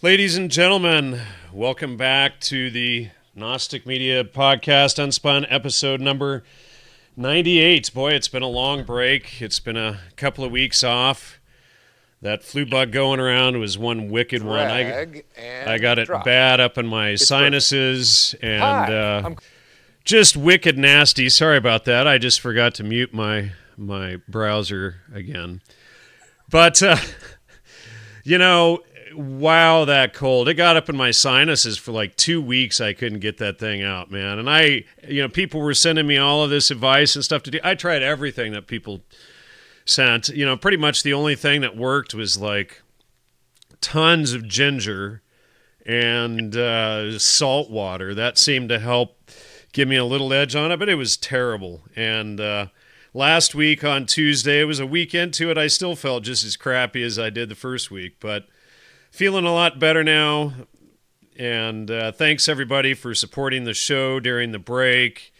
Ladies and gentlemen, welcome back to the Gnostic Media Podcast UnSpun, episode number 98. Boy, it's been a long break. It's been a couple of weeks off. That flu bug going around was one wicked one. I got it bad up in my sinuses and just wicked nasty. Sorry about that. I just forgot to mute my browser again. But, wow, that cold. It got up in my sinuses for like 2 weeks. I couldn't get that thing out, man. And people were sending me all of this advice and stuff to do. I tried everything that people sent. Pretty much the only thing that worked was like tons of ginger and salt water. That seemed to help give me a little edge on it, but it was terrible. And last week on Tuesday, it was a week into it. I still felt just as crappy as I did the first week, but feeling a lot better now, and thanks everybody for supporting the show during the break,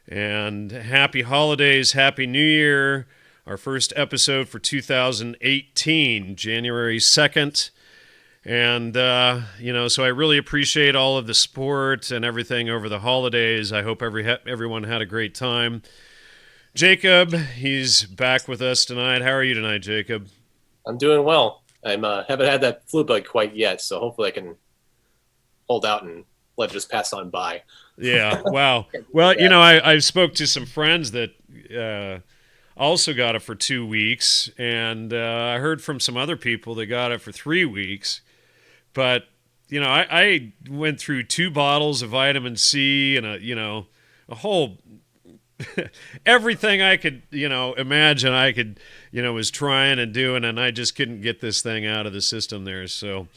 and happy holidays, happy new year. Our first episode for 2018, January 2nd, and so I really appreciate all of the support and everything over the holidays. I hope everyone had a great time. Jacob, he's back with us tonight. How are you tonight, Jacob? I'm doing well. I haven't had that flu bug quite yet, so hopefully I can hold out and let it just pass on by. Yeah, wow. Well, I spoke to some friends that also got it for 2 weeks, and I heard from some other people that got it for 3 weeks. But, I went through 2 bottles of vitamin C and a whole everything I could, imagine I could, was trying and doing, and I just couldn't get this thing out of the system there. So,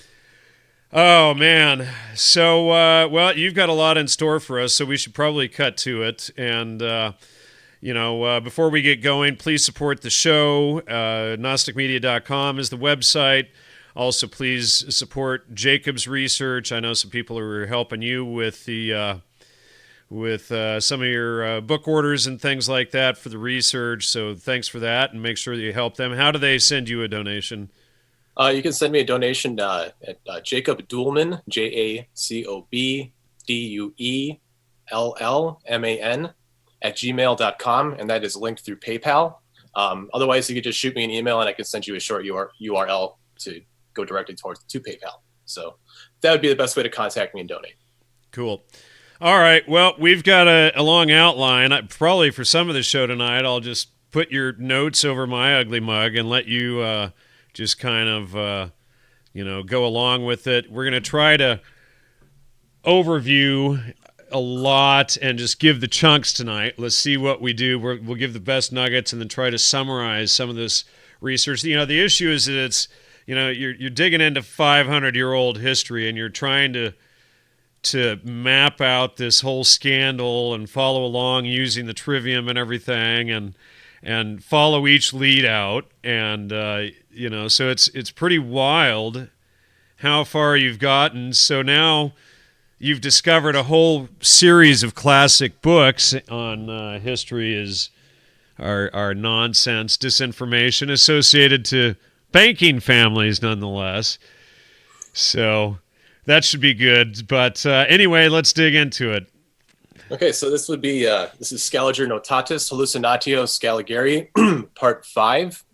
oh man. So, well, you've got a lot in store for us, so we should probably cut to it. And, before we get going, please support the show. Gnosticmedia.com is the website. Also, please support Jacob's research. I know some people are helping you with the some of your book orders and things like that for the research. So thanks for that, and make sure that you help them. How do they send you a donation? You can send me a donation at Jacob Duellman, JACOB DUELLMAN @gmail.com, and that is linked through PayPal. Otherwise, you could just shoot me an email, and I can send you a short URL to go directly to PayPal. So that would be the best way to contact me and donate. Cool. All right, well, we've got a long outline. Probably for some of the show tonight, I'll just put your notes over my ugly mug and let you just kind of, go along with it. We're going to try to overview a lot and just give the chunks tonight. Let's see what we do. We'll give the best nuggets and then try to summarize some of this research. The issue is that it's, you're digging into 500-year-old history, and you're trying to map out this whole scandal and follow along using the Trivium and everything, and follow each lead out, and so it's pretty wild how far you've gotten. So now you've discovered a whole series of classic books on history is our nonsense, disinformation associated to banking families, nonetheless. So that should be good. But anyway, let's dig into it. Okay, so this would be, this is Scaliger Notatus, Hallucinatio, Scaligeri, part 5.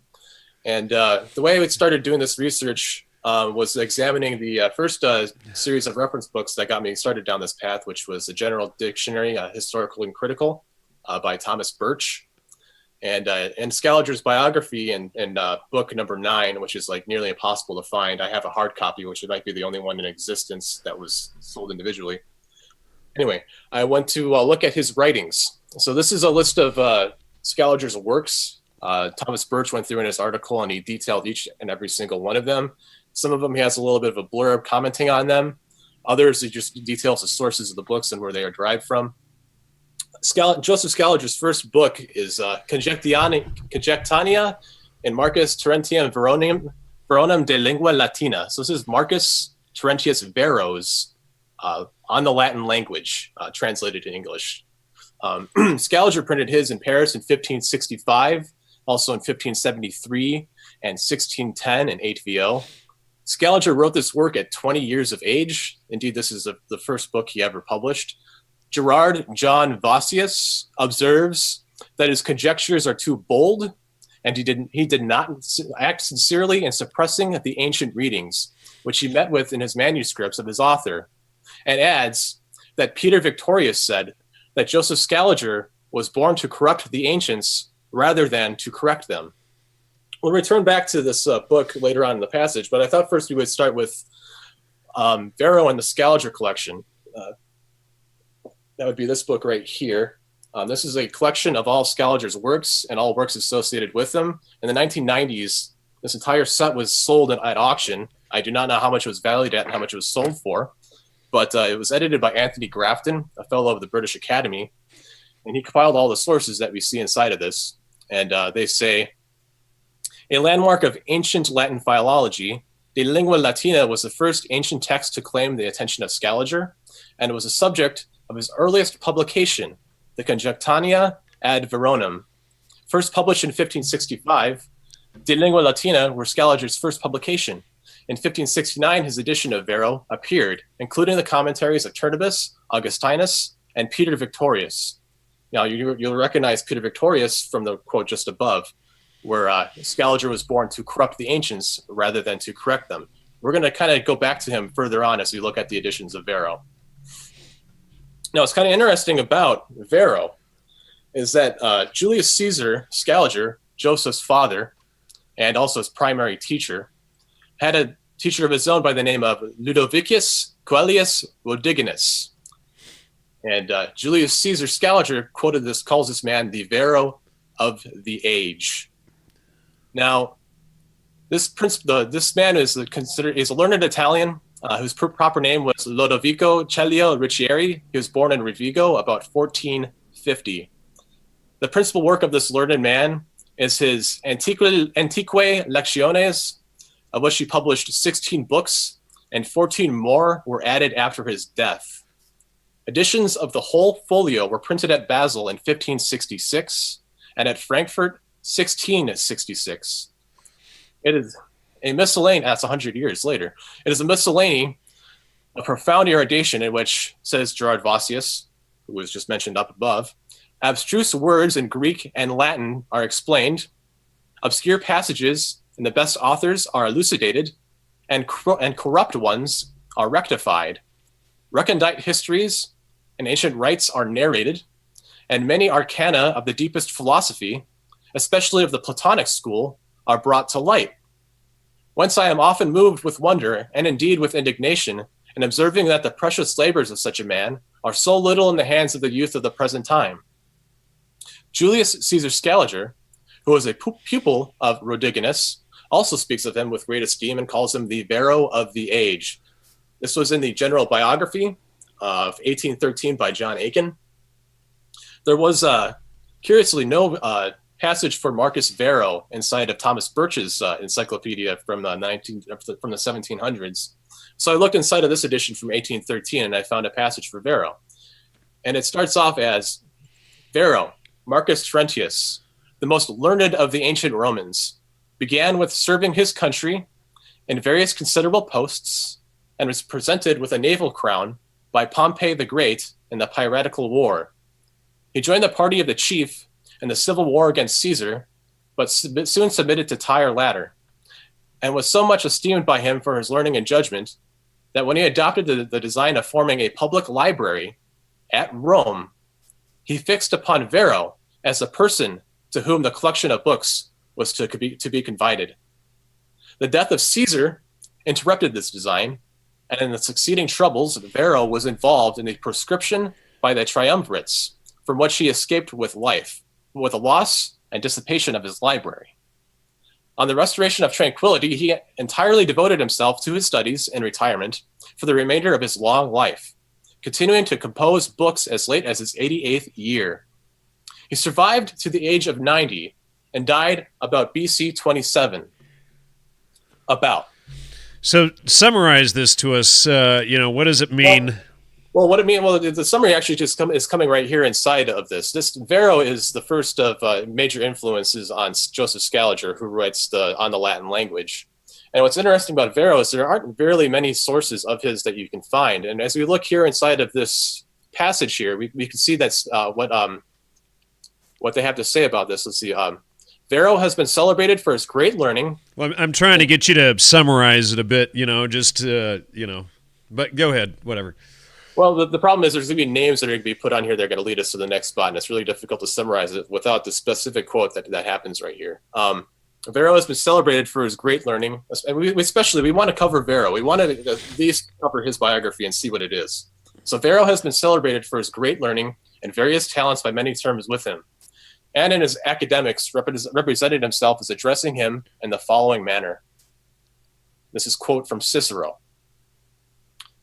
And the way I started doing this research was examining the first series of reference books that got me started down this path, which was the General Dictionary, Historical and Critical, by Thomas Birch. And Scaliger's biography in book number 9, which is like nearly impossible to find. I have a hard copy, which might be the only one in existence that was sold individually. Anyway, I went to look at his writings. So this is a list of Scaliger's works. Thomas Birch went through in his article, and he detailed each and every single one of them. Some of them he has a little bit of a blurb commenting on them. Others he just details the sources of the books and where they are derived from. Joseph Scaliger's first book is Conjectania in Marcus Terentium Veronum de Lingua Latina. So this is Marcus Terentius Varro's on the Latin language, translated in English. Scaliger printed his in Paris in 1565, also in 1573 and 1610 in 8 VO. Scaliger wrote this work at 20 years of age. Indeed, this is the first book he ever published. Gerard John Vossius observes that his conjectures are too bold, and he did not act sincerely in suppressing the ancient readings, which he met with in his manuscripts of his author, and adds that Peter Victorius said that Joseph Scaliger was born to corrupt the ancients rather than to correct them. We'll return back to this book later on in the passage, but I thought first we would start with Varro and the Scaliger collection. That would be this book right here. This is a collection of all Scaliger's works and all works associated with them. In the 1990s, this entire set was sold at auction. I do not know how much it was valued at and how much it was sold for, but it was edited by Anthony Grafton, a fellow of the British Academy, and he compiled all the sources that we see inside of this. And they say, a landmark of ancient Latin philology, De Lingua Latina was the first ancient text to claim the attention of Scaliger, and it was the subject of his earliest publication, the Conjectania ad Veronum. First published in 1565, De Lingua Latina were Scaliger's first publication. In 1569, his edition of Varro appeared, including the commentaries of Turnebus, Augustinus, and Peter Victorius. Now, you'll recognize Peter Victorius from the quote just above, where Scaliger was born to corrupt the ancients rather than to correct them. We're going to kind of go back to him further on as we look at the editions of Varro. Now, what's kind of interesting about Varro is that Julius Caesar Scaliger, Joseph's father, and also his primary teacher, had a teacher of his own by the name of Ludovicus Coelius Rodiginus. And Julius Caesar Scaliger calls this man the Varro of the age. Now, this man is a learned Italian whose proper name was Lodovico Celio Riccieri. He was born in Rovigo about 1450. The principal work of this learned man is his Antique Lectiones, of which he published 16 books, and 14 more were added after his death. Editions of the whole folio were printed at Basel in 1566 and at Frankfurt 1666. It is a miscellany, that's 100 years later. It is a miscellany of profound erudition in which, says Gerard Vossius, who was just mentioned up above, abstruse words in Greek and Latin are explained, obscure passages in the best authors are elucidated, and corrupt ones are rectified. Recondite histories and ancient rites are narrated, and many arcana of the deepest philosophy, especially of the Platonic school, are brought to light. Whence I am often moved with wonder, and indeed with indignation, in observing that the precious labors of such a man are so little in the hands of the youth of the present time. Julius Caesar Scaliger, who was a pupil of Rodiginus, also speaks of him with great esteem and calls him the Varro of the age. This was in the General Biography of 1813 by John Aiken. There was, curiously, no passage for Marcus Varro inside of Thomas Birch's encyclopedia from the 1700s. So I looked inside of this edition from 1813 and I found a passage for Varro. And it starts off as, Varro, Marcus Terentius, the most learned of the ancient Romans, began with serving his country in various considerable posts and was presented with a naval crown by Pompey the Great in the piratical war. He joined the party of the chief in the civil war against Caesar, but soon submitted to Tyre latter, and was so much esteemed by him for his learning and judgment that when he adopted the design of forming a public library at Rome, he fixed upon Varro as the person to whom the collection of books was to be confided. The death of Caesar interrupted this design, and in the succeeding troubles, Varro was involved in a proscription by the triumvirates, from which he escaped with life, with the loss and dissipation of his library. On the restoration of tranquility, he entirely devoted himself to his studies in retirement for the remainder of his long life, continuing to compose books as late as his 88th year. He survived to the age of 90 and died about BC 27. About. So summarize this to us. What does it mean? Well, what it means? Well, the summary actually is coming right here inside of this. This Varro is the first of major influences on Joseph Scaliger, who writes on the Latin language. And what's interesting about Varro is there aren't very many sources of his that you can find. And as we look here inside of this passage here, we can see that's what they have to say about this. Let's see. Varro has been celebrated for his great learning. Well, I'm trying to get you to summarize it a bit, but go ahead, whatever. Well, the problem is there's going to be names that are going to be put on here that are going to lead us to the next spot, and it's really difficult to summarize it without the specific quote that happens right here. Varro has been celebrated for his great learning, and we want to cover Varro. We want to at least cover his biography and see what it is. So Varro has been celebrated for his great learning and various talents by many terms with him, and in his academics represented himself as addressing him in the following manner. This is quote from Cicero.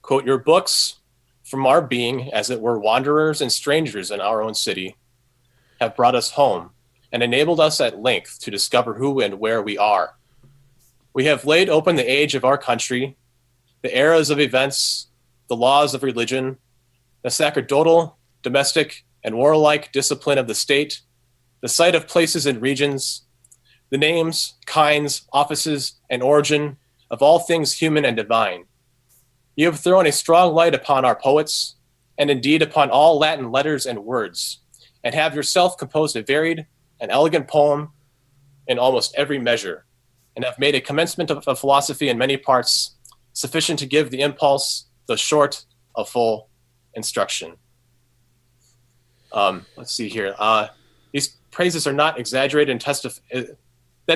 Quote, "Your books, from our being, as it were, wanderers and strangers in our own city, have brought us home and enabled us at length to discover who and where we are. We have laid open the age of our country, the eras of events, the laws of religion, the sacerdotal, domestic, and warlike discipline of the state, the site of places and regions, the names, kinds, offices, and origin of all things human and divine. You have thrown a strong light upon our poets, and indeed upon all Latin letters and words, and have yourself composed a varied and elegant poem in almost every measure, and have made a commencement of philosophy in many parts, sufficient to give the impulse, though short of full instruction." Let's see here. These praises are not exaggerated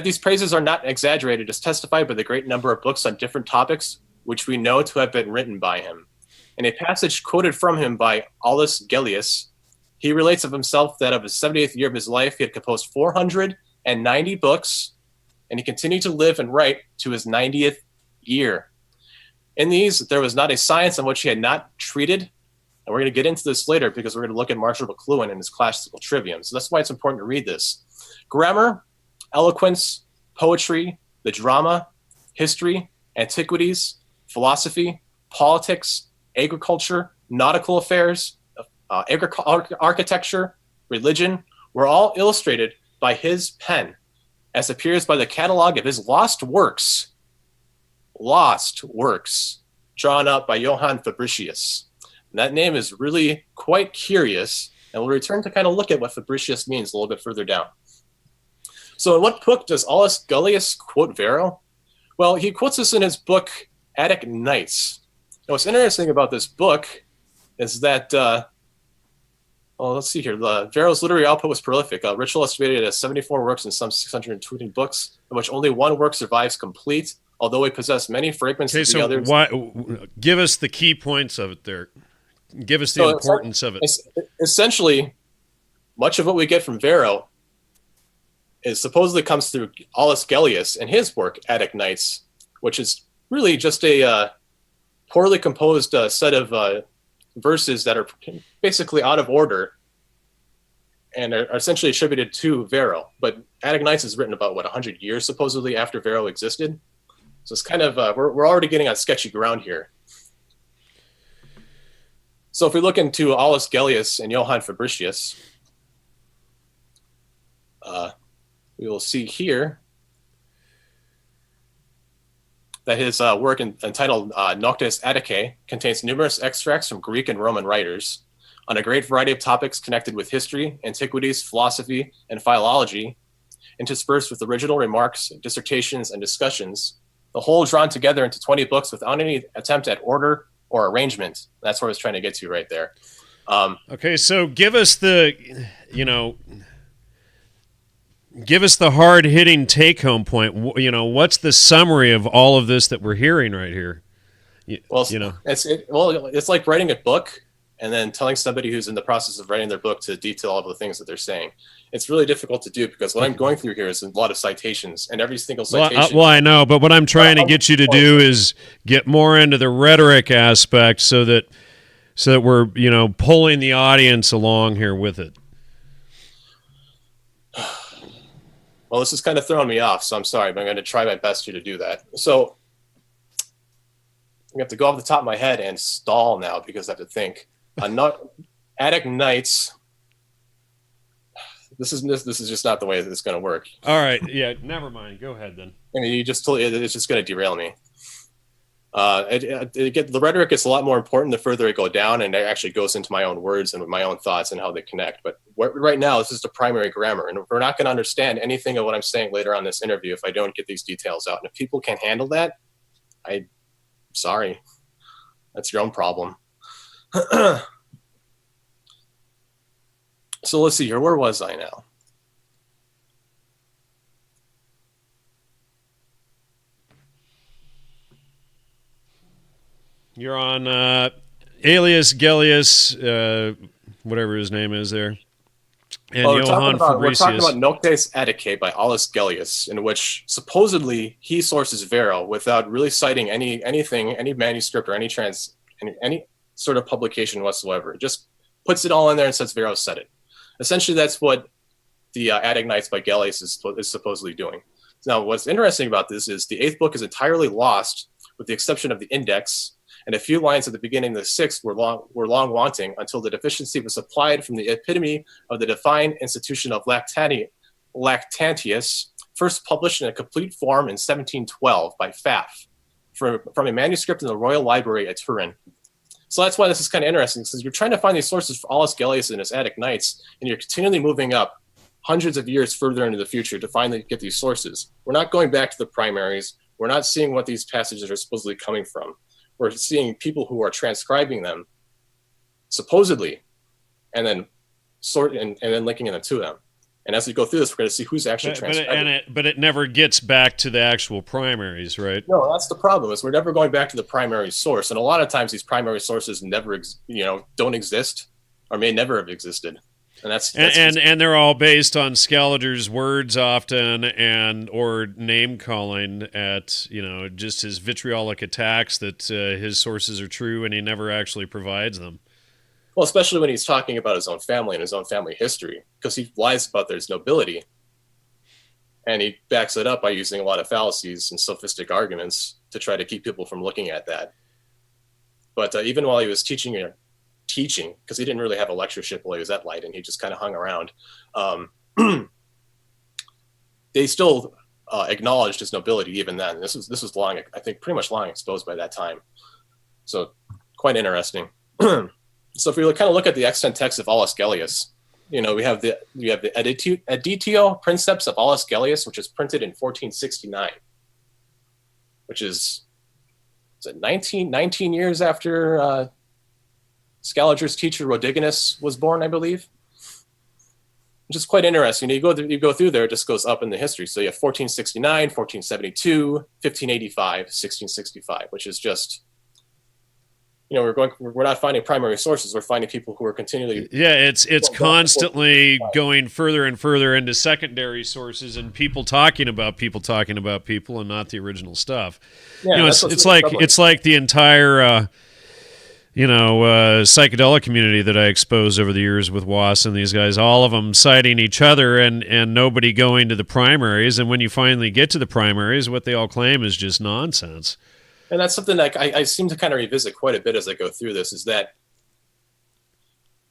these praises are not exaggerated is testified by the great number of books on different topics which we know to have been written by him. In a passage quoted from him by Aulus Gellius, he relates of himself that of his 70th year of his life, he had composed 490 books, and he continued to live and write to his 90th year. In these, there was not a science on which he had not treated, and we're going to get into this later because we're going to look at Marshall McLuhan and his classical Trivium. So that's why it's important to read this. Grammar, eloquence, poetry, the drama, history, antiquities, philosophy, politics, agriculture, nautical affairs, architecture, religion, were all illustrated by his pen, as appears by the catalog of his lost works, drawn up by Johann Fabricius. And that name is really quite curious, and we'll return to kind of look at what Fabricius means a little bit further down. So in what book does Aulus Gellius quote Varro? Well, he quotes this in his book, Attic Nights. Now, what's interesting about this book is that, let's see here. Varro's literary output was prolific. Ritschl estimated it as 74 works and some 620 books, of which only one work survives complete, although he possessed many fragments of the others. Give us the key points of it there. Give us the importance of it. Essentially, much of what we get from Varro is supposedly comes through Aulus Gellius and his work, Attic Nights, which is really just a poorly composed set of verses that are basically out of order and are essentially attributed to Varro. But Attic Nights is written about, 100 years supposedly after Varro existed? So it's kind of, we're already getting on sketchy ground here. So if we look into Aulus Gellius and Johann Fabricius, we will see here that his work entitled Noctes Atticae contains numerous extracts from Greek and Roman writers on a great variety of topics connected with history, antiquities, philosophy, and philology, interspersed with original remarks, dissertations, and discussions, the whole drawn together into 20 books without any attempt at order or arrangement. That's what I was trying to get to right there. Okay, so give us the hard-hitting take-home point. What's the summary of all of this that we're hearing right here? It's like writing a book and then telling somebody who's in the process of writing their book to detail all the things that they're saying. It's really difficult to do because what I'm going through here is a lot of citations, and every single citation. Well, I know, but what I'm trying to get you to do is get more into the rhetoric aspect so that we're pulling the audience along here with it. Well, this is kind of throwing me off, so I'm sorry, but I'm going to try my best here to do that. So I have to go off the top of my head and stall now because I have to think. Attic Nights. This is just not the way that it's going to work. All right. Yeah. Never mind. Go ahead then. I mean, you just told it's just going to derail me. The rhetoric gets a lot more important the further I go down, and it actually goes into my own words and my own thoughts and how they connect. But right now, this is the primary grammar, and we're not going to understand anything of what I'm saying later on this interview if I don't get these details out. And if people can't handle that, sorry, that's your own problem. So let's see here. Where was I now? You're on Alias Gellius, whatever his name is there. And Johann Fabricius. We're talking about Noctes Atticae by Alias Gellius, in which supposedly he sources Varro without really citing anything, any manuscript or any sort of publication whatsoever. Just puts it all in there and says Varro said it. Essentially, that's what the Attic Nights by Gellius is supposedly doing. Now, what's interesting about this is the 8th book is entirely lost, with the exception of the index, and a few lines at the beginning of the 6th were long wanting until the deficiency was supplied from the epitome of the defined institution of Lactantius, first published in a complete form in 1712 by Pfaff, from a manuscript in the Royal Library at Turin. So that's why this is kind of interesting, because you're trying to find these sources for Alias Gellius and his Attic Nights, and you're continually moving up hundreds of years further into the future to finally get these sources. We're not going back to the primaries. We're not seeing what these passages are supposedly coming from. We're seeing people who are transcribing them, supposedly, and then and then linking them to them. And as we go through this, we're going to see who's actually transcribing. But it never gets back to the actual primaries, right? No, that's the problem. Is we're never going back to the primary source, and a lot of times these primary sources never, don't exist, or may never have existed. And and they're all based on Scaliger's words often, or name calling at just his vitriolic attacks that his sources are true, and he never actually provides them. Well, especially when he's talking about his own family and his own family history, because he lies about their nobility, and he backs it up by using a lot of fallacies and sophistic arguments to try to keep people from looking at that. But even while he was teaching, because he didn't really have a lectureship while he was at Leiden, he just kind of hung around. They still acknowledged his nobility even then. This was long, I think, pretty much long exposed by that time. So quite interesting. So if we kind of look at the extant text of Alias Gellius, we have the Editio Princeps of Alias Gellius, which is printed in 1469, which is 19 years after Scaliger's teacher Rodiganus was born, I believe. Which is quite interesting. You go through there, it just goes up in the history. So you have 1469, 1472, 1585, 1665, which is just, we're not finding primary sources. We're finding people who are continually. Yeah, it's constantly going further and further into secondary sources and people talking about people and not the original stuff. Yeah, it's like the entire. Psychedelic community that I exposed over the years with Was and these guys, all of them citing each other and nobody going to the primaries. And when you finally get to the primaries, what they all claim is just nonsense. And that's something that I seem to kind of revisit quite a bit as I go through this, is that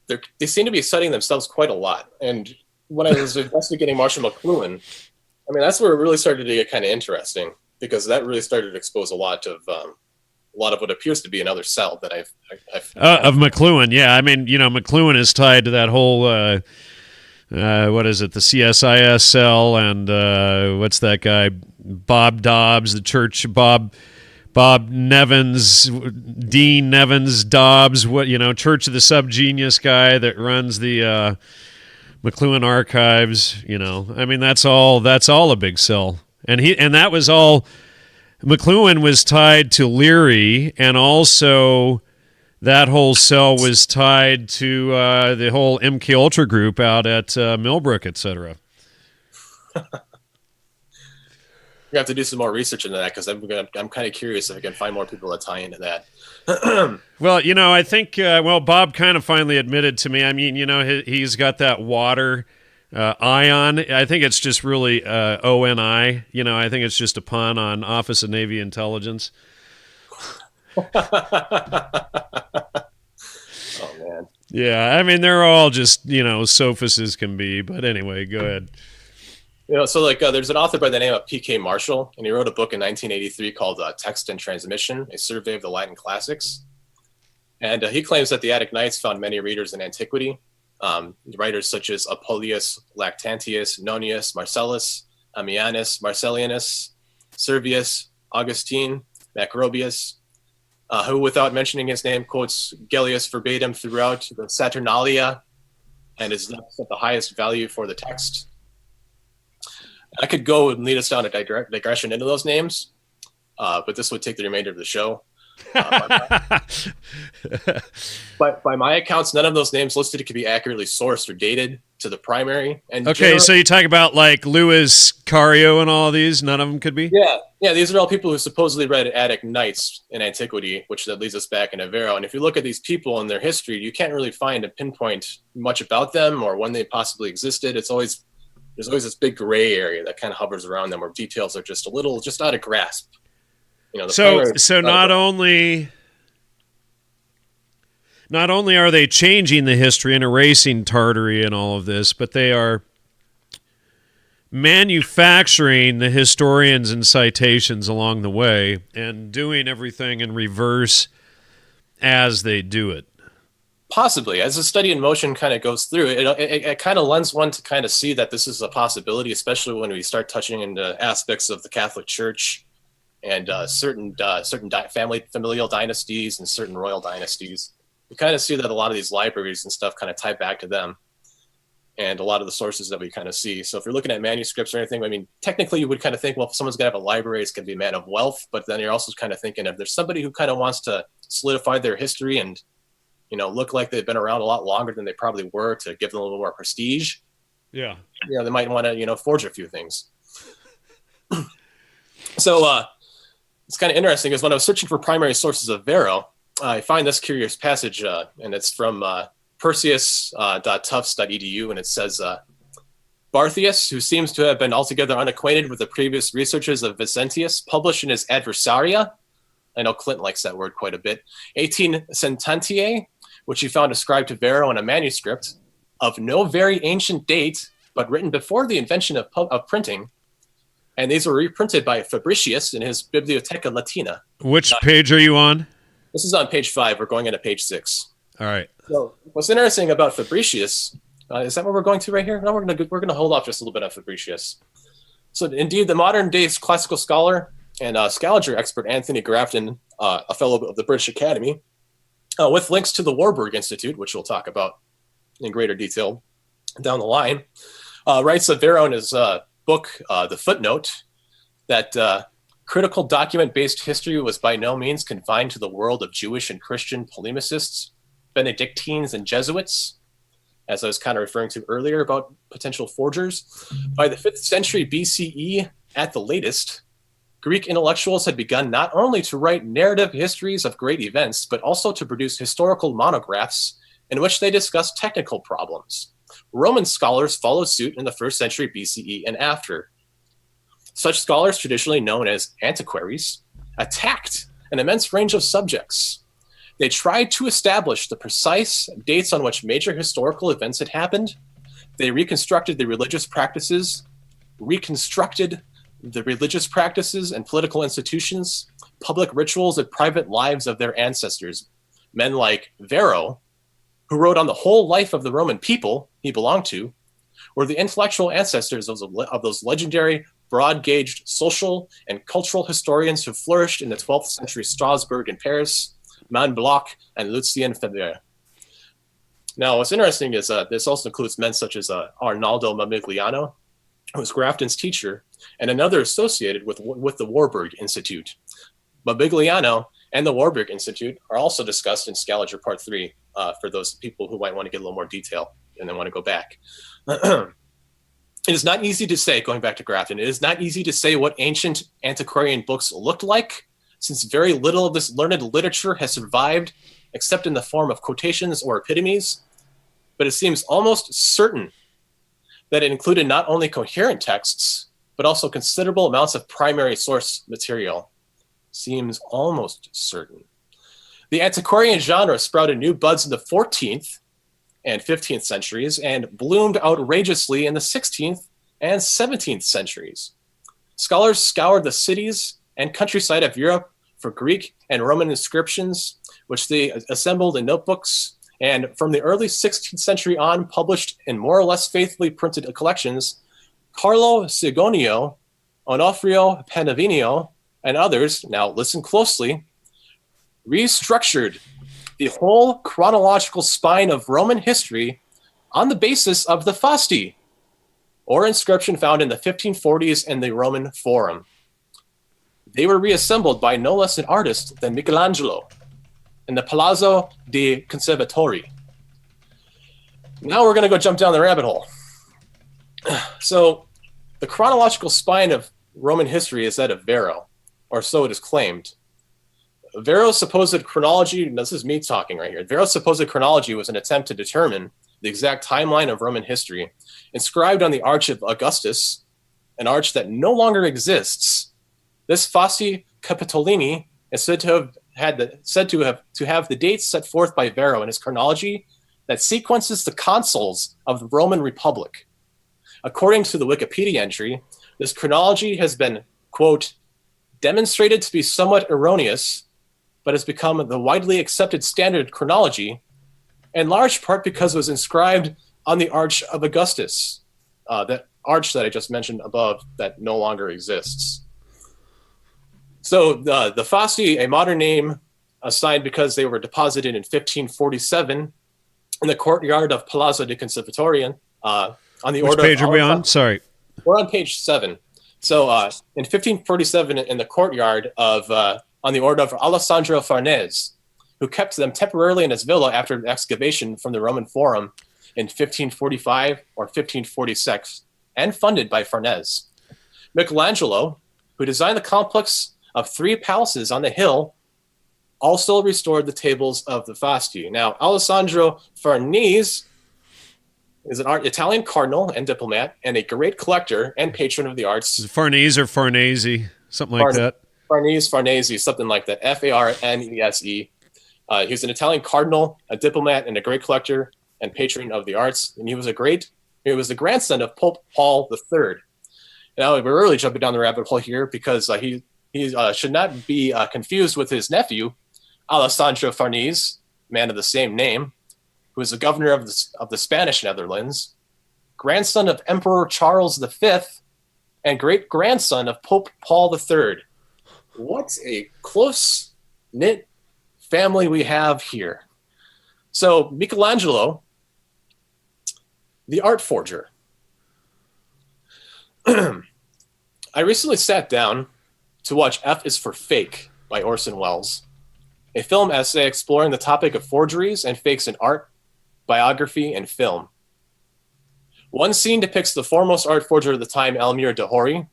they seem to be citing themselves quite a lot. And when I was investigating Marshall McLuhan, that's where it really started to get kind of interesting, because that really started to expose a lot of what appears to be another cell that I've of McLuhan. Yeah, McLuhan is tied to that whole what is it, the CSIS cell, and what's that guy, Bob Dobbs, the church, Bob Nevins, Dean Nevins Dobbs, Church of the Subgenius guy that runs the McLuhan archives. That's all a big cell, and that was all. McLuhan was tied to Leary, and also that whole cell was tied to the whole MK Ultra group out at Millbrook, etc. We have to do some more research into that, because I'm kind of curious if I can find more people that tie into that. Well, I think Bob kind of finally admitted to me. He's got that water. Ion, I think it's just really ONI. I think it's just a pun on Office of Navy Intelligence. Oh man! Yeah, I mean, they're all just, sophists as can be. But anyway, go ahead. So like there's an author by the name of P.K. Marshall, and he wrote a book in 1983 called Text and Transmission, a survey of the Latin classics. And he claims that the Attic Knights found many readers in antiquity. Writers such as Apuleius, Lactantius, Nonius, Marcellus, Ammianus, Marcellianus, Servius, Augustine, Macrobius, who, without mentioning his name, quotes Gellius verbatim throughout the Saturnalia and is thus at the highest value for the text. I could go and lead us down a digression into those names, but this would take the remainder of the show. But by my accounts, none of those names listed can be accurately sourced or dated to the primary. And okay, so you talk about like Louis Cario and all these, none of them could be? Yeah, these are all people who supposedly read Attic Knights in antiquity, which that leads us back into Varro. And if you look at these people and their history, you can't really find a pinpoint much about them or when they possibly existed. There's always this big gray area that kind of hovers around them where details are just out of grasp. So not only are they changing the history and erasing Tartary and all of this, but they are manufacturing the historians and citations along the way and doing everything in reverse as they do it. Possibly. As the study in motion kind of goes through, it kind of lends one to kind of see that this is a possibility, especially when we start touching into aspects of the Catholic Church and certain familial dynasties and certain royal dynasties. We kind of see that a lot of these libraries and stuff kind of tie back to them and a lot of the sources that we kind of see. So if you're looking at manuscripts or anything, I mean, technically you would kind of think, well, if someone's going to have a library, it's going to be a man of wealth. But then you're also kind of thinking if there's somebody who kind of wants to solidify their history and, look like they've been around a lot longer than they probably were to give them a little more prestige. Yeah. They might want to, forge a few things. So it's kind of interesting because when I was searching for primary sources of Varro, I find this curious passage, and it's from perseus.tufts.edu, and it says, Barthius, who seems to have been altogether unacquainted with the previous researches of Vicentius, published in his Adversaria, I know Clint likes that word quite a bit, 18 Centantiae, which he found ascribed to Varro in a manuscript of no very ancient date, but written before the invention of printing. And these were reprinted by Fabricius in his Bibliotheca Latina. Which page are you on? This is on page 5. We're going into page 6. All right. So what's interesting about Fabricius, is that what we're going to right here? No, we're going to hold off just a little bit on Fabricius. So indeed, the modern day classical scholar and Scaliger expert Anthony Grafton, a fellow of the British Academy, with links to the Warburg Institute, which we'll talk about in greater detail down the line, writes of Varro in his book, The Footnote, that critical document-based history was by no means confined to the world of Jewish and Christian polemicists, Benedictines, and Jesuits, as I was kind of referring to earlier about potential forgers. By the 5th century BCE, at the latest, Greek intellectuals had begun not only to write narrative histories of great events, but also to produce historical monographs in which they discussed technical problems. Roman scholars followed suit in the 1st century BCE and after. Such scholars, traditionally known as antiquaries, attacked an immense range of subjects. They tried to establish the precise dates on which major historical events had happened. They reconstructed the religious practices and political institutions, public rituals, and private lives of their ancestors. Men like Varro, who wrote on the whole life of the Roman people he belonged to, were the intellectual ancestors of those legendary, broad-gauged social and cultural historians who flourished in the 12th century Strasbourg and Paris, Mont-Blanc, and Lucien Febvre. Now, what's interesting is this also includes men such as Arnaldo Mamigliano, who was Grafton's teacher, and another associated with the Warburg Institute. Mamigliano and the Warburg Institute are also discussed in Scaliger Part 3 for those people who might want to get a little more detail and then want to go back. It is not easy to say, going back to Grafton, it is not easy to say what ancient antiquarian books looked like, since very little of this learned literature has survived except in the form of quotations or epitomes, but it seems almost certain that it included not only coherent texts, but also considerable amounts of primary source material. Seems almost certain. The antiquarian genre sprouted new buds in the 14th and 15th centuries and bloomed outrageously in the 16th and 17th centuries. Scholars scoured the cities and countryside of Europe for Greek and Roman inscriptions, which they assembled in notebooks, and from the early 16th century on, published in more or less faithfully printed collections. Carlo Sigonio, Onofrio Panavino, and others, now listen closely, restructured the whole chronological spine of Roman history on the basis of the Fasti, or inscription found in the 1540s in the Roman Forum. They were reassembled by no less an artist than Michelangelo in the Palazzo dei Conservatori. Now we're going to go jump down the rabbit hole. So the chronological spine of Roman history is that of Varro, or so it is claimed. Varro's supposed chronology, this is me talking right here, Varro's supposed chronology was an attempt to determine the exact timeline of Roman history, inscribed on the Arch of Augustus, an arch that no longer exists. This Fasti Capitolini is said to have the dates set forth by Varro in his chronology that sequences the consuls of the Roman Republic. According to the Wikipedia entry, this chronology has been, quote, demonstrated to be somewhat erroneous, but has become the widely accepted standard chronology, in large part because it was inscribed on the Arch of Augustus, that arch that I just mentioned above that no longer exists. So the Fasti, a modern name assigned because they were deposited in 1547 in the courtyard of Palazzo di Conservatorian. On the Which order page of are we on? Sorry. We're on page 7. So in 1547, in the courtyard of, on the order of Alessandro Farnese, who kept them temporarily in his villa after an excavation from the Roman Forum in 1545 or 1546, and funded by Farnese. Michelangelo, who designed the complex of 3 palaces on the hill, also restored the tables of the Fasti. Now, Alessandro Farnese is an Italian cardinal and diplomat, and a great collector and patron of the arts. Is it Farnese or Farnese? Something like that. Farnese, something like that. Farnese. He was an Italian cardinal, a diplomat, and a great collector and patron of the arts. And he was the grandson of Pope Paul III. Now, we're really jumping down the rabbit hole here because he should not be confused with his nephew, Alessandro Farnese, man of the same name, who was the governor of the Spanish Netherlands, grandson of Emperor Charles V, and great-grandson of Pope Paul III. What a close-knit family we have here. So Michelangelo, the art forger. I recently sat down to watch F is for Fake by Orson Welles, a film essay exploring the topic of forgeries and fakes in art, biography, and film. One scene depicts the foremost art forger of the time, Elmire de Hori,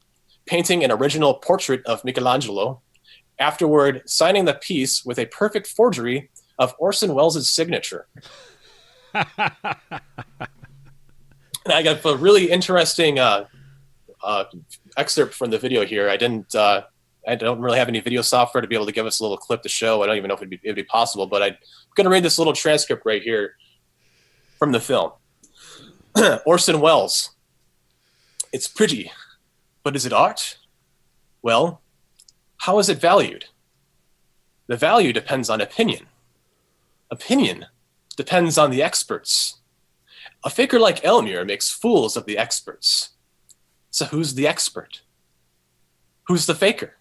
painting an original portrait of Michelangelo, afterward signing the piece with a perfect forgery of Orson Welles' signature. And I got a really interesting excerpt from the video here. I don't really have any video software to be able to give us a little clip to show. I don't even know if it'd be possible, but I'm going to read this little transcript right here from the film. Orson Welles. It's pretty, but is it art? Well, how is it valued? The value depends on opinion. Opinion depends on the experts. A faker like Elmire makes fools of the experts. So who's the expert? Who's the faker?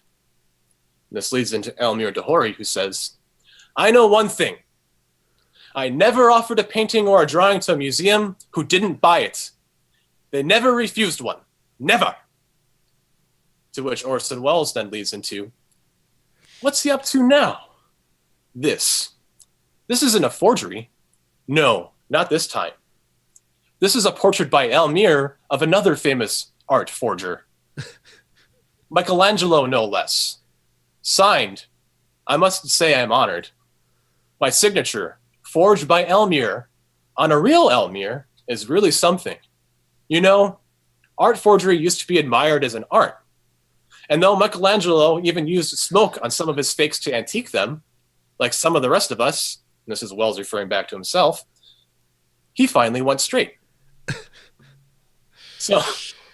This leads into Elmire de Hori, who says, I know one thing. I never offered a painting or a drawing to a museum who didn't buy it. They never refused one. Never. To which Orson Welles then leads into, what's he up to now? This. This isn't a forgery. No, not this time. This is a portrait by Elmire of another famous art forger. Michelangelo, no less. Signed, I must say I'm honored. My signature, forged by Elmire on a real Elmire, is really something. You know, art forgery used to be admired as an art. And though Michelangelo even used smoke on some of his fakes to antique them, like some of the rest of us, and this is Wells referring back to himself, he finally went straight. So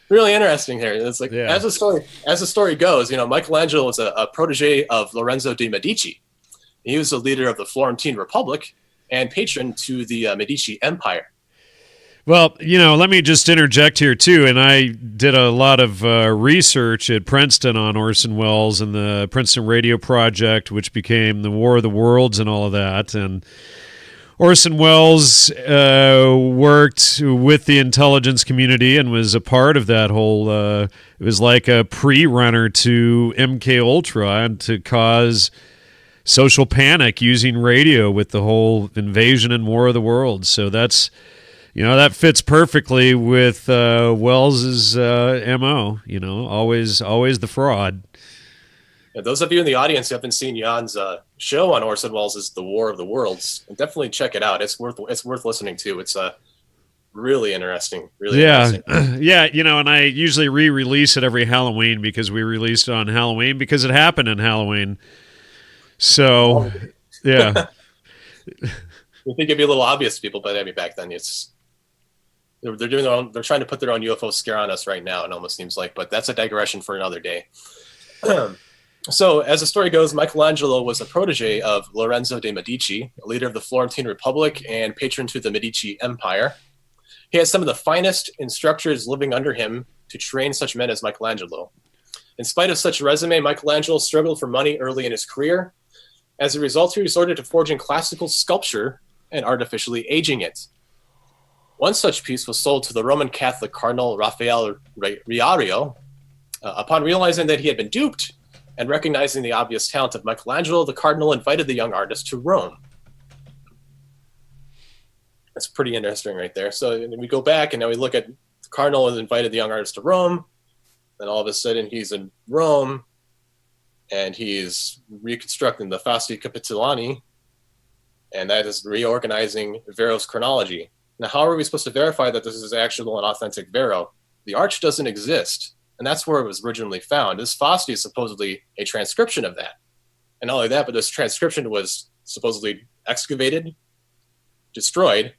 really interesting here. It's like, as the story goes, Michelangelo was a protege of Lorenzo de' Medici. He was the leader of the Florentine Republic and patron to the Medici Empire. Well, let me just interject here, too. And I did a lot of research at Princeton on Orson Welles and the Princeton Radio Project, which became the War of the Worlds and all of that. And Orson Welles worked with the intelligence community and was a part of that whole, it was like a pre-runner to MK Ultra and to cause social panic using radio with the whole invasion and War of the Worlds. So that's, that fits perfectly with Wells's MO, always the fraud. Yeah, those of you in the audience who haven't seen Jan's show on Orson Welles' The War of the Worlds, definitely check it out. It's worth listening to. It's really interesting. Really interesting. Yeah, and I usually re-release it every Halloween because we released it on Halloween because it happened in Halloween. So, yeah. I think it'd be a little obvious to people, but back then they're doing their own. They're trying to put their own UFO scare on us right now. It almost seems like, but that's a digression for another day. So, as the story goes, Michelangelo was a protege of Lorenzo de' Medici, a leader of the Florentine Republic and patron to the Medici Empire. He had some of the finest instructors living under him to train such men as Michelangelo. In spite of such a resume, Michelangelo struggled for money early in his career. As a result, he resorted to forging classical sculpture and artificially aging it. One such piece was sold to the Roman Catholic Cardinal Raphael Riario. Upon realizing that he had been duped and recognizing the obvious talent of Michelangelo, the cardinal invited the young artist to Rome. That's pretty interesting right there. So we go back and now we look at the cardinal has invited the young artist to Rome. Then all of a sudden he's in Rome and he's reconstructing the Fasti Capitolini, and that is reorganizing Varro's chronology. Now, how are we supposed to verify that this is actual and authentic Varro? The arch doesn't exist, and that's where it was originally found. This Fasti is supposedly a transcription of that. And not only that, but this transcription was supposedly excavated, destroyed,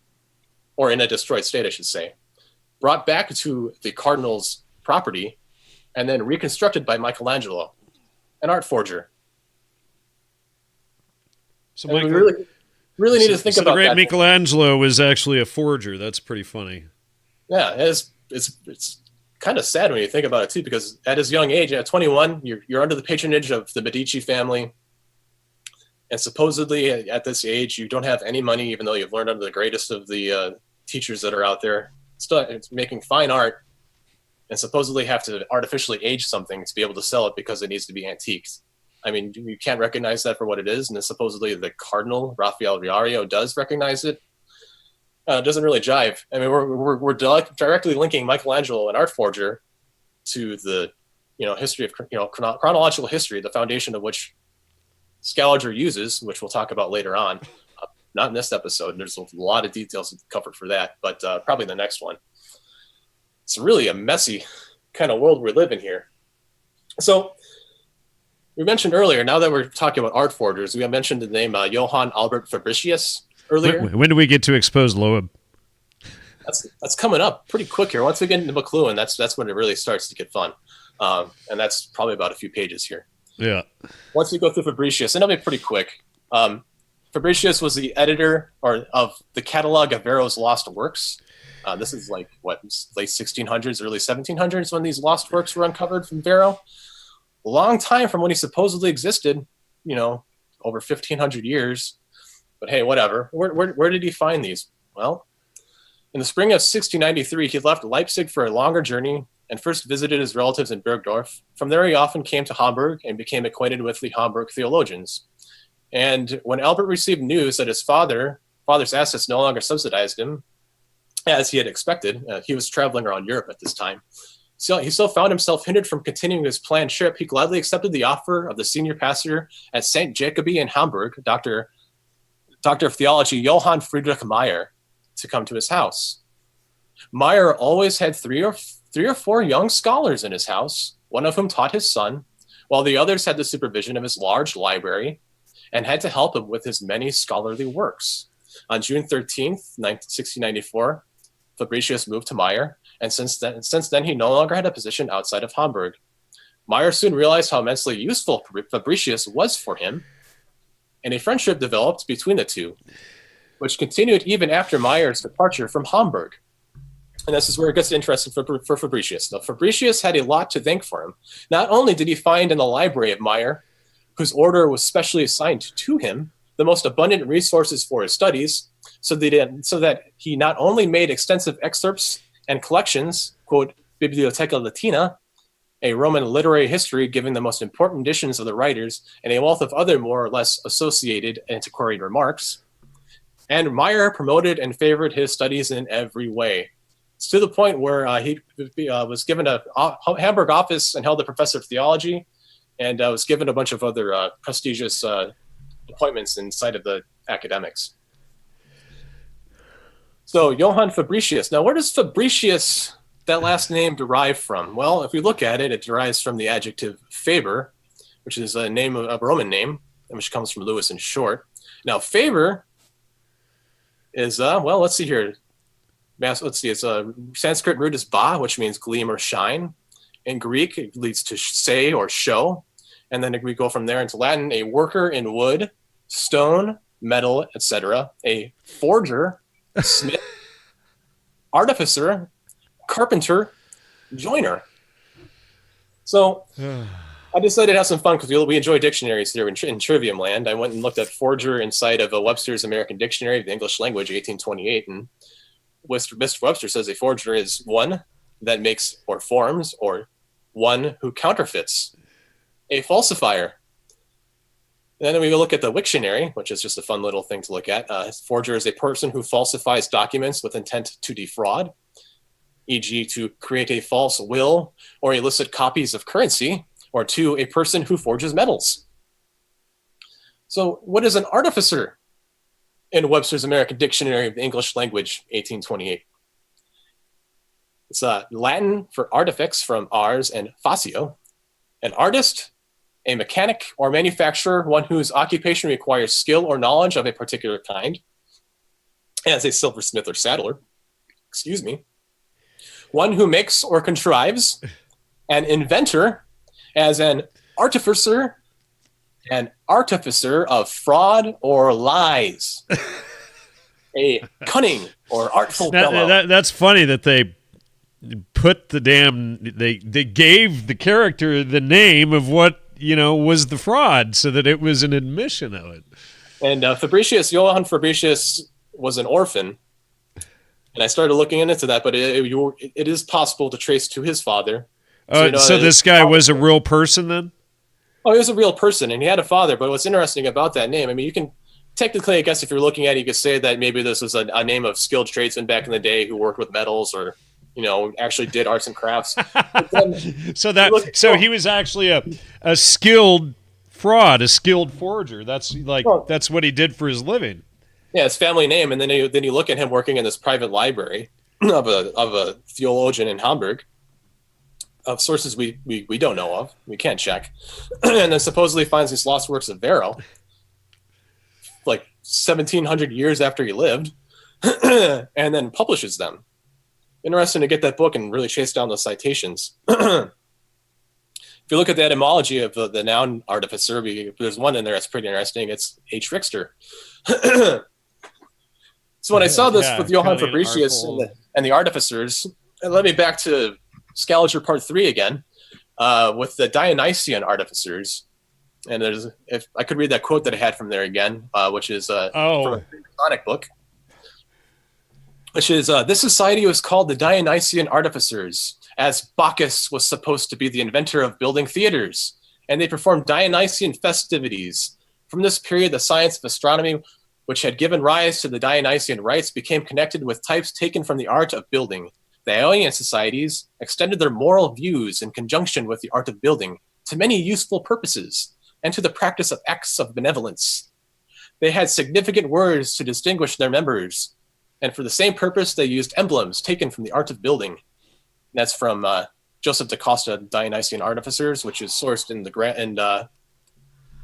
or in a destroyed state, I should say, brought back to the cardinal's property, and then reconstructed by Michelangelo, an art forger. So we really need to think about the great that. Michelangelo was actually a forger. That's pretty funny. Yeah, it's kind of sad when you think about it too, because at his young age, at 21, you're under the patronage of the Medici family, and supposedly at this age, you don't have any money, even though you've learned under the greatest of the teachers that are out there. It's making fine art, and supposedly have to artificially age something to be able to sell it because it needs to be antiques. I mean, you can't recognize that for what it is, and then supposedly the Cardinal Raphael Riario does recognize it. It doesn't really jive. I mean, we're directly linking Michelangelo, an art forger, to the history of chronological history, the foundation of which Scaliger uses, which we'll talk about later on. Not in this episode. There's a lot of details to cover for that, but probably the next one. It's really a messy kind of world we live in here. So we mentioned earlier, now that we're talking about art forgers, we mentioned the name Johann Albert Fabricius earlier. When do we get to expose Loeb? That's coming up pretty quick here. Once we get into McLuhan, that's when it really starts to get fun. And that's probably about a few pages here. Yeah. Once we go through Fabricius, and it'll be pretty quick. Fabricius was the editor of the catalog of Varro's lost works. This is like, late 1600s, early 1700s when these lost works were uncovered from Varro. A long time from when he supposedly existed, over 1,500 years. But hey, whatever. Where did he find these? Well, in the spring of 1693, he left Leipzig for a longer journey and first visited his relatives in Bergdorf. From there, he often came to Hamburg and became acquainted with the Hamburg theologians. And when Albert received news that his father's assets no longer subsidized him, as he had expected, he was traveling around Europe at this time. So he still found himself hindered from continuing his planned trip. He gladly accepted the offer of the senior pastor at St. Jacobi in Hamburg, Doctor of Theology Johann Friedrich Meyer, to come to his house. Meyer always had three or four young scholars in his house, one of whom taught his son, while the others had the supervision of his large library and had to help him with his many scholarly works. On June 13th, 1694, Fabricius moved to Meyer, and since then he no longer had a position outside of Hamburg. Meyer soon realized how immensely useful Fabricius was for him, and a friendship developed between the two, which continued even after Meyer's departure from Hamburg. And this is where it gets interesting for Fabricius. Now, Fabricius had a lot to thank for him. Not only did he find in the library of Meyer, whose order was specially assigned to him, the most abundant resources for his studies, so that he not only made extensive excerpts and collections, quote, Bibliotheca Latina, a Roman literary history giving the most important editions of the writers, and a wealth of other more or less associated antiquarian remarks. And Meyer promoted and favored his studies in every way. It's to the point where he was given a Hamburg office and held a professor of theology, and was given a bunch of other prestigious appointments inside of the academics. So Johann Fabricius. Now, where does Fabricius, that last name, derive from? Well, if we look at it, it derives from the adjective Faber, which is a Roman name, which comes from Lewis in short. Now, Faber is, well, let's see here. Let's see, it's a Sanskrit root is ba, which means gleam or shine. In Greek, it leads to say or show. And then we go from there into Latin, a worker in wood, stone, metal, etc. A forger, smith, artificer, carpenter, joiner. So I decided to have some fun because we enjoy dictionaries here in Trivium land. I went and looked at forger inside of a Webster's American Dictionary of the English Language, 1828, and Mr. Webster says a forger is one that makes or forms, or one who counterfeits. A falsifier. And then we look at the Wiktionary, which is just a fun little thing to look at. Forger is a person who falsifies documents with intent to defraud, e.g. to create a false will or illicit copies of currency, or two, a person who forges metals. So what is an artificer in Webster's American Dictionary of the English Language, 1828? It's Latin for artifex from ars and facio. An artist, a mechanic or manufacturer, one whose occupation requires skill or knowledge of a particular kind, as a silversmith or saddler, one who makes or contrives, an inventor, as an artificer of fraud or lies, a cunning or artful fellow. That's funny that they put the they gave the character the name of what was the fraud, so that it was an admission of it. And Johann Fabricius was an orphan, and I started looking into that, but it is possible to trace to his father. So this guy was a real person then? Oh, he was a real person, and he had a father. But what's interesting about that name, I mean, you can technically, I guess, if you're looking at it, you could say that maybe this was a name of skilled tradesmen back in the day who worked with metals, or actually did arts and crafts. So he was actually a skilled fraud, a skilled forger. That's that's what he did for his living. Yeah, his family name, and then you look at him working in this private library of a theologian in Hamburg, of sources we don't know of, we can't check, and then supposedly finds these lost works of Varro, like 1,700 years after he lived, and then publishes them. Interesting to get that book and really chase down those citations. If you look at the etymology of the noun artificer, there's one in there that's pretty interesting. It's a trickster. So when I saw this with Johann Fabricius and the artificers, it led me back to Scaliger Part 3 again, with the Dionysian artificers. And if I could read that quote that I had from there again, which is from a Masonic book, which is, this society was called the Dionysian artificers, as Bacchus was supposed to be the inventor of building theaters, and they performed Dionysian festivities. From this period, the science of astronomy, which had given rise to the Dionysian rites, became connected with types taken from the art of building. The Ionian societies extended their moral views in conjunction with the art of building to many useful purposes, and to the practice of acts of benevolence. They had significant words to distinguish their members, and for the same purpose, they used emblems taken from the art of building. And that's from Joseph da Costa, Dionysian Artificers, which is sourced in The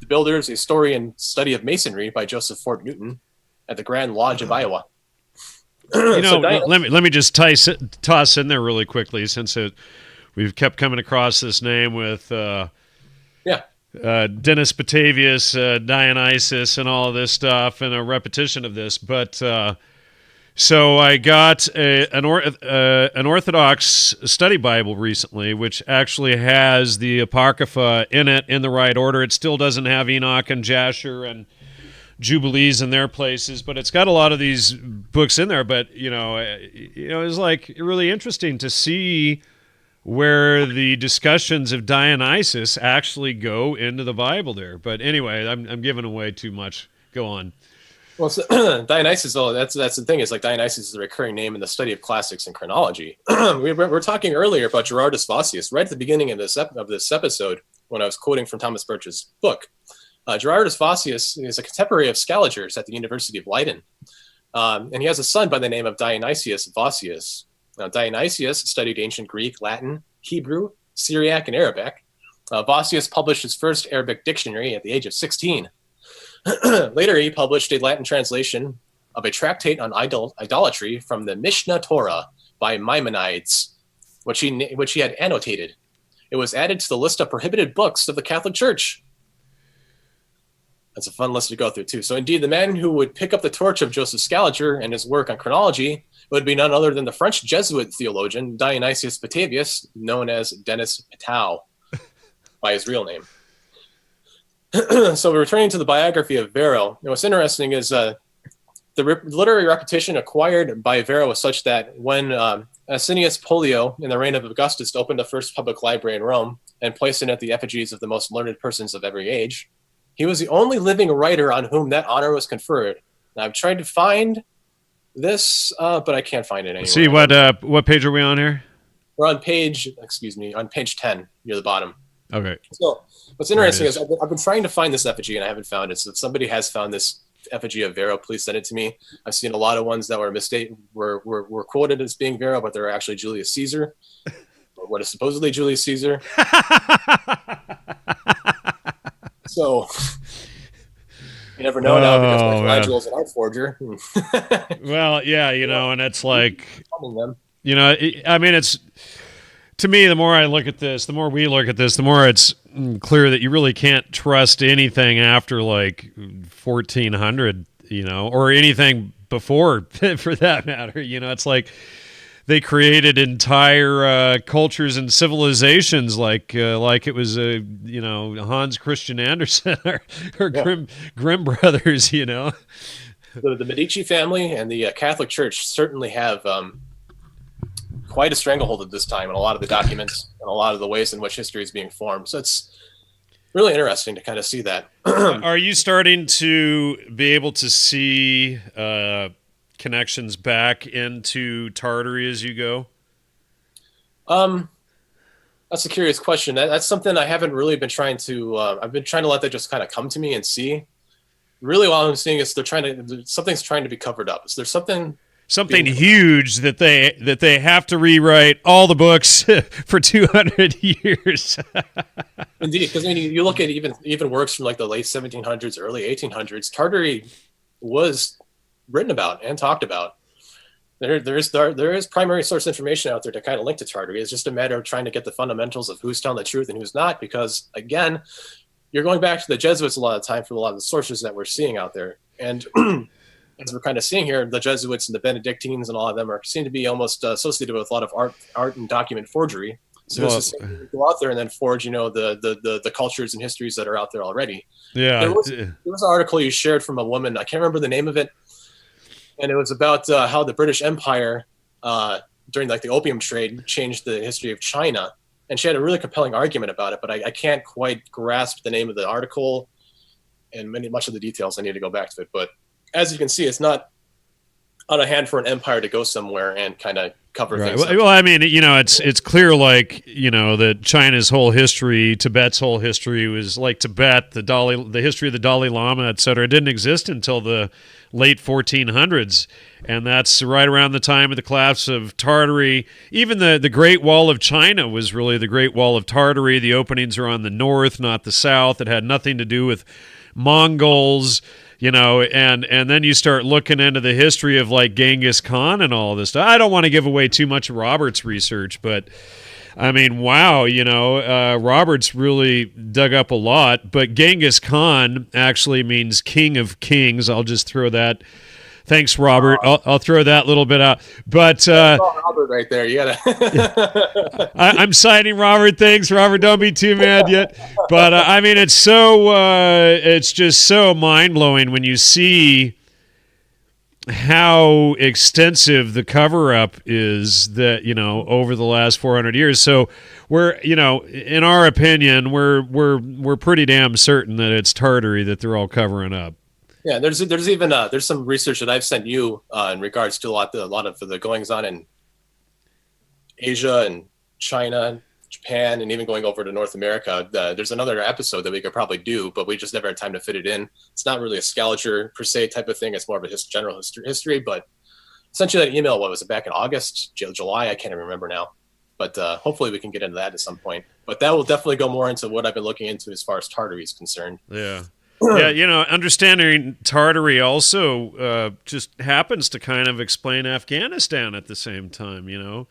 Builders, a story and study of masonry by Joseph Fort Newton. at the Grand Lodge of Iowa. Let me just toss in there really quickly, since we've kept coming across this name with Dennis Batavius, Dionysus, and all of this stuff, and a repetition of this. But so I got an Orthodox study Bible recently, which actually has the Apocrypha in it in the right order. It still doesn't have Enoch and Jasher and Jubilees in their places, but it's got a lot of these books in there. But it's like really interesting to see where the discussions of Dionysus actually go into the Bible there. But anyway, I'm giving away too much. Go on. Well, so, Dionysus, that's the thing, is like Dionysus is a recurring name in the study of classics and chronology. we were talking earlier about Gerardus Vossius right at the beginning of this episode when I was quoting from Thomas Birch's book. Gerardus Vossius is a contemporary of Scaliger's at the University of Leiden, and he has a son by the name of Dionysius Vossius. Now, Dionysius studied ancient Greek, Latin, Hebrew, Syriac, and Arabic. Vossius published his first Arabic dictionary at the age of 16. Later, he published a Latin translation of a tractate on idolatry from the Mishnah Torah by Maimonides, which he had annotated. It was added to the list of prohibited books of the Catholic Church. That's a fun list to go through, too. So, indeed, the man who would pick up the torch of Joseph Scaliger and his work on chronology would be none other than the French Jesuit theologian Dionysius Batavius, known as Denis Patau by his real name. So, returning to the biography of Varro, what's interesting is the literary reputation acquired by Varro was such that when Asinius Pollio, in the reign of Augustus, opened the first public library in Rome and placed in it the effigies of the most learned persons of every age, he was the only living writer on whom that honor was conferred. Now, I've tried to find this, but I can't find it anywhere. See, what page are we on here? We're on page 10, near the bottom. Okay. So what's interesting is I've been trying to find this effigy, and I haven't found it. So if somebody has found this effigy of Varro, please send it to me. I've seen a lot of ones that were quoted as being Varro, but they're actually Julius Caesar, or what is supposedly Julius Caesar. So you never know now, because Michelangelo's an art forger. Well, yeah, and it's like, I mean, it's, to me, the more I look at this, the more we look at this, the more it's clear that you really can't trust anything after like 1400, or anything before, for that matter. It's like they created entire cultures and civilizations like it was Hans Christian Andersen or Grimm brothers. The Medici family and the Catholic Church certainly have quite a stranglehold at this time in a lot of the documents and a lot of the ways in which history is being formed. So it's really interesting to kind of see that. Are you starting to be able to see connections back into Tartary as you go? That's a curious question. That's something I haven't really been trying to. I've been trying to let that just kind of come to me and see. Really, what I'm seeing is something's trying to be covered up. Is there something huge that they have to rewrite all the books for 200 years? Indeed, because you look at even works from like the late 1700s, early 1800s. Tartary was written about and talked about. There is primary source information out there to kind of link to Tartary. It's just a matter of trying to get the fundamentals of who's telling the truth and who's not, because again, you're going back to the Jesuits a lot of the time for a lot of the sources that we're seeing out there. And as we're kind of seeing here, the Jesuits and the Benedictines and all of them seem to be almost associated with a lot of art and document forgery. So it's just go out there and then forge, the cultures and histories that are out there already. Yeah. There was an article you shared from a woman. I can't remember the name of it. And it was about how the British Empire, during like the opium trade, changed the history of China. And she had a really compelling argument about it, but I can't quite grasp the name of the article and much of the details. I need to go back to it. But as you can see, it's not out of hand for an empire to go somewhere and kind of cover things up. Well, I mean, it's clear, like, that China's whole history, Tibet's whole history was like Tibet, the history of the Dalai Lama, et cetera. It didn't exist until the late 1400s. And that's right around the time of the collapse of Tartary. Even the Great Wall of China was really the Great Wall of Tartary. The openings are on the north, not the south. It had nothing to do with Mongols. you know, and then you start looking into the history of like Genghis Khan and all this stuff. I don't want to give away too much of Robert's research, but I mean, wow, you know, Robert's really dug up a lot, but Genghis Khan actually means king of kings. I'll just throw that. Thanks, Robert. I'll throw that little bit out. But Robert right there, you gotta. I'm signing Robert. Thanks, Robert. Don't be too mad yet. But I mean, it's just so mind blowing when you see how extensive the cover up is that, you know, over the last 400 years. So we're, you know, in our opinion, we're pretty damn certain that it's Tartary that they're all covering up. Yeah, there's even there's some research that I've sent you in regards to a lot of the goings on in Asia and China, Japan, and even going over to North America. There's another episode that we could probably do, but we just never had time to fit it in. It's not really a Scaliger per se type of thing. It's more of a general history. But essentially, that email, what was it, back in August, July? I can't even remember now. But hopefully we can get into that at some point. But that will definitely go more into what I've been looking into as far as Tartary is concerned. Yeah. Yeah, you know, understanding Tartary also just happens to kind of explain Afghanistan at the same time, you know.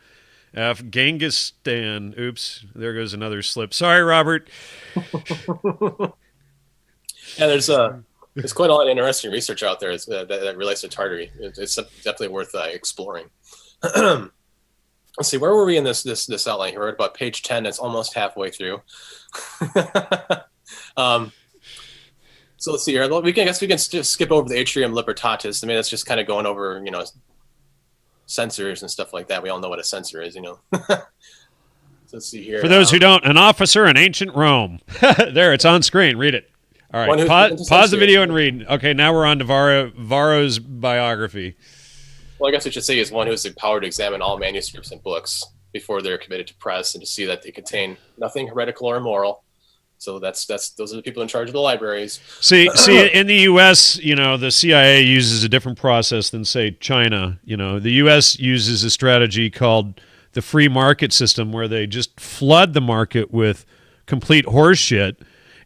Afghanistan. Oops, there goes another slip. Sorry, Robert. Yeah, there's quite a lot of interesting research out there that relates to Tartary. It's definitely worth exploring. Let's see, where were we in this outline here? We're at about page 10. It's almost halfway through. So let's see here. I guess we can just skip over the Atrium Libertatis. I mean, that's just kind of going over, you know, censors and stuff like that. We all know what a censor is, you know. So let's see here. For those who don't, an officer in ancient Rome. There, it's on screen. Read it. All right, pause the video and read. Okay, now we're on to Varro's biography. Well, I guess we should say is one who has the power to examine all manuscripts and books before they're committed to press and to see that they contain nothing heretical or immoral. So those are the people in charge of the libraries. See, in the U.S., you know, the CIA uses a different process than, say, China. You know, the U.S. uses a strategy called the free market system, where they just flood the market with complete horse shit,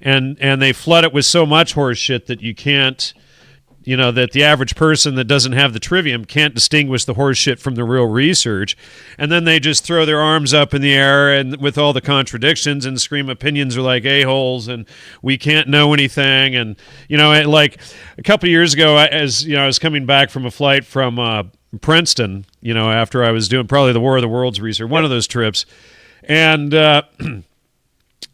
and they flood it with so much horse shit that you can't, you know, that the average person that doesn't have the Trivium can't distinguish the horse shit from the real research. And then they just throw their arms up in the air and with all the contradictions and scream opinions are like a-holes and we can't know anything. And, you know, like a couple of years ago, as you know, I was coming back from a flight from Princeton, you know, after I was doing probably the War of the Worlds research, one of those trips. And I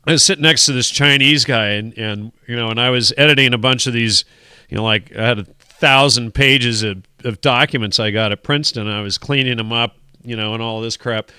was sitting next to this Chinese guy and, you know, and I was editing a bunch of these, you know, like I had 1,000 pages of documents I got at Princeton. I was cleaning them up, you know, and all this crap.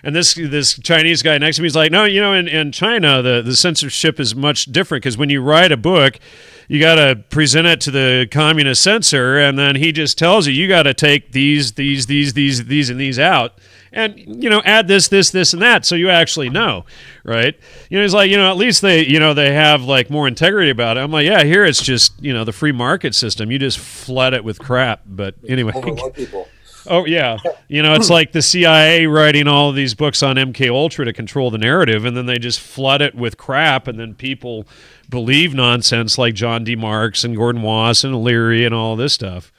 And this Chinese guy next to me is like, no, you know, in China, the censorship is much different because when you write a book, you got to present it to the communist censor, and then he just tells you got to take these, and these out. And, you know, add this, and that, so you actually know, right? You know, he's like, you know, at least they have, like, more integrity about it. I'm like, yeah, here it's just, you know, the free market system. You just flood it with crap. But anyway. Overload people. Oh, yeah. You know, it's like the CIA writing all of these books on MK Ultra to control the narrative, and then they just flood it with crap, and then people believe nonsense like John D. Marks and Gordon Wass and Leary and all this stuff.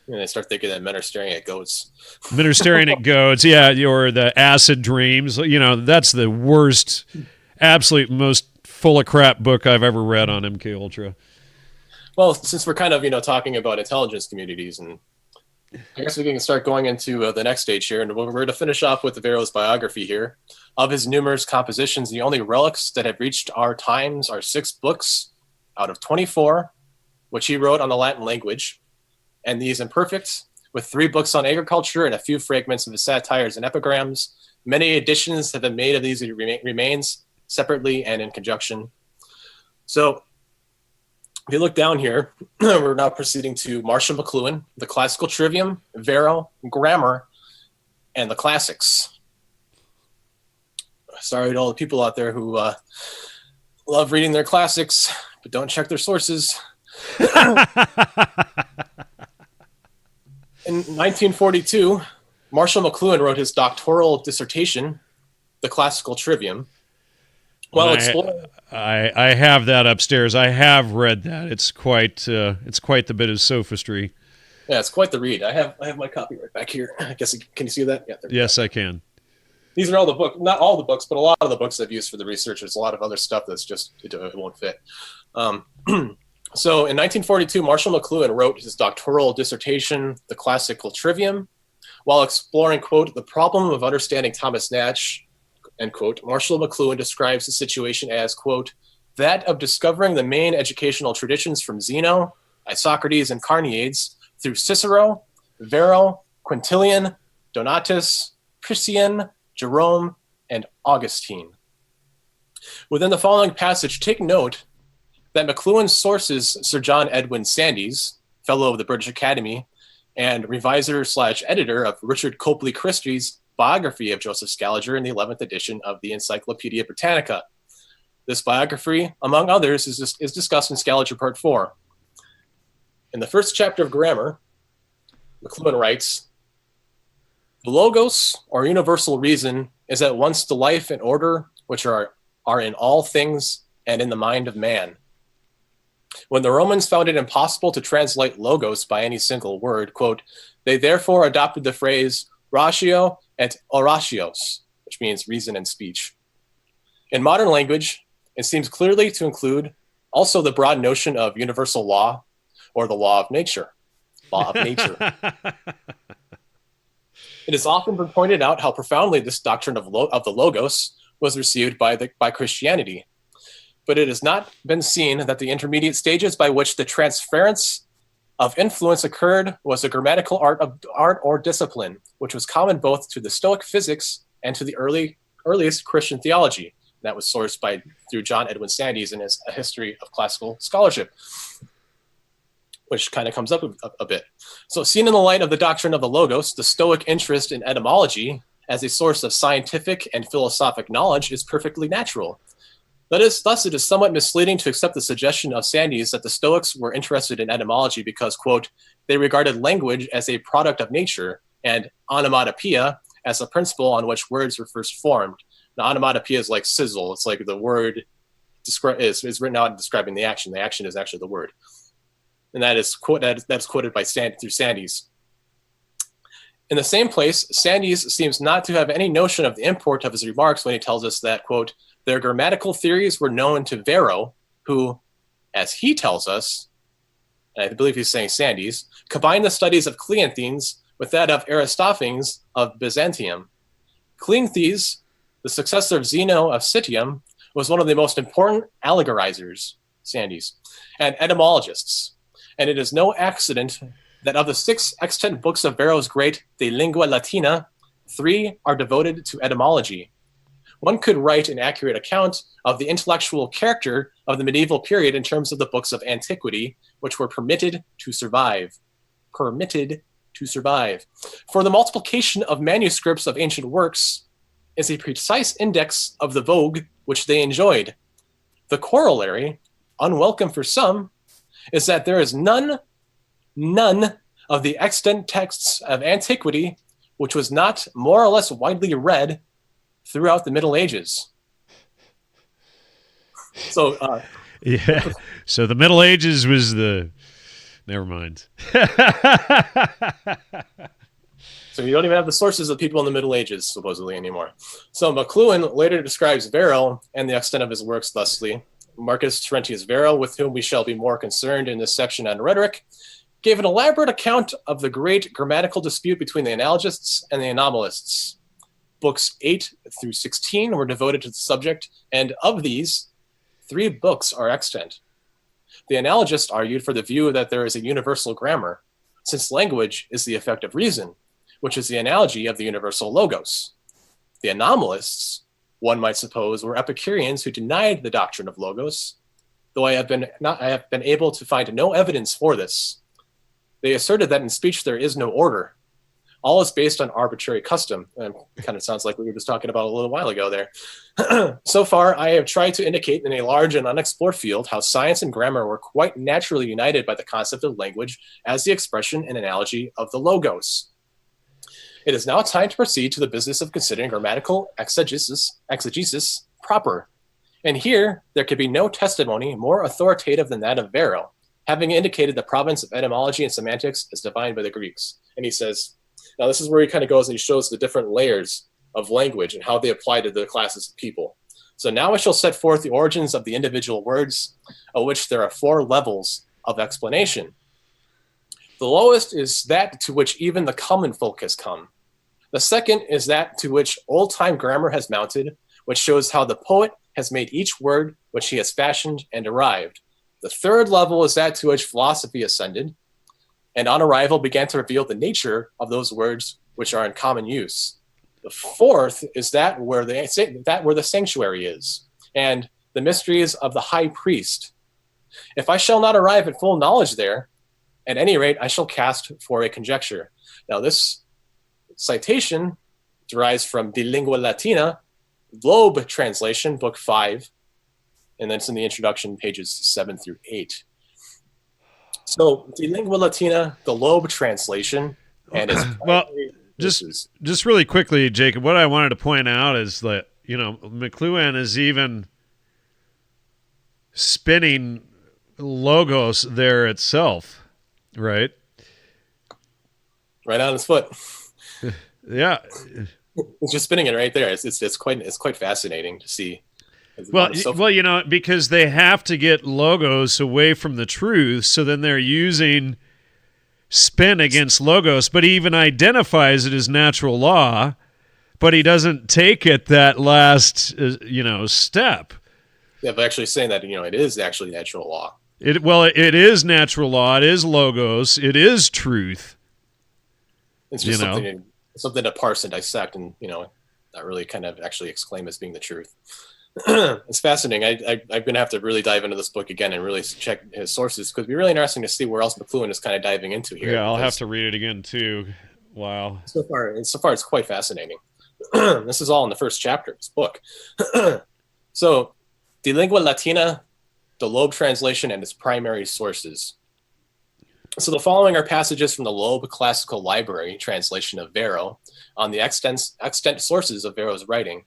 And they start thinking that men are staring at goats. Men are staring at goats, yeah, or the acid dreams. You know, that's the worst, absolute most full of crap book I've ever read on MK Ultra. Well, since we're kind of, you know, talking about intelligence communities, and I guess we can start going into the next stage here, and we're going to finish off with the Varro's biography here. Of his numerous compositions, the only relics that have reached our times are 6 books out of 24, which he wrote on the Latin language. And these imperfect, with 3 books on agriculture and a few fragments of his satires and epigrams. Many editions have been made of these remains separately and in conjunction. So if you look down here, we're now proceeding to Marshall McLuhan, the classical Trivium, Varro, grammar, and the classics. Sorry to all the people out there who love reading their classics, but don't check their sources. In 1942, Marshall McLuhan wrote his doctoral dissertation, The Classical Trivium, While exploring, I have that upstairs. I have read that. It's quite the bit of sophistry. yeah, it's quite the read. I have my copy right back here. I guess can you see that? Yeah. Yes, I can. These are all the books, not all the books, but a lot of the books I've used for the research. There's a lot of other stuff that's just it won't fit. So in 1942, Marshall McLuhan wrote his doctoral dissertation, The Classical Trivium, while exploring, quote, the problem of understanding Thomas Nash, end quote. Marshall McLuhan describes the situation as, quote, that of discovering the main educational traditions from Zeno, Isocrates, and Carneades through Cicero, Varro, Quintilian, Donatus, Priscian, Jerome, and Augustine. Within the following passage, take note that McLuhan's sources, Sir John Edwin Sandys, Fellow of the British Academy, and reviser/editor of Richard Copley Christie's biography of Joseph Scaliger in the 11th edition of the Encyclopedia Britannica. This biography, among others, is discussed in Scaliger Part 4. In the first chapter of Grammar, McLuhan writes, the logos, or universal reason, is at once the life and order which are in all things and in the mind of man. When the Romans found it impossible to translate logos by any single word, quote, they therefore adopted the phrase ratio et oratios, which means reason and speech. In modern language, it seems clearly to include also the broad notion of universal law, or the law of nature. Law of nature. It has often been pointed out how profoundly this doctrine of the logos was received by Christianity. But it has not been seen that the intermediate stages by which the transference of influence occurred was a grammatical art or discipline, which was common both to the Stoic physics and to the earliest Christian theology. That was sourced through John Edwin Sandys in his A History of Classical Scholarship, which kind of comes up a bit. So seen in the light of the doctrine of the logos, the Stoic interest in etymology as a source of scientific and philosophic knowledge is perfectly natural. Thus, it is somewhat misleading to accept the suggestion of Sandys that the Stoics were interested in etymology because, quote, they regarded language as a product of nature and onomatopoeia as a principle on which words were first formed. Now, onomatopoeia is like sizzle. It's like the word is written out describing the action. The action is actually the word. And that is quoted through Sandys. In the same place, Sandys seems not to have any notion of the import of his remarks when he tells us that, quote, their grammatical theories were known to Varro, who, as he tells us, and I believe he's saying Sandys, combined the studies of Cleanthes with that of Aristophanes of Byzantium. Cleanthes, the successor of Zeno of Citium, was one of the most important allegorizers, Sandys, and etymologists. And it is no accident that of the 6 extant books of Varro's great De Lingua Latina, 3 are devoted to etymology. One could write an accurate account of the intellectual character of the medieval period in terms of the books of antiquity, which were permitted to survive. Permitted to survive. For the multiplication of manuscripts of ancient works is a precise index of the vogue which they enjoyed. The corollary, unwelcome for some, is that there is none of the extant texts of antiquity which was not more or less widely read throughout the Middle Ages. So, yeah. So the Middle Ages was never mind. So you don't even have the sources of people in the Middle Ages, supposedly, anymore. So McLuhan later describes Varro and the extent of his works thusly. Marcus Terentius Varro, with whom we shall be more concerned in this section on rhetoric, gave an elaborate account of the great grammatical dispute between the analogists and the anomalists. Books 8 through 16 were devoted to the subject, and of these, 3 books are extant. The analogists argued for the view that there is a universal grammar, since language is the effect of reason, which is the analogy of the universal logos. The anomalists, one might suppose, were Epicureans who denied the doctrine of logos, though I have been able to find no evidence for this. They asserted that in speech there is no order. All is based on arbitrary custom. And it kind of sounds like we were just talking about a little while ago there. So far, I have tried to indicate in a large and unexplored field how science and grammar were quite naturally united by the concept of language as the expression and analogy of the logos. It is now time to proceed to the business of considering grammatical exegesis proper. And here, there could be no testimony more authoritative than that of Varro, having indicated the province of etymology and semantics as defined by the Greeks. And he says, now this is where he kind of goes and he shows the different layers of language and how they apply to the classes of people. So now I shall set forth the origins of the individual words, of which there are 4 levels of explanation. The lowest is that to which even the common folk has come. The second is that to which old-time grammar has mounted, which shows how the poet has made each word which he has fashioned and arrived. The third level is that to which philosophy ascended, and on arrival began to reveal the nature of those words which are in common use. The fourth is that where the sanctuary is, and the mysteries of the high priest. If I shall not arrive at full knowledge there, at any rate, I shall cast for a conjecture. Now, this citation derives from De Lingua Latina, Loeb translation, book 5, and then it's in the introduction, pages 7 through 8. So, De Lingua Latina, the Loeb translation, and it's well, just really quickly, Jacob. What I wanted to point out is that McLuhan is even spinning logos there itself. Right. Right on his foot. Yeah. It's just spinning it right there. It's quite fascinating to see. Well, because they have to get logos away from the truth, so then they're using spin against logos, but he even identifies it as natural law, but he doesn't take it that last step. Yeah, but actually saying that it is actually natural law. It is natural law. It is logos. It is truth. It's just something to parse and dissect, and not really kind of actually exclaim as being the truth. It's fascinating. I'm going to have to really dive into this book again and really check his sources, because it'd be really interesting to see where else McLuhan is kind of diving into here. Yeah, I'll have to read it again too. Wow. So far, it's quite fascinating. This is all in the first chapter of this book. So, De Lingua Latina, the Loeb translation, and its primary sources. So the following are passages from the Loeb Classical Library translation of Varro on the extant sources of Varro's writing.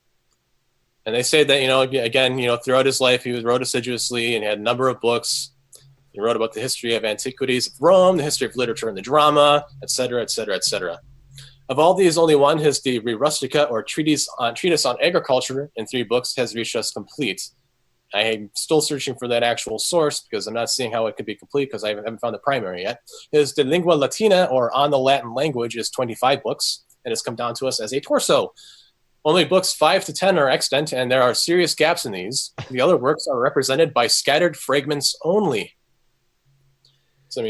And they say that, throughout his life, he wrote assiduously and he had a number of books. He wrote about the history of antiquities of Rome, the history of literature and the drama, etc., etc., etc. Of all these, only one, his De Re Rustica, or treatise on agriculture, in 3 books, has reached us complete. I am still searching for that actual source because I'm not seeing how it could be complete because I haven't found the primary yet. His De Lingua Latina, or On the Latin Language, is 25 books and has come down to us as a torso. Only books 5 to 10 are extant, and there are serious gaps in these. The other works are represented by scattered fragments only. So,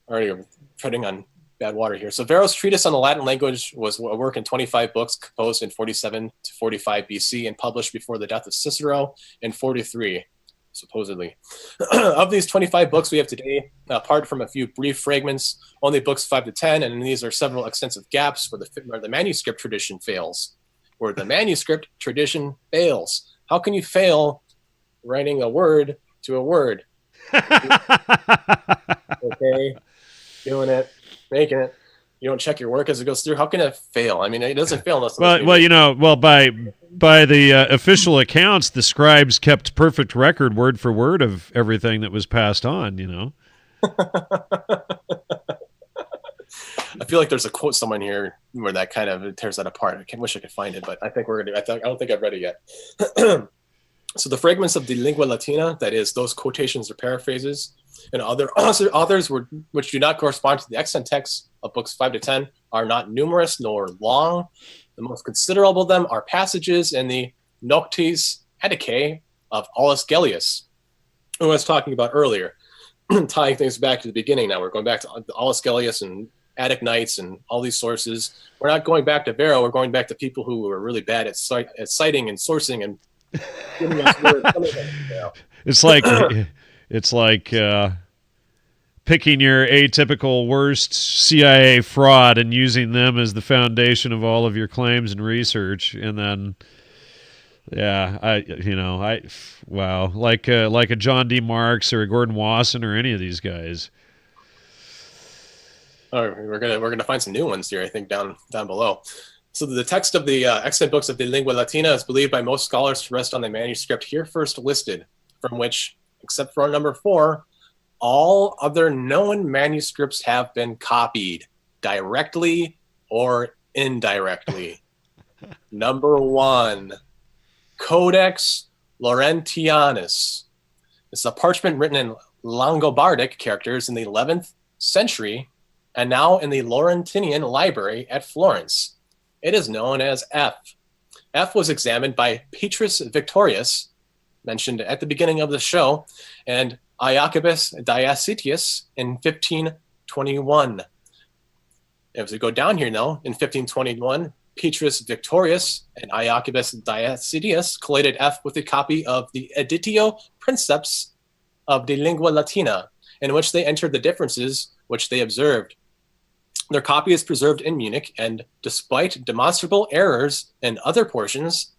already treading on bad water here. So Varro's treatise on the Latin language was a work in 25 books composed in 47 to 45 BC and published before the death of Cicero in 43, supposedly. Of these 25 books we have today, apart from a few brief fragments, only books 5 to 10, and in these are several extensive gaps where the manuscript tradition fails. Where the manuscript tradition fails. How can you fail writing a word to a word? Okay, doing it, making it. You don't check your work as it goes through. How can it fail? It doesn't fail unless. By the official accounts, the scribes kept perfect record, word for word, of everything that was passed on. I feel like there's a quote somewhere here where that kind of tears that apart. I wish I could find it, but I think I don't think I've read it yet. So the fragments of the Lingua Latina, that is, those quotations or paraphrases, and other authors which do not correspond to the extant texts of books 5 to 10, are not numerous nor long. The most considerable of them are passages in the Noctes Atticae of Aulus Gellius, who I was talking about earlier, tying things back to the beginning. Now we're going back to Aulus Gellius and Attic Nights and all these sources. We're not going back to Varro. We're going back to people who were really bad at citing and sourcing and giving us words. It's like picking your atypical worst CIA fraud and using them as the foundation of all of your claims and research, and then like a John D. Marks or a Gordon Wasson or any of these guys. Oh, we're gonna find some new ones here, I think, down below. So the text of the extant books of the Lingua Latina is believed by most scholars to rest on the manuscript here first listed, from which, except for number 4, all other known manuscripts have been copied, directly or indirectly. Number 1, Codex Laurentianus. It's a parchment written in Langobardic characters in the 11th century and now in the Laurentinian Library at Florence. It is known as F. F was examined by Petrus Victorius, mentioned at the beginning of the show, and Iacobus Diacitius in 1521. As we go down here now, in 1521, Petrus Victorius and Iacobus Diacitius collated F with a copy of the Editio Princeps of the Lingua Latina, in which they entered the differences which they observed. Their copy is preserved in Munich, and despite demonstrable errors in other portions,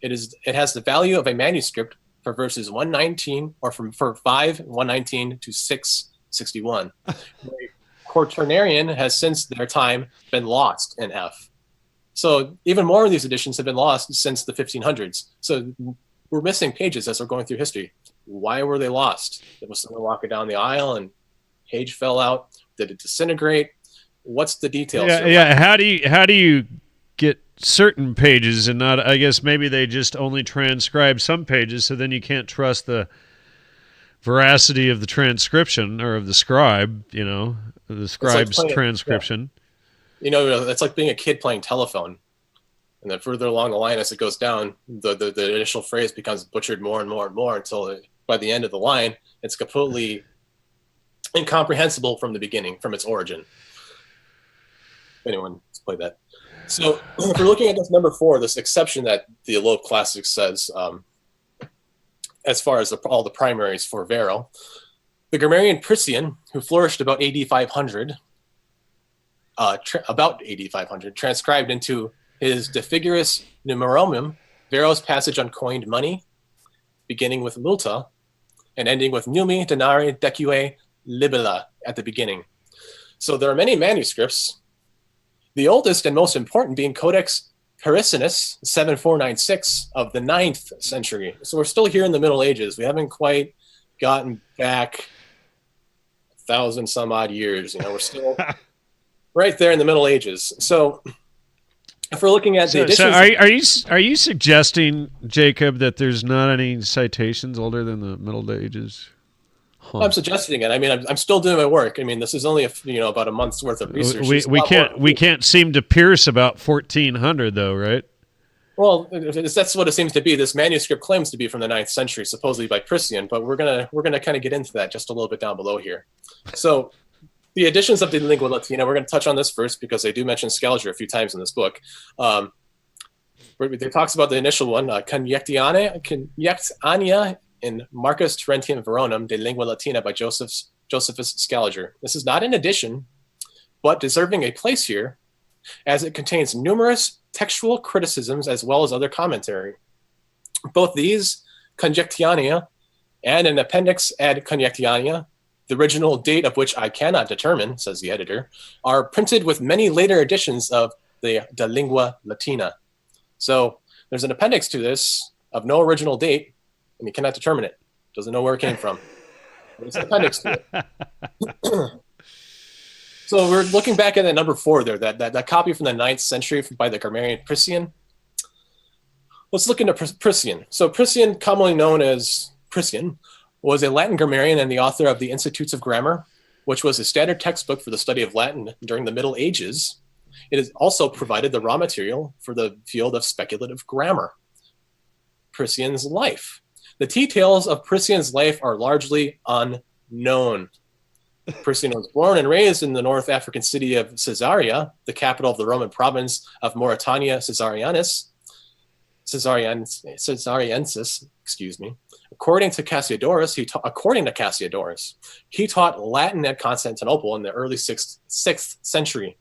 it has the value of a manuscript for verses 119, or for 5:119 to 6:61. Quaternarian has since their time been lost in F. So even more of these editions have been lost since the 1500s. So we're missing pages as we're going through history. Why were they lost? Was someone walking down the aisle and page fell out? Did it disintegrate? What's the details? Yeah. How do you get certain pages and not? I guess maybe they just only transcribe some pages, so then you can't trust the veracity of the transcription or of the scribe. You know, the scribe's transcription. Yeah. You know, it's like being a kid playing telephone, and then further along the line as it goes down, the initial phrase becomes butchered more and more and more until by the end of the line, it's completely incomprehensible from the beginning, from its origin. Anyone let's play that. So if we're looking at this number 4, this exception that the Loeb Classics says, as far as all the primaries for Varro, the grammarian Priscian, who flourished about AD 500, transcribed into his De Figuris Numeromum Varro's passage on coined money, beginning with multa and ending with numi denari decue libella at the beginning. So there are many manuscripts, the oldest and most important being Codex Parisinus 7496 of the 9th century. So we're still here in the Middle Ages. We haven't quite gotten back 1,000 some odd years. You know, we're still right there in the Middle Ages. So if we're looking at the editions... are you suggesting, Jacob, that there's not any citations older than the Middle Ages? Huh. I'm suggesting it. I mean, I'm still doing my work. I mean, this is only about a month's worth of research. We can't seem to pierce about 1400 though, right? Well, that's what it seems to be. This manuscript claims to be from the 9th century, supposedly by Priscian, but we're gonna kind of get into that just a little bit down below here. So the editions of the Lingua Latina, we're going to touch on this first because they do mention Scaliger a few times in this book. It talks about the initial one, Conjectiania in Marcus Terentium Veronum de Lingua Latina by Josephus Scaliger. This is not an edition, but deserving a place here, as it contains numerous textual criticisms as well as other commentary. Both these, Conjectiania and an appendix ad Conjectiania, the original date of which I cannot determine, says the editor, are printed with many later editions of the De Lingua Latina. So there's an appendix to this of no original date, and you cannot determine it. Doesn't know where it came from. There's an appendix to it. So we're looking back at that number 4 there, that copy from the 9th century by the grammarian Priscian. Let's look into Priscian. So Priscian, commonly known as Priscian, was a Latin grammarian and the author of the Institutes of Grammar, which was a standard textbook for the study of Latin during the Middle Ages. It has also provided the raw material for the field of speculative grammar. Priscian's life. The details of Priscian's life are largely unknown. Priscian was born and raised in the North African city of Caesarea, the capital of the Roman province of Mauritania Caesariensis, excuse me. According to Cassiodorus, he taught Latin at Constantinople in the early 6th century,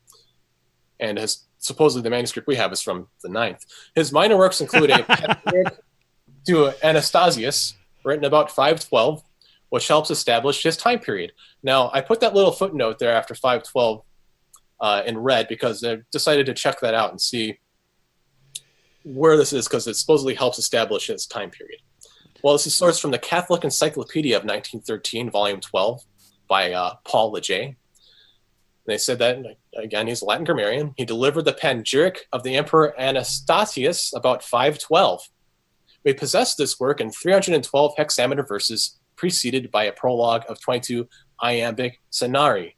and supposedly the manuscript we have is from the 9th. His minor works include a Pamphlet to Anastasius, written about 512, which helps establish his time period. Now, I put that little footnote there after 512 in red because they decided to check that out and see where this is because it supposedly helps establish its time period. Well, this is sourced from the Catholic Encyclopedia of 1913, Volume 12, by Paul Leger. They said that, again, he's a Latin grammarian. He delivered the panegyric of the Emperor Anastasius about 512. We possess this work in 312 hexameter verses, preceded by a prologue of 22 iambic scenari.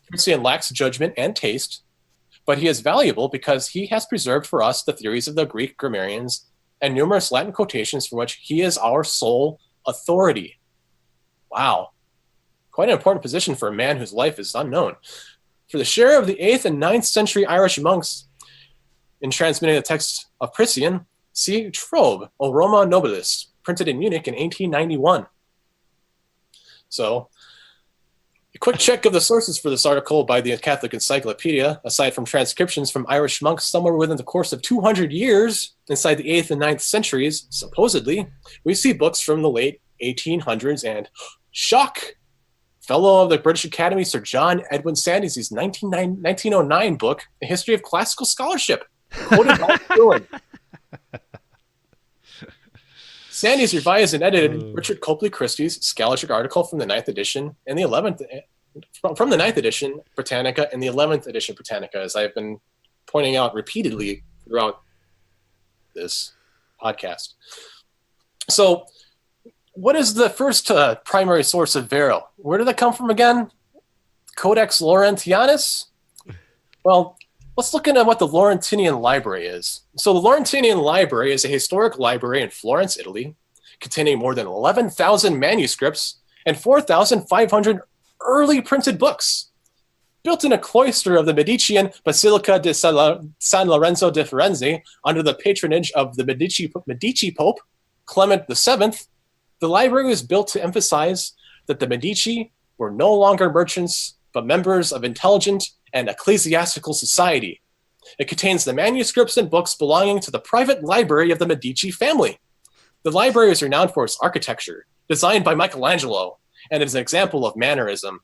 Priscian lacks judgment and taste, but he is valuable because he has preserved for us the theories of the Greek grammarians and numerous Latin quotations for which he is our sole authority. Wow. Quite an important position for a man whose life is unknown. For the share of the 8th and 9th century Irish monks in transmitting the text of Priscian, see Trobe, O Roma Nobilis, printed in Munich in 1891. So, a quick check of the sources for this article by the Catholic Encyclopedia, aside from transcriptions from Irish monks somewhere within the course of 200 years inside the 8th and 9th centuries, supposedly, we see books from the late 1800s and, shock, fellow of the British Academy Sir John Edwin Sandys' 1909 book, A History of Classical Scholarship, quoted by Dylan. Sandys revised and edited Richard Copley Christie's Scaliger article from the 9th edition and the 11th from the 9th edition Britannica and the 11th edition Britannica, as I've been pointing out repeatedly throughout this podcast. So, what is the first primary source of Varro? Where did that come from again? Codex Laurentianus? Well, let's look into what the Laurentinian Library is. So the Laurentinian Library is a historic library in Florence, Italy, containing more than 11,000 manuscripts and 4,500 early printed books. Built in a cloister of the Medician Basilica di San Lorenzo di Firenze under the patronage of the Medici Pope, Clement VII, the library was built to emphasize that the Medici were no longer merchants, but members of intelligent and ecclesiastical society. It contains the manuscripts and books belonging to the private library of the Medici family. The library is renowned for its architecture, designed by Michelangelo, and is an example of mannerism.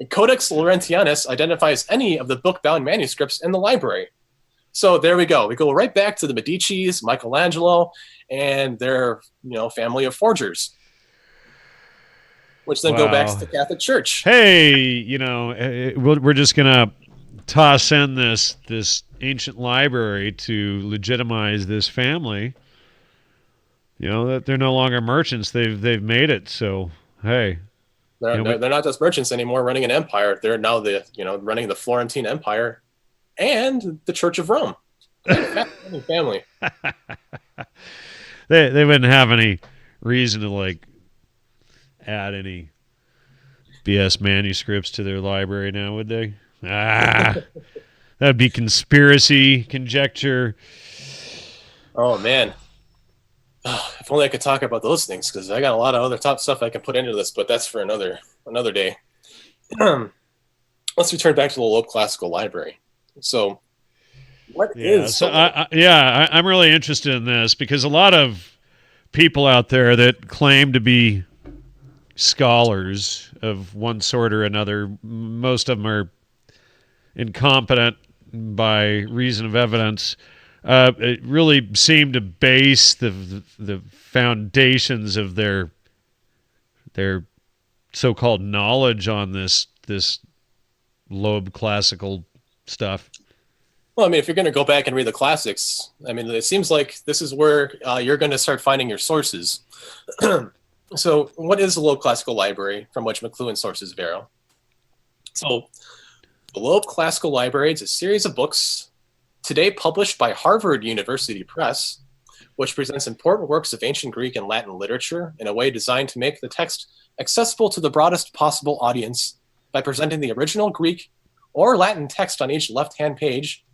Codex Laurentianus identifies any of the book-bound manuscripts in the library. So there we go. We go right back to the Medicis, Michelangelo, and their family of forgers, which then go back to the Catholic Church. Hey, we're just gonna toss in this ancient library to legitimize this family. That they're no longer merchants; they've made it. So hey, they're not just merchants anymore, running an empire. They're now running the Florentine Empire and the Church of Rome. Family. They wouldn't have any reason to add any BS manuscripts to their library now, would they? That'd be conspiracy, conjecture. Oh man, if only I could talk about those things, because I got a lot of other top stuff I can put into this, but that's for another day. Let's return back to the Loeb Classical Library. So, what is? So I'm really interested in this because a lot of people out there that claim to be scholars of one sort or another, most of them are incompetent by reason of evidence. It really seem to base the foundations of their so-called knowledge on this Loeb classical stuff. Well, I mean, if you're going to go back and read the classics, I mean, it seems like this is where you're going to start finding your sources. So what is the Loeb Classical Library from which McLuhan sources Varro? So the Loeb Classical Library is a series of books today published by Harvard University Press, which presents important works of ancient Greek and Latin literature in a way designed to make the text accessible to the broadest possible audience by presenting the original Greek or Latin text on each left-hand page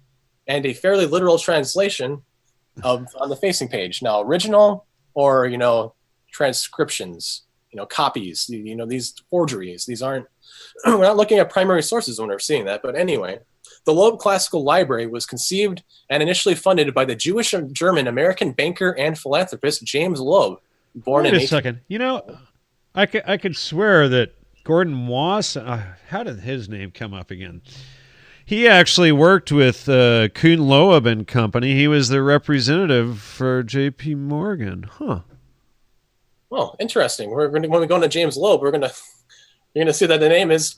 and a fairly literal translation on the facing page. Now, original or, transcriptions, copies, these forgeries, these aren't, we're not looking at primary sources when we're seeing that. But anyway, the Loeb Classical Library was conceived and initially funded by the Jewish German American banker and philanthropist James Loeb, born in... Wait a second. I could swear that Gordon Wasson. How did his name come up again? He actually worked with Kuhn Loeb and Company. He was the representative for J.P. Morgan. Huh. Well, interesting. When we go into James Loeb, you're gonna see that the name is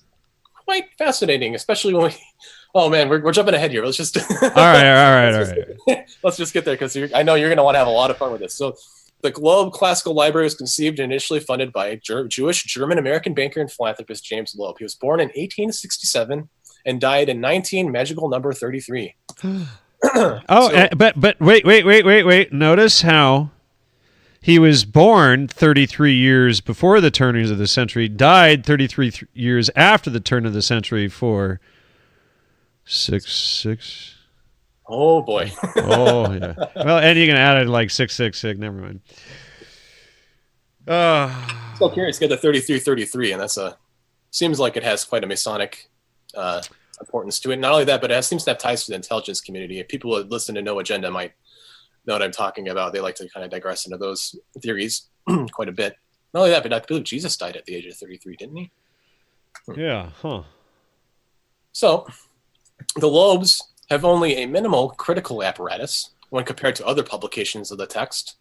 quite fascinating, especially when we. Oh man, we're jumping ahead here. Let's just. All right. Let's just get there because I know you're gonna want to have a lot of fun with this. So, the Loeb Classical Library was conceived and initially funded by Jewish German-American banker and philanthropist James Loeb. He was born in 1867 and died in 19 magical number 33. But wait. Notice how he was born 33 years before the turn of the century, died 33 years after the turn of the century for 6. Oh boy. Oh yeah. Well, and you can add it like 666. Never mind. So curious. Get the 3333, and seems like it has quite a Masonic importance to it. Not only that, but it seems to have ties to the intelligence community. If people that listen to No Agenda might know what I'm talking about. They like to kind of digress into those theories quite a bit. Not only that, but I believe Jesus died at the age of 33, didn't he? Yeah. Huh. So the Loebs have only a minimal critical apparatus when compared to other publications of the text.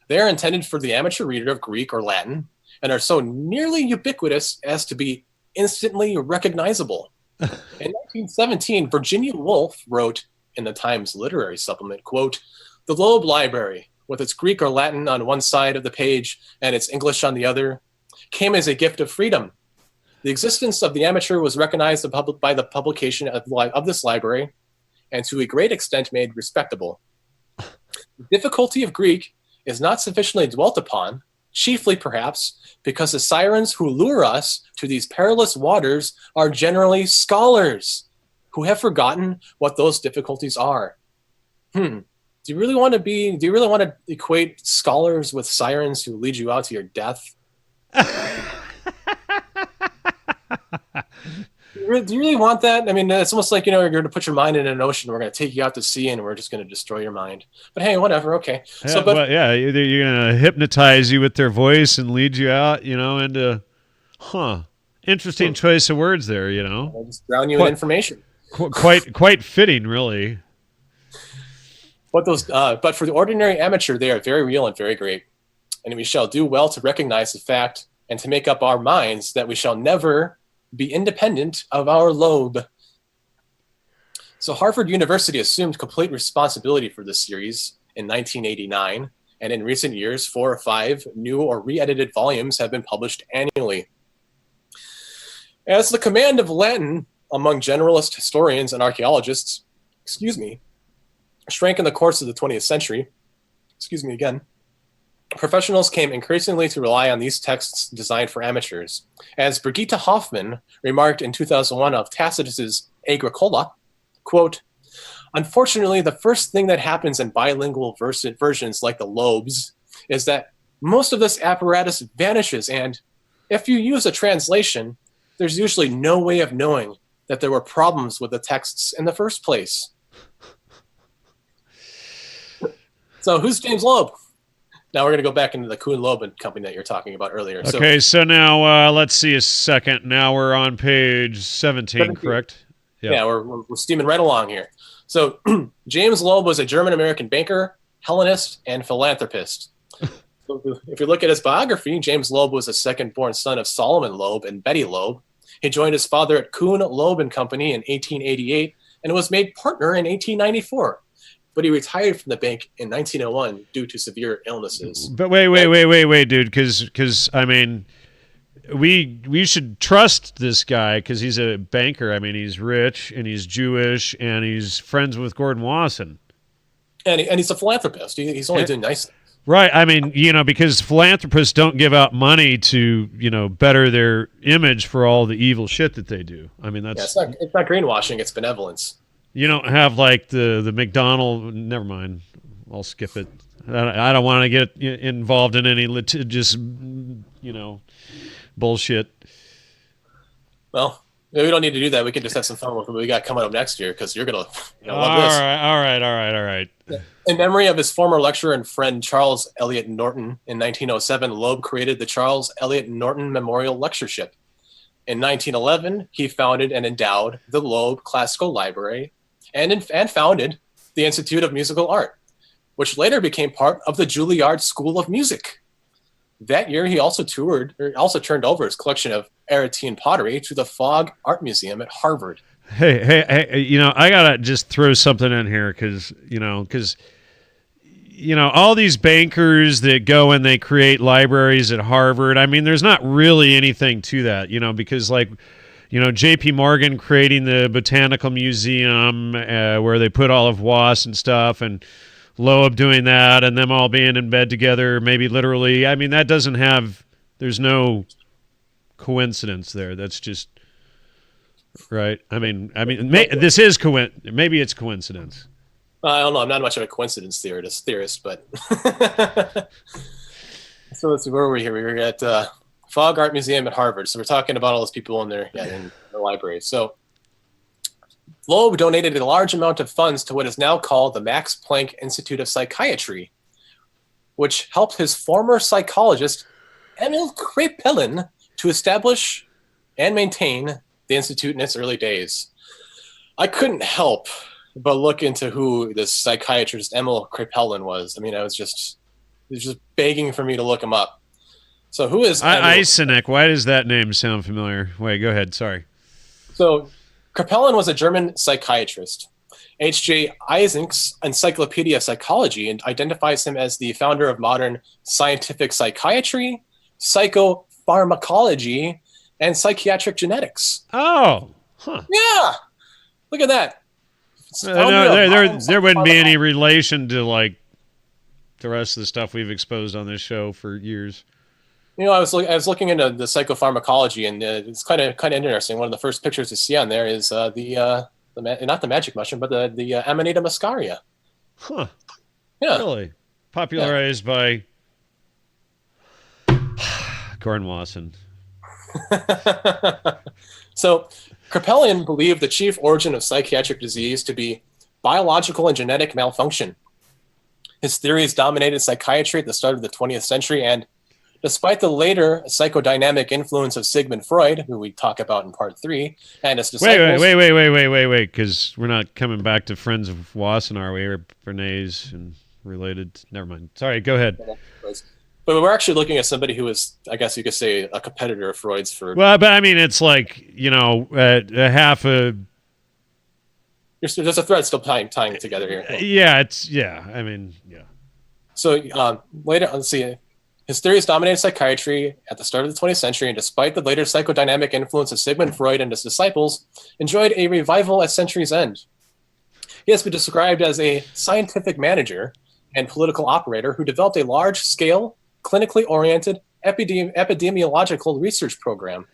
They are intended for the amateur reader of Greek or Latin and are so nearly ubiquitous as to be instantly recognizable. In 1917, Virginia Woolf wrote in the Times Literary Supplement, quote, "The Loeb Library, with its Greek or Latin on one side of the page and its English on the other, came as a gift of freedom. The existence of the amateur was recognized by the publication of this library and to a great extent made respectable. The difficulty of Greek is not sufficiently dwelt upon, chiefly perhaps because the sirens who lure us to these perilous waters are generally scholars who have forgotten what those difficulties are." Do you really want to equate scholars with sirens who lead you out to your death? Do you really want that? I mean, it's almost like, you're going to put your mind in an ocean. We're going to take you out to sea and we're just going to destroy your mind. But hey, whatever. Okay. Yeah, you're going to hypnotize you with their voice and lead you out, into, interesting choice of words there, I'll just drown you in information. Quite fitting, really. But for the ordinary amateur, they are very real and very great. And we shall do well to recognize the fact and to make up our minds that we shall never be independent of our Loeb. So Harvard University assumed complete responsibility for this series in 1989, and in recent years, 4 or 5 new or re-edited volumes have been published annually. As the command of Latin among generalist historians and archaeologists, shrank in the course of the 20th century, professionals came increasingly to rely on these texts designed for amateurs. As Brigitte Hoffmann remarked in 2001 of Tacitus's Agricola, quote, "Unfortunately, the first thing that happens in bilingual versions like the Loeb's is that most of this apparatus vanishes, and if you use a translation, there's usually no way of knowing that there were problems with the texts in the first place." So who's James Loeb? Now we're going to go back into the Kuhn Loeb and Company that you're talking about earlier. Okay, so now let's see a second. Now we're on page 17. Correct? Yep. Yeah, we're steaming right along here. So James Loeb was a German-American banker, Hellenist, and philanthropist. So if you look at his biography, James Loeb was a second-born son of Solomon Loeb and Betty Loeb. He joined his father at Kuhn Loeb and Company in 1888 and was made partner in 1894. But he retired from the bank in 1901 due to severe illnesses. But wait, dude, because I mean, we should trust this guy because he's a banker. I mean, he's rich and he's Jewish and he's friends with Gordon Wasson. And he's a philanthropist. He's only doing nice things. Right. I mean, because philanthropists don't give out money to, better their image for all the evil shit that they do. I mean, that's it's not greenwashing, it's benevolence. You don't have like the McDonald. Never mind. I'll skip it. I don't want to get involved in any litigious, bullshit. Well, we don't need to do that. We can just have some fun with what we got coming up next year because you're gonna love this. All right. In memory of his former lecturer and friend Charles Eliot Norton, in 1907, Loeb created the Charles Eliot Norton Memorial Lectureship. In 1911, he founded and endowed the Loeb Classical Library and founded the Institute of Musical Art, which later became part of the Juilliard School of Music. That year, he also turned over his collection of Eretine pottery to the Fogg Art Museum at Harvard. Hey, I gotta just throw something in here because all these bankers that go and they create libraries at Harvard. I mean, there's not really anything to that, because J.P. Morgan creating the Botanical Museum where they put all of Wass and stuff, and Loeb doing that, and them all being in bed together, maybe literally. I mean, there's no coincidence there. That's just right. I mean, this is maybe it's coincidence. I don't know. I'm not much of a coincidence theorist, but so let's see, where were we here? We were at Fogg Art Museum at Harvard. So we're talking about all those people in there in the library. So Loeb donated a large amount of funds to what is now called the Max Planck Institute of Psychiatry, which helped his former psychologist Emil Kraepelin to establish and maintain the institute in its early days. I couldn't help but look into who this psychiatrist Emil Kraepelin was. I mean, it was just begging for me to look him up. So who is Eisenach? Why does that name sound familiar? Wait, go ahead. Sorry. So Kraepelin was a German psychiatrist. H.J. Eisenach's Encyclopedia of Psychology identifies him as the founder of modern scientific psychiatry, psychopharmacology, and psychiatric genetics. Oh, huh. Yeah, look at that. There wouldn't be any relation to like the rest of the stuff we've exposed on this show for years. I was looking into the psychopharmacology, and it's kind of interesting. One of the first pictures to see on there is not the magic mushroom, but the Amanita muscaria. Huh. Yeah. Really? Popularized by Gordon Wasson. So Kraepelin believed the chief origin of psychiatric disease to be biological and genetic malfunction. His theories dominated psychiatry at the start of the 20th century, and despite the later psychodynamic influence of Sigmund Freud, who we talk about in part 3, and his disciples... Wait, because we're not coming back to Friends of Wasson, are we? Or Bernays and related... Never mind. Sorry, go ahead. But we're actually looking at somebody who is, I guess you could say, a competitor of Freud's for... Well, but I mean, it's like, a half a... There's a thread still tying together here. Yeah. So later, let's see... His theories dominated psychiatry at the start of the 20th century, and despite the later psychodynamic influence of Sigmund Freud and his disciples, enjoyed a revival at century's end. He has been described as a scientific manager and political operator who developed a large-scale, clinically oriented epidemiological research program.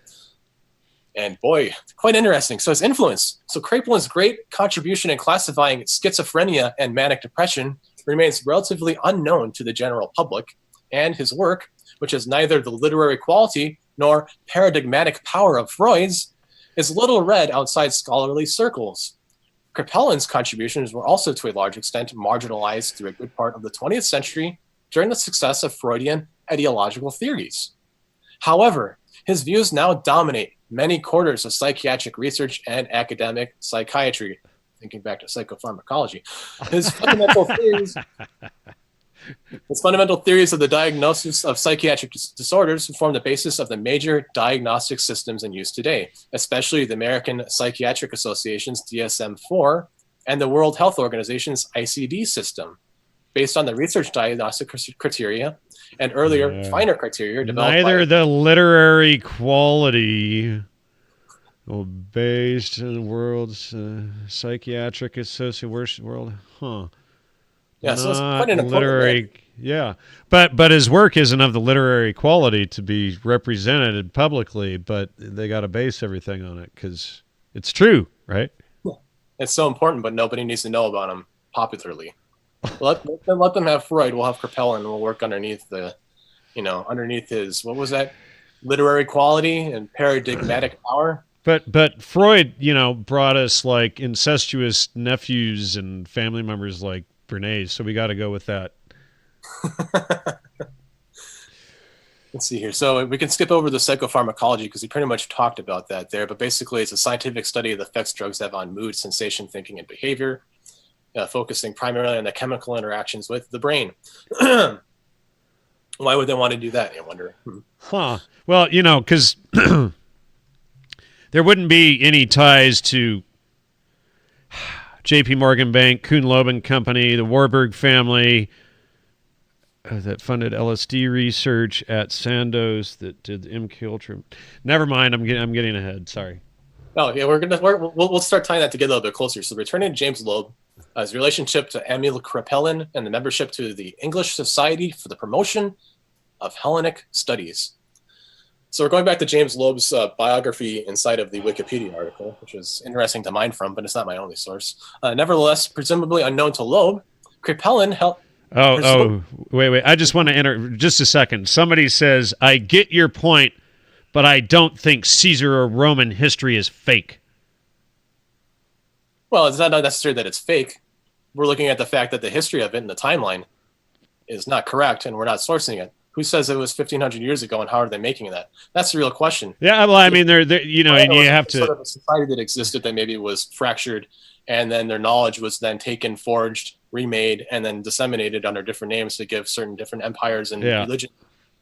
And boy, quite interesting. So his influence. So Kraepelin's great contribution in classifying schizophrenia and manic depression remains relatively unknown to the general public, and his work, which has neither the literary quality nor paradigmatic power of Freud's, is little read outside scholarly circles. Kraepelin's contributions were also to a large extent marginalized through a good part of the 20th century during the success of Freudian ideological theories. However, his views now dominate many quarters of psychiatric research and academic psychiatry. Thinking back to psychopharmacology. His fundamental theories of the diagnosis of psychiatric disorders form the basis of the major diagnostic systems in use today, especially the American Psychiatric Association's DSM-4 and the World Health Organization's ICD system, based on the research diagnostic criteria and earlier finer criteria developed neither the literary quality based on the world's psychiatric association world, huh? Yeah, so it's quite an literary. Yeah, but his work isn't of the literary quality to be represented publicly. But they got to base everything on it because it's true, right? It's so important, but nobody needs to know about him popularly. Let them have Freud. We'll have Kraepelin, and we'll work underneath underneath his, what was that, literary quality and paradigmatic power. But Freud, brought us like incestuous nephews and family members like Bernays, so we got to go with that. Let's see here. So we can skip over the psychopharmacology because he pretty much talked about that there. But basically, it's a scientific study of the effects drugs have on mood, sensation, thinking, and behavior, focusing primarily on the chemical interactions with the brain. Why would they want to do that, I wonder? Huh. Well, because there wouldn't be any ties to J.P. Morgan Bank, Kuhn Loeb and Company, the Warburg family, that funded LSD research at Sandoz, that did the MK Ultra. Never mind, I'm getting ahead. Sorry. Oh yeah, we'll start tying that together a little bit closer. So returning to James Loeb, his relationship to Emil Kraepelin and the membership to the English Society for the Promotion of Hellenic Studies. So we're going back to James Loeb's biography inside of the Wikipedia article, which is interesting to mine from, but it's not my only source. Nevertheless, presumably unknown to Loeb, Kraepelin helped. Wait. I just want to enter just a second. Somebody says, I get your point, but I don't think Caesar or Roman history is fake. Well, it's not necessary that it's fake. We're looking at the fact that the history of it and the timeline is not correct, and we're not sourcing it. Who says it was 1,500 years ago, and how are they making that? That's the real question. Yeah, well, I mean, and you have to... Sort of a society that existed that maybe was fractured, and then their knowledge was then taken, forged, remade, and then disseminated under different names to give certain different empires and religion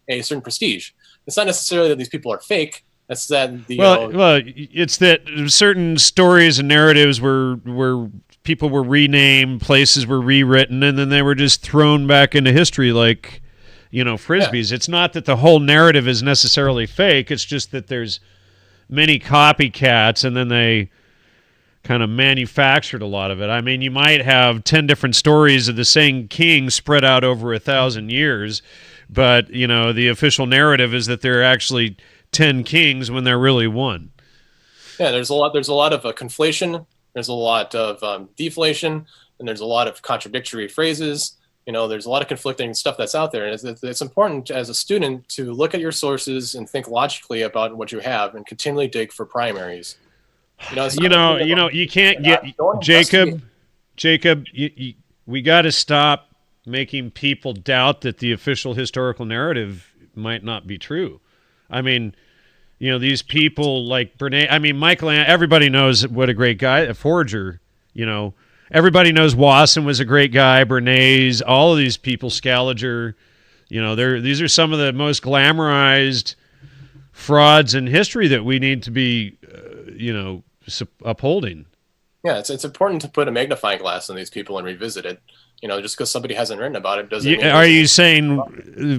a certain prestige. It's not necessarily that these people are fake. It's that it's that certain stories and narratives were people were renamed, places were rewritten, and then they were just thrown back into history like, frisbees. Yeah. It's not that the whole narrative is necessarily fake. It's just that there's many copycats, and then they kind of manufactured a lot of it. I mean, you might have 10 different stories of the same king spread out over 1,000 years, but, the official narrative is that there are actually 10 kings when there really one. Yeah, there's a lot of conflation, there's a lot of deflation, and there's a lot of contradictory phrases. There's a lot of conflicting stuff that's out there. And it's important as a student to look at your sources and think logically about what you have and continually dig for primaries. You can't get Jacob. We got to stop making people doubt that the official historical narrative might not be true. I mean, these people like Bernays. I mean, Michelangelo. Everybody knows what a great guy, a forger. Everybody knows Wasson was a great guy. Bernays. All of these people, Scaliger. These are some of the most glamorized frauds in history that we need to be, upholding. Yeah, it's important to put a magnifying glass on these people and revisit it. Just because somebody hasn't written about it doesn't mean... Are you saying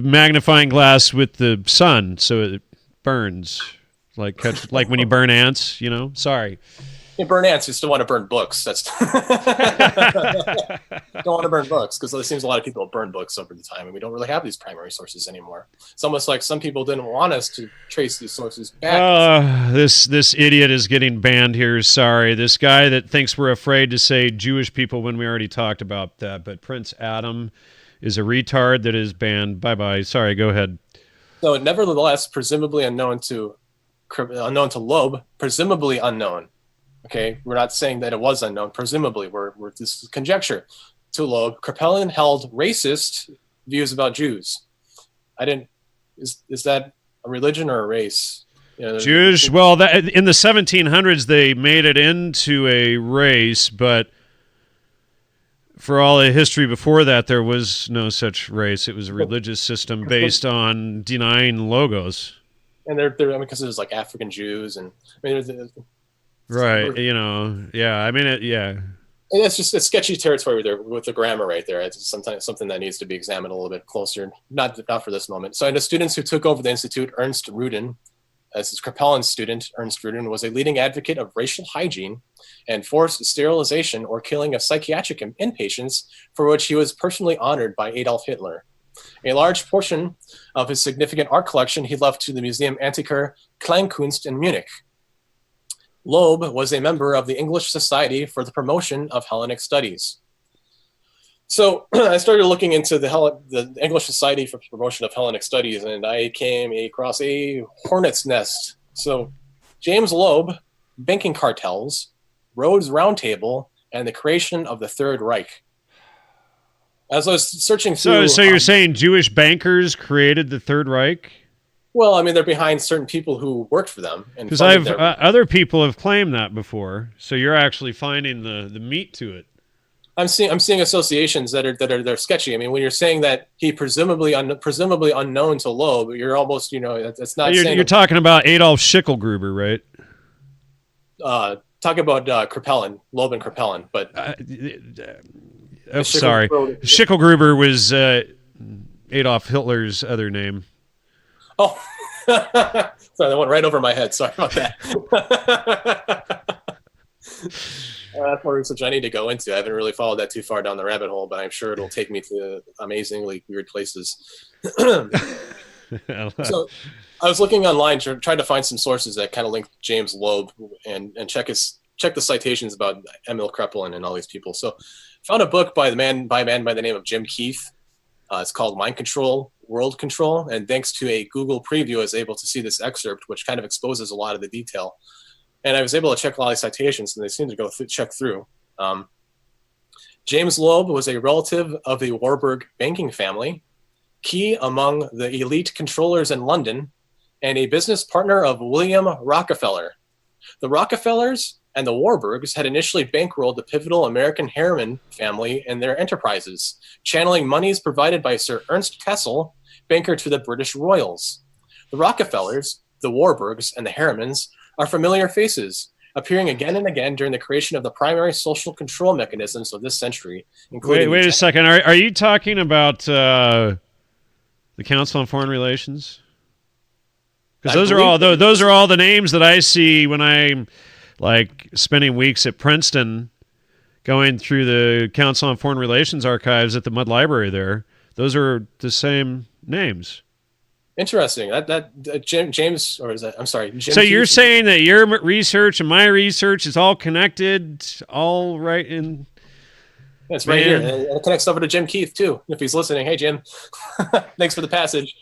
magnifying glass with the sun so it burns? Like when you burn ants, Sorry. You burn ants, you still want to burn books. That's don't want to burn books because there seems a lot of people burn books over the time, and we don't really have these primary sources anymore. It's almost like some people didn't want us to trace these sources back. This idiot is getting banned here. Sorry, this guy that thinks we're afraid to say Jewish people when we already talked about that. But Prince Adam is a retard that is banned. Bye. Sorry, go ahead. So, nevertheless, presumably unknown to Loeb, presumably unknown. Okay, we're not saying that it was unknown. Presumably, this is conjecture. To Loeb, Kraepelin held racist views about Jews. Is that a religion or a race? Jewish. Well, in the 1700s, they made it into a race, but for all the history before that, there was no such race. It was a religious system based on denying logos. And they're because there's like African Jews and right, yeah. I mean, yeah. And it's just a sketchy territory there with the grammar right there. It's sometimes something that needs to be examined a little bit closer. Not for this moment. So, the students who took over the institute, Ernst Rudin, as his Kraepelin's student, Ernst Rudin was a leading advocate of racial hygiene and forced sterilization or killing of psychiatric inpatients, for which he was personally honored by Adolf Hitler. A large portion of his significant art collection he left to the Museum Antiker Kleinkunst in Munich. Loeb was a member of the English Society for the Promotion of Hellenic Studies. So I started looking into the English Society for the Promotion of Hellenic Studies, and I came across a hornet's nest. So James Loeb, banking cartels, Rhodes Roundtable, and the creation of the Third Reich. As I was searching through... So you're saying Jewish bankers created the Third Reich? Well, I mean, they're behind certain people who worked for them. Because I've other people have claimed that before. So you're actually finding the meat to it. I'm seeing associations that are they're sketchy. I mean, when you're saying that he presumably unknown to Loeb, you're almost, you know, that's not. You're talking about Adolf Schicklgruber, right? Talking about Kraepelin, Loeb and Kraepelin, but sorry, Schicklgruber was Adolf Hitler's other name. Oh, sorry, that went right over my head. Sorry about that. That's more research I need to go into. I haven't really followed that too far down the rabbit hole, but I'm sure it'll take me to amazingly weird places. So I was looking online, trying to find some sources that kind of link James Loeb and check the citations about Emil Kraepelin and all these people. So found a book by a man by the name of Jim Keith. It's called Mind Control, World Control. And thanks to a Google preview, I was able to see this excerpt, which kind of exposes a lot of the detail. And I was able to check a lot of citations, and they seem to go check through. James Loeb was a relative of the Warburg banking family, key among the elite controllers in London, and a business partner of William Rockefeller. The Rockefellers and the Warburgs had initially bankrolled the pivotal American Harriman family and their enterprises, channeling monies provided by Sir Ernst Cassel, banker to the British royals. The Rockefellers, the Warburgs, and the Harrimans are familiar faces, appearing again and again during the creation of the primary social control mechanisms of this century, including... Wait a second. Are you talking about the Council on Foreign Relations? Because those are all the names that I see when I'm like spending weeks at Princeton, going through the Council on Foreign Relations archives at the Mudd Library there. Those are the same names. Interesting. James, or is that? I'm sorry. Jim so you're Keith, saying that your research and my research is all connected, all right in... It's right here. And it connects over to Jim Keith, too, if he's listening. Hey, Jim. Thanks for the passage.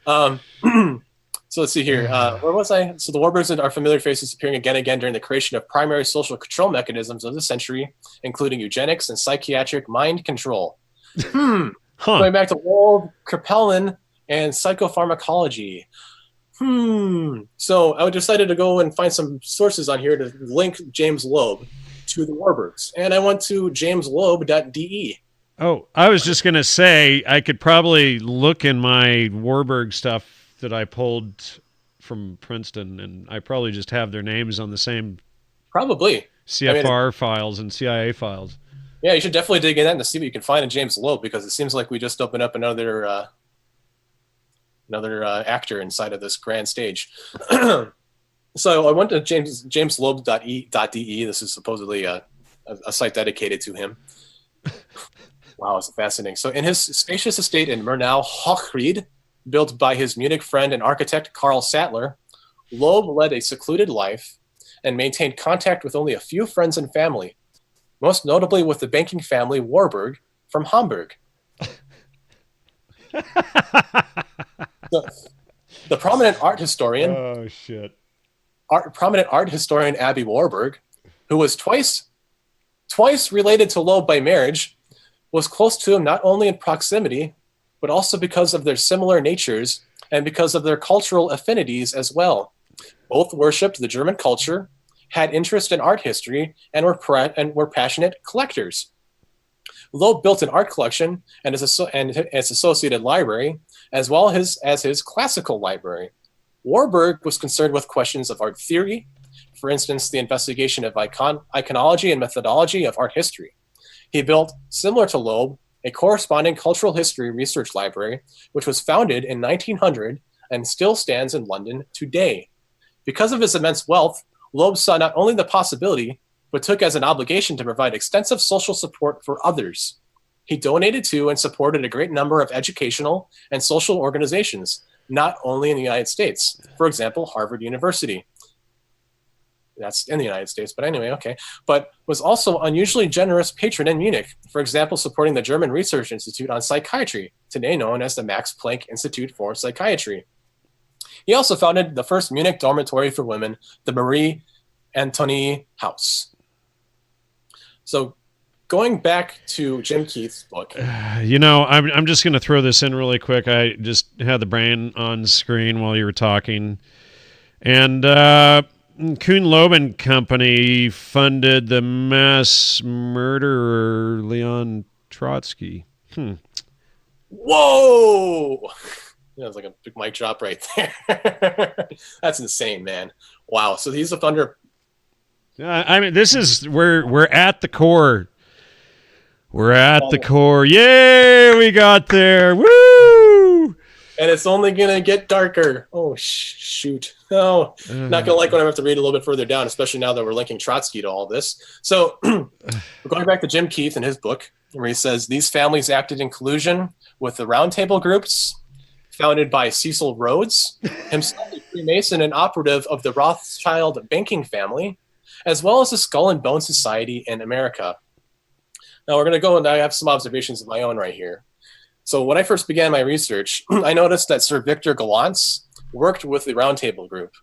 So let's see here. Where was I? So the Warburgs are familiar faces appearing again and again during the creation of primary social control mechanisms of the century, including eugenics and psychiatric mind control. Going back to Loeb, Kraepelin, and psychopharmacology. So I decided to go and find some sources on here to link James Loeb to the Warburgs. And I went to jamesloeb.de. Oh, I was just going to say, I could probably look in my Warburg stuff that I pulled from Princeton, and I probably just have their names on the same probably CFR files and CIA files. Yeah, you should definitely dig in that and see what you can find in James Loeb, because it seems like we just opened up another actor inside of this grand stage. So I went to jamesloeb.de. This is supposedly a site dedicated to him. Wow, it's fascinating. So in his spacious estate in Murnau Hochried, built by his Munich friend and architect Karl Sattler, Loeb led a secluded life and maintained contact with only a few friends and family, most notably with the banking family Warburg from Hamburg. The prominent art historian... Oh, shit. Prominent art historian Abby Warburg, who was twice related to Loeb by marriage, was close to him not only in proximity, but also because of their similar natures and because of their cultural affinities as well. Both worshipped the German culture, had interest in art history, and were passionate collectors. Loeb built an art collection and its associated library, as well as his classical library. Warburg was concerned with questions of art theory, for instance, the investigation of iconology and methodology of art history. He built, similar to Loeb, a corresponding cultural history research library, which was founded in 1900 and still stands in London today. Because of his immense wealth, Loeb saw not only the possibility, but took as an obligation to provide extensive social support for others. He donated to and supported a great number of educational and social organizations, not only in the United States. For example, Harvard University. That's in the United States, but anyway, okay. But was also unusually generous patron in Munich, for example, supporting the German Research Institute on Psychiatry, today known as the Max Planck Institute for Psychiatry. He also founded the first Munich dormitory for women, the Marie Antonie House. So going back to Jim Keith's book. I'm just going to throw this in really quick. I just had the brain on screen while you were talking. And Kuhn Loeb and Company funded the mass murderer Leon Trotsky. Whoa! That was like a big mic drop right there. That's insane, man. Wow. So he's up under. This is we're at the core. We're at the core. Yay! We got there. Woo! And it's only gonna get darker. Oh shoot! No, not gonna like when I have to read a little bit further down, especially now that we're linking Trotsky to all this. So we're going back to Jim Keith in his book, where he says these families acted in collusion with the Round Table groups, founded by Cecil Rhodes, himself a Freemason and operative of the Rothschild banking family, as well as the Skull and Bone Society in America. Now we're going to go, and I have some observations of my own right here. So when I first began my research, I noticed that Sir Victor Gallants worked with the Round Table Group.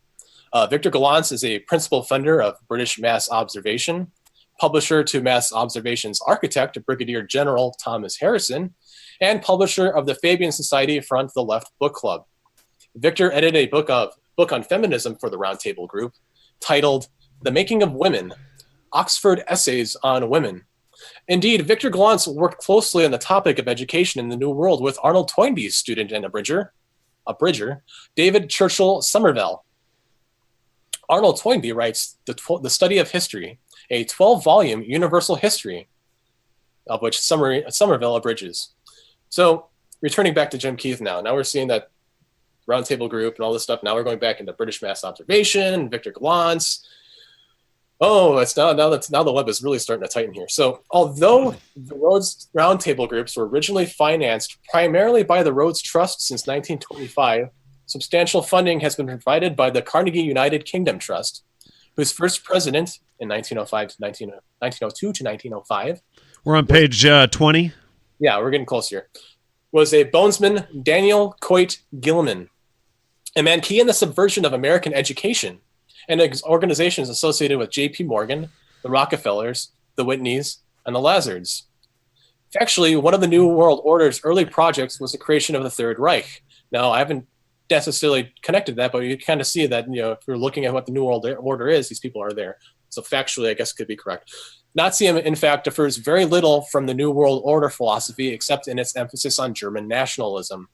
Victor Gallants is a principal funder of British Mass Observation, publisher to Mass Observation's architect, Brigadier General Thomas Harrison, and publisher of the Fabian Society Front the Left Book Club. Victor edited a book on feminism for the Round Table Group titled The Making of Women, Oxford Essays on Women. Indeed, Victor Gallants worked closely on the topic of education in the New World with Arnold Toynbee's student and abridger, David Churchill Somerville. Arnold Toynbee writes The Study of History, a 12-volume universal history, of which Somerville abridges. So, returning back to Jim Keith now we're seeing that Round Table Group and all this stuff. Now we're going back into British Mass Observation, Victor Gallants. Oh, it's now the web is really starting to tighten here. So, although the Rhodes Round Table groups were originally financed primarily by the Rhodes Trust since 1925, substantial funding has been provided by the Carnegie United Kingdom Trust, whose first president in 1902 to 1905. We're on page 20. Yeah, we're getting close here. Was a bonesman, Daniel Coit Gilman, a man key in the subversion of American education, and organizations associated with J.P. Morgan, the Rockefellers, the Whitneys, and the Lazards. Factually, one of the New World Order's early projects was the creation of the Third Reich. Now, I haven't necessarily connected that, but you kind of see that, if you're looking at what the New World Order is, these people are there. So factually, I guess it could be correct. Nazism, in fact, differs very little from the New World Order philosophy, except in its emphasis on German nationalism.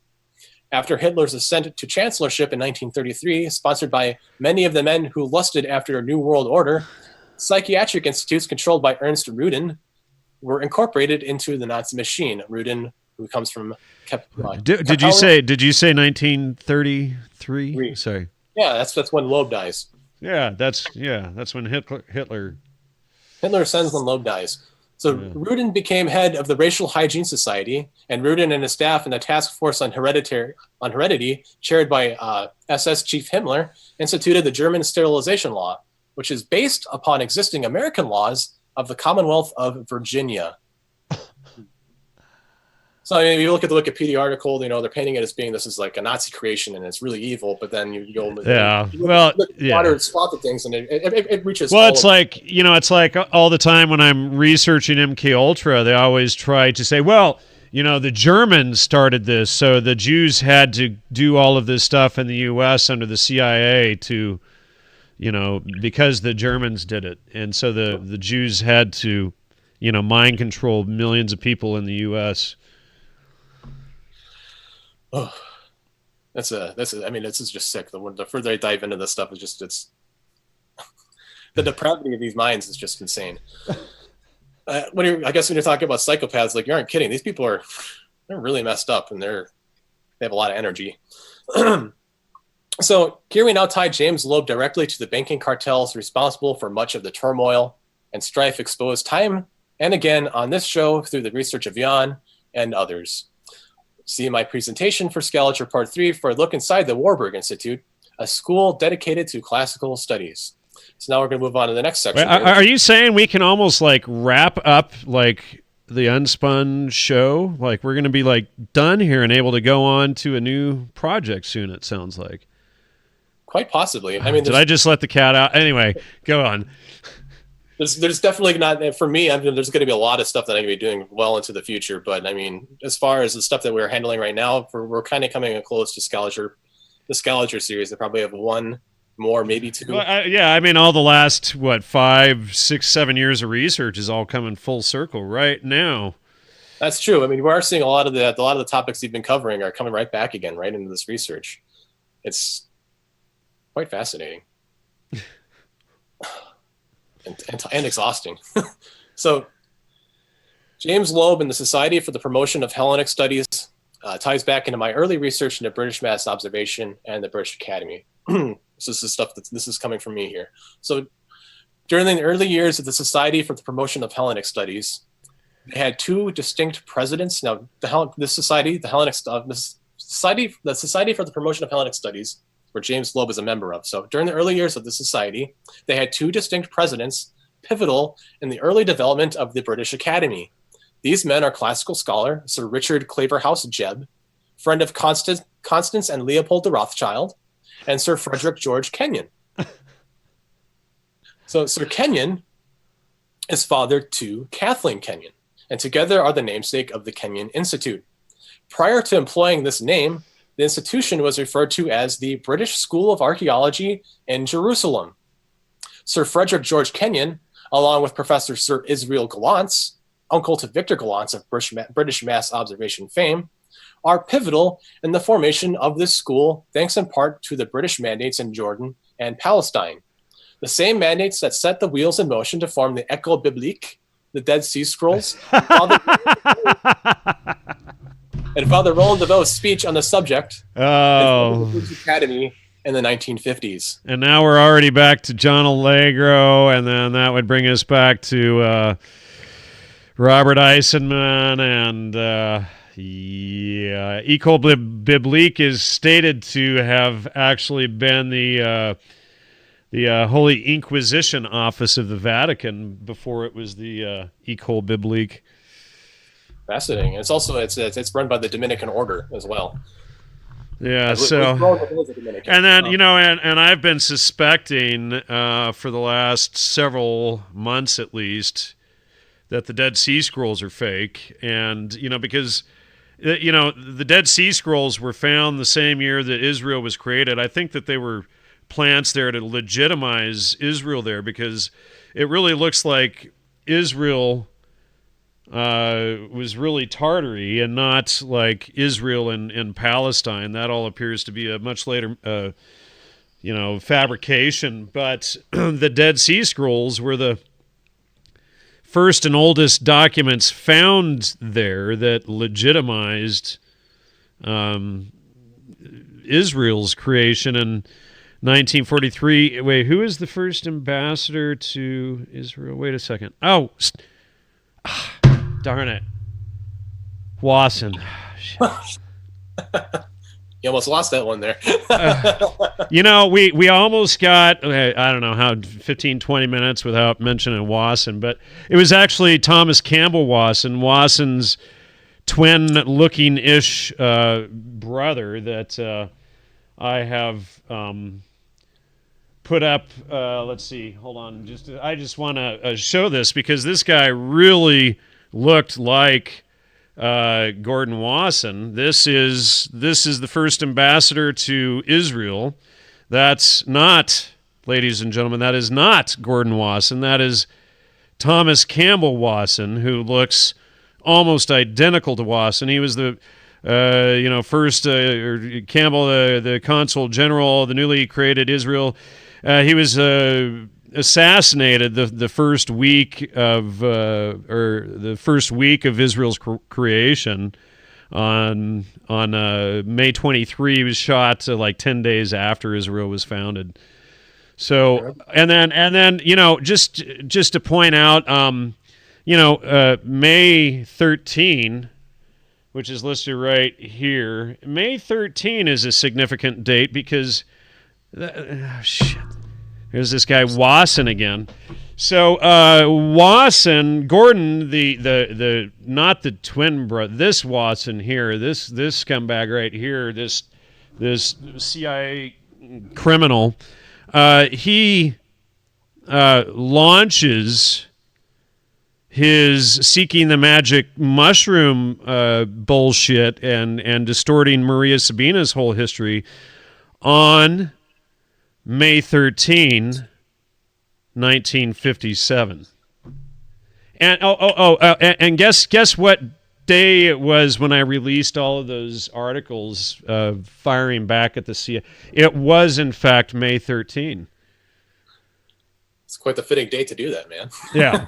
After Hitler's ascent to chancellorship in 1933, sponsored by many of the men who lusted after a New World Order, psychiatric institutes controlled by Ernst Rudin were incorporated into the Nazi machine. Rudin, who comes from did you say 1933? Sorry. Yeah, that's when Loeb dies. Yeah, that's when Hitler ascends when Loeb dies. So Rudin became head of the Racial Hygiene Society, and Rudin and his staff in the Task Force on Heredity, chaired by SS Chief Himmler, instituted the German sterilization law, which is based upon existing American laws of the Commonwealth of Virginia. So you look at the Wikipedia article, they're painting it as being this is like a Nazi creation and it's really evil, but then you go moderate swath of things and it reaches. Well, it's like all the time when I'm researching MK Ultra, they always try to say, well, the Germans started this, so the Jews had to do all of this stuff in the U.S. under the CIA to, because the Germans did it, and so the Jews had to, mind control millions of people in the U.S. Oh, this is just sick. The further I dive into this stuff, it's the depravity of these minds is just insane. When you're talking about psychopaths, you aren't kidding. These people they're really messed up and they have a lot of energy. So here we now tie James Loeb directly to the banking cartels responsible for much of the turmoil and strife exposed time and again on this show through the research of Jan and others. See my presentation for Scaliger Part 3 for a look inside the Warburg Institute, a school dedicated to classical studies. So now we're going to move on to the next section. Wait, are you saying we can almost wrap up the UnSpun show? We're going to be done here and able to go on to a new project soon, it sounds like. Quite possibly. Did I just let the cat out? Anyway, go on. there's definitely not, for me, I mean, there's going to be a lot of stuff that I'm going to be doing well into the future. But I mean, as far as the stuff that we're handling right now, we're kind of coming close to the Scaliger series. They probably have one more, maybe two. Well, I mean, all the last, 5, 6, 7 years of research is all coming full circle right now. That's true. I mean, we are seeing a lot of the topics you've been covering are coming right back again, right into this research. It's quite fascinating. And exhausting. So, James Loeb and the Society for the Promotion of Hellenic Studies ties back into my early research into British mass observation and the British Academy. So this is stuff this is coming from me here. So, during the early years of the Society for the Promotion of Hellenic Studies, they had two distinct presidents. Now, the Society for the Promotion of Hellenic Studies, where James Loeb is a member of. So during the early years of the society, they had two distinct presidents, pivotal in the early development of the British Academy. These men are classical scholar Sir Richard Claverhouse Jebb, friend of Constance and Leopold de Rothschild, and Sir Frederick George Kenyon. So Sir Kenyon is father to Kathleen Kenyon, and together are the namesake of the Kenyon Institute. Prior to employing this name, the institution was referred to as the British School of Archaeology in Jerusalem. Sir Frederick George Kenyon, along with Professor Sir Israel Gallants, uncle to Victor Gallants of British mass observation fame, are pivotal in the formation of this school, thanks in part to the British mandates in Jordan and Palestine. The same mandates that set the wheels in motion to form the Ecole Biblique, the Dead Sea Scrolls, and Father Roland DeVoe's speech on the subject of the Academy in the 1950s. And now we're already back to John Allegro, and then that would bring us back to Robert Eisenman, and Ecole Biblique is stated to have actually been the Holy Inquisition office of the Vatican before it was the Ecole Biblique. Fascinating. It's also it's run by the Dominican Order as well. Yeah. So, and then and I've been suspecting for the last several months at least that the Dead Sea Scrolls are fake, and because the Dead Sea Scrolls were found the same year that Israel was created. I think that they were plants there to legitimize Israel there, because it really looks like Israel was really Tartary and not like Israel in Palestine. That all appears to be a much later, fabrication. But the Dead Sea Scrolls were the first and oldest documents found there that legitimized Israel's creation in 1943. Wait, who is the first ambassador to Israel? Wait a second. Oh, darn it. Wasson. You almost lost that one there. We almost got, I don't know, how 15, 20 minutes without mentioning Wasson, but it was actually Thomas Campbell Wasson, Wasson's twin-looking-ish brother that I have put up. Let's see, hold on. I just want to show this because this guy really looked like Gordon Wasson. This is the first ambassador to Israel. That's not, ladies and gentlemen, that is not Gordon Wasson. That is Thomas Campbell Wasson, who looks almost identical to Wasson. He was the first Campbell, the consul general of the newly created Israel. He was assassinated the first week of Israel's creation on May 23. He was shot like 10 days after Israel was founded. So and then just to point out, May 13, which is listed right here. May 13 is a significant date because shit. Here's this guy Wasson again. So Wasson, Gordon, the not the twin brother, this Wasson here, this scumbag right here, this CIA criminal, he launches his seeking the magic mushroom bullshit and distorting Maria Sabina's whole history on May 13, 1957. And and guess what day it was when I released all of those articles firing back at the CIA? It was, in fact, May 13. It's quite the fitting date to do that, man. Yeah,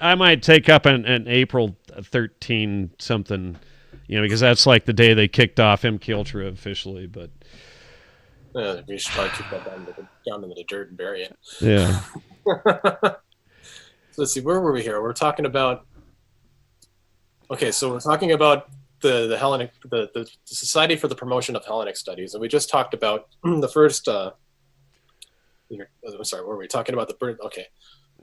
I might take up an April 13 something, because that's like the day they kicked off MKUltra officially. But we should probably keep that down into the dirt and bury it. Yeah. So let's see, where were we here? We're talking about. Okay, so we're talking about the Hellenic, the Society for the Promotion of Hellenic Studies, and we just talked about the first. I'm sorry, what were we talking about? Okay.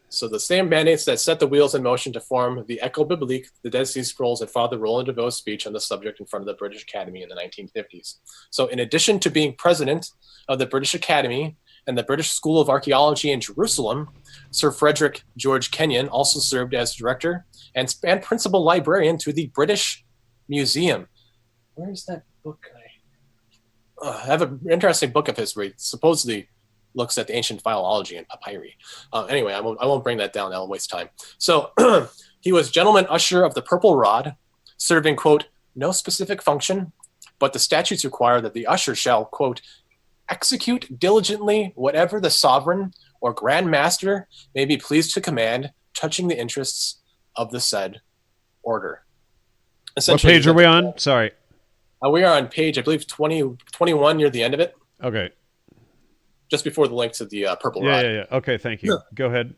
So the same mandates that set the wheels in motion to form the Ecole Biblique, the Dead Sea Scrolls, and Father Roland de Vaux's speech on the subject in front of the British Academy in the 1950s. So in addition to being president of the British Academy and the British School of Archaeology in Jerusalem, Sir Frederick George Kenyon also served as director and principal librarian to the British Museum. Where is that book? I have an interesting book of his where he supposedly looks at the ancient philology and papyri. Anyway, I won't bring that down. That'll waste time. So he was gentleman usher of the Purple Rod, serving, quote, no specific function, but the statutes require that the usher shall, quote, execute diligently whatever the sovereign or grand master may be pleased to command touching the interests of the said order. What page are we on? Sorry. We are on page, I believe, 21 near the end of it. Okay. Just before the link to the Purple Rod. Yeah. Okay, thank you. Go ahead.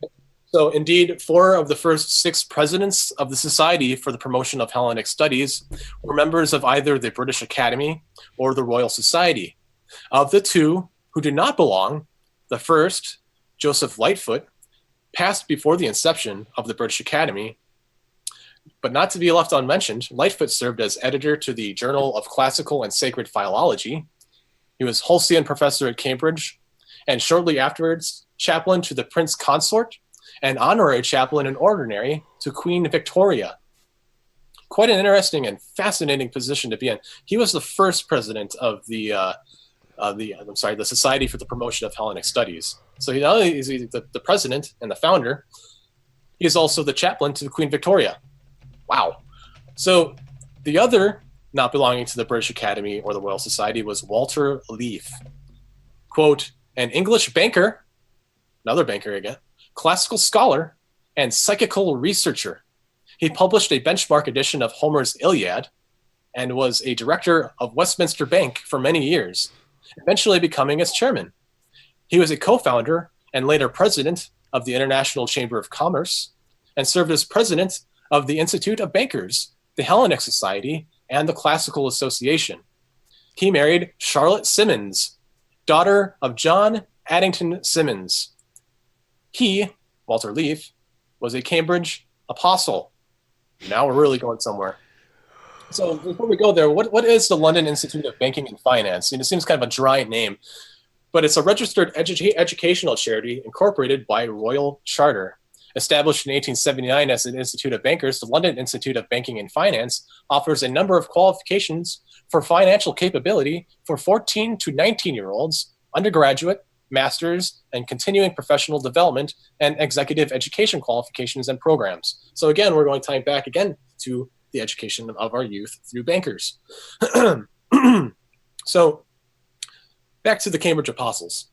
So indeed, 4 of the first 6 presidents of the Society for the Promotion of Hellenic Studies were members of either the British Academy or the Royal Society. Of the 2 who did not belong, the first, Joseph Lightfoot, passed before the inception of the British Academy. But not to be left unmentioned, Lightfoot served as editor to the Journal of Classical and Sacred Philology. He was Holstein professor at Cambridge, and shortly afterwards, chaplain to the Prince Consort and honorary chaplain in ordinary to Queen Victoria. Quite an interesting and fascinating position to be in. He was the first president of the Society for the Promotion of Hellenic Studies. So not only is he the president and the founder, he is also the chaplain to Queen Victoria. Wow. So the other not belonging to the British Academy or the Royal Society was Walter Leaf. Quote, an English banker, another banker again, classical scholar, and psychical researcher. He published a benchmark edition of Homer's Iliad and was a director of Westminster Bank for many years, eventually becoming its chairman. He was a co-founder and later president of the International Chamber of Commerce and served as president of the Institute of Bankers, the Hellenic Society, and the Classical Association. He married Charlotte Simmons, daughter of John Addington Simmons. He, Walter Leaf, was a Cambridge apostle. Now we're really going somewhere. So before we go there, what is the London Institute of Banking and Finance? It seems kind of a dry name, but it's a registered educational charity incorporated by Royal Charter. Established in 1879 as an Institute of Bankers, the London Institute of Banking and Finance offers a number of qualifications for financial capability for 14 to 19-year-olds, undergraduate, master's, and continuing professional development and executive education qualifications and programs. So again, we're going to tie back again to the education of our youth through bankers. So back to the Cambridge Apostles.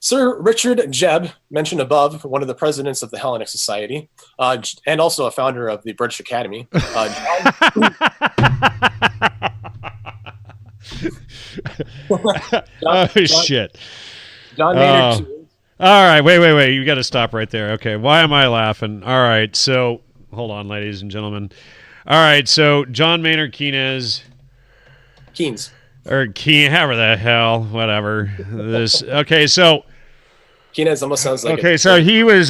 Sir Richard Jebb, mentioned above, one of the presidents of the Hellenic Society, and also a founder of the British Academy. Shit. John Maynard. All right, wait. You got to stop right there. Okay, why am I laughing? All right, so hold on, ladies and gentlemen. All right, so John Maynard Keynes. Or Keynes, however the hell, whatever. Okay, so Keynes almost sounds like so he was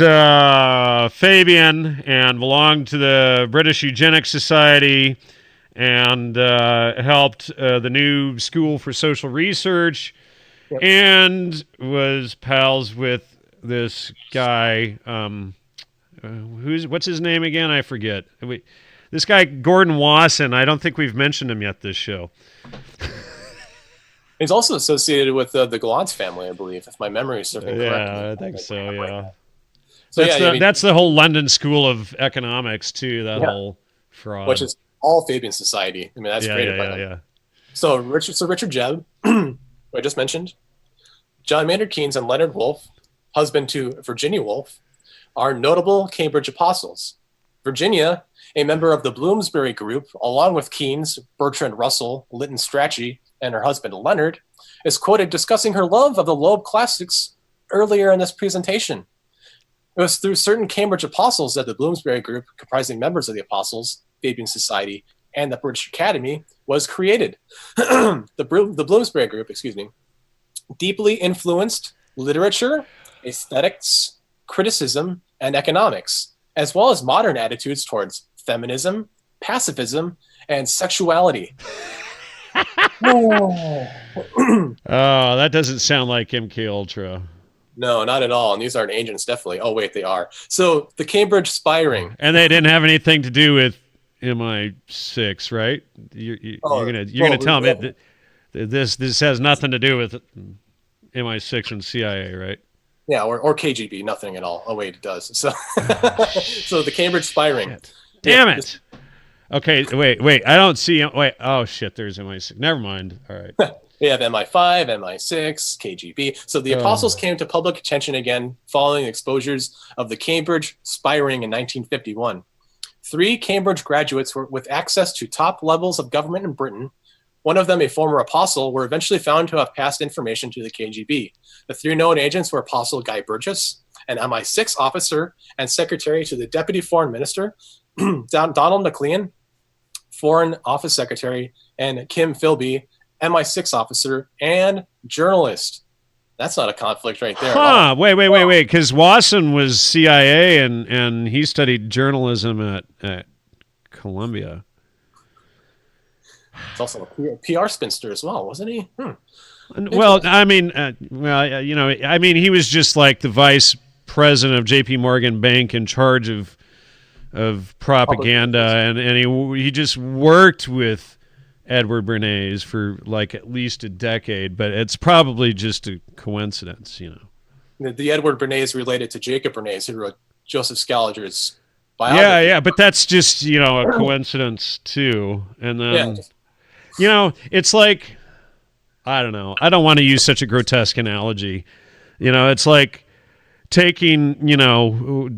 Fabian and belonged to the British Eugenics Society and helped the new School for Social Research and was pals with this guy. What's his name again? I forget. This guy Gordon Wasson. I don't think we've mentioned him yet this show. He's also associated with the Gallant family, I believe, if my memory is serving correctly. Yeah, I think so. Yeah. So that's the whole London School of Economics too. That whole fraud, which is all Fabian Society. I mean, that's created by them. Yeah. So Richard Jebb, who I just mentioned, John Maynard Keynes and Leonard Woolf, husband to Virginia Woolf, are notable Cambridge apostles. Virginia, a member of the Bloomsbury Group, along with Keynes, Bertrand Russell, Lytton Strachey, and her husband Leonard, is quoted discussing her love of the Loeb classics earlier in this presentation. It was through certain Cambridge apostles that the Bloomsbury Group, comprising members of the Apostles, Fabian Society, and the British Academy, was created. The Bloomsbury Group, deeply influenced literature, aesthetics, criticism, and economics, as well as modern attitudes towards feminism, pacifism, and sexuality. Oh, that doesn't sound like MK Ultra. No, not at all. And these aren't agents, definitely. Oh, wait, they are. So the Cambridge spy ring. And they didn't have anything to do with MI6, right? You're gonna tell me that this has nothing to do with MI6 and CIA, right? Yeah, or KGB, nothing at all. Oh, wait, it does. So, so the Cambridge spy ring. Damn it. Okay, wait. I don't see. Wait. Oh shit. There's MI6. Never mind. All right. We have MI5, MI6, KGB. So the apostles came to public attention again following exposures of the Cambridge spy ring in 1951. 3 Cambridge graduates with access to top levels of government in Britain, one of them a former apostle, were eventually found to have passed information to the KGB. The 3 known agents were Apostle Guy Burgess, an MI6 officer and secretary to the Deputy Foreign Minister, Donald McLuhan, Foreign Office Secretary, and Kim Philby, MI6 officer and journalist. That's not a conflict right there. Huh. Wait. Because Wasson was CIA and he studied journalism at Columbia. It's also a PR spinster as well, wasn't he? Well, I mean, he was just like the vice president of J.P. Morgan Bank in charge of propaganda, and he just worked with Edward Bernays for like at least a decade, but it's probably just a coincidence, The Edward Bernays related to Jacob Bernays, who wrote Joseph Scaliger's biography. Yeah, but that's just, a coincidence too. And then, it's like, I don't know. I don't want to use such a grotesque analogy. It's like taking,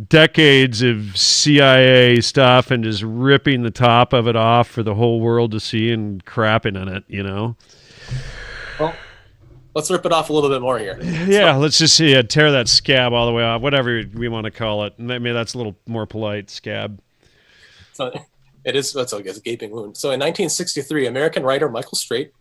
decades of CIA stuff and just ripping the top of it off for the whole world to see and crapping on it, Well, let's rip it off a little bit more here. Yeah, let's just tear that scab all the way off, whatever we want to call it. Maybe that's a little more polite, scab. So it is, that's, I guess, a gaping wound. So in 1963, American writer Michael Straight,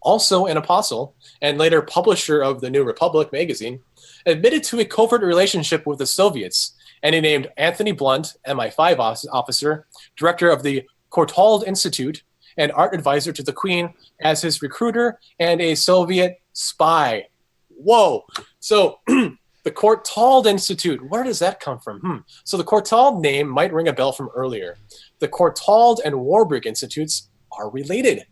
also an apostle and later publisher of the New Republic magazine, admitted to a covert relationship with the Soviets, and he named Anthony Blunt, MI5 officer, director of the Courtauld Institute, and art advisor to the Queen, as his recruiter and a Soviet spy. Whoa! So the Courtauld Institute, where does that come from? So the Courtauld name might ring a bell from earlier. The Courtauld and Warburg Institutes are related.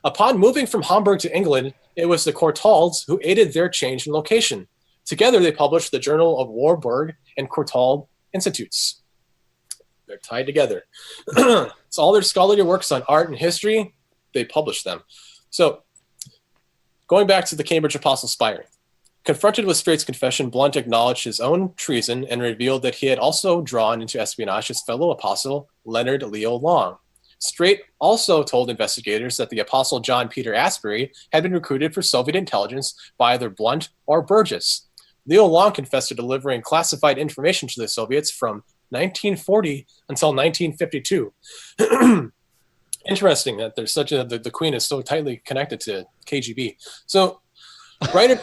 Upon moving from Hamburg to England, it was the Courtaulds who aided their change in location. Together, they published the Journal of Warburg and Courtauld Institutes. They're tied together. So all their scholarly works on art and history, they published them. So going back to the Cambridge Apostle spy ring. Confronted with Straight's confession, Blunt acknowledged his own treason and revealed that he had also drawn into espionage his fellow apostle, Leonard Leo Long. Straight also told investigators that the apostle John Peter Asbury had been recruited for Soviet intelligence by either Blunt or Burgess. Leo Long confessed to delivering classified information to the Soviets from 1940 until 1952. Interesting that there's the Queen is so tightly connected to KGB. So, writer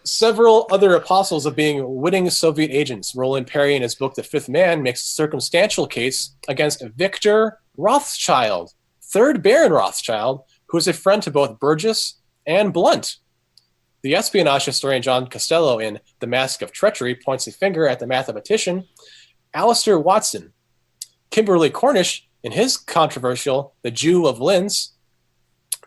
several other apostles of being witting Soviet agents. Roland Perry, in his book The Fifth Man, makes a circumstantial case against Victor Rothschild, 3rd Baron Rothschild, who is a friend to both Burgess and Blunt. The espionage historian John Costello in The Mask of Treachery points a finger at the mathematician Alistair Watson. Kimberly Cornish, in his controversial The Jew of Linz,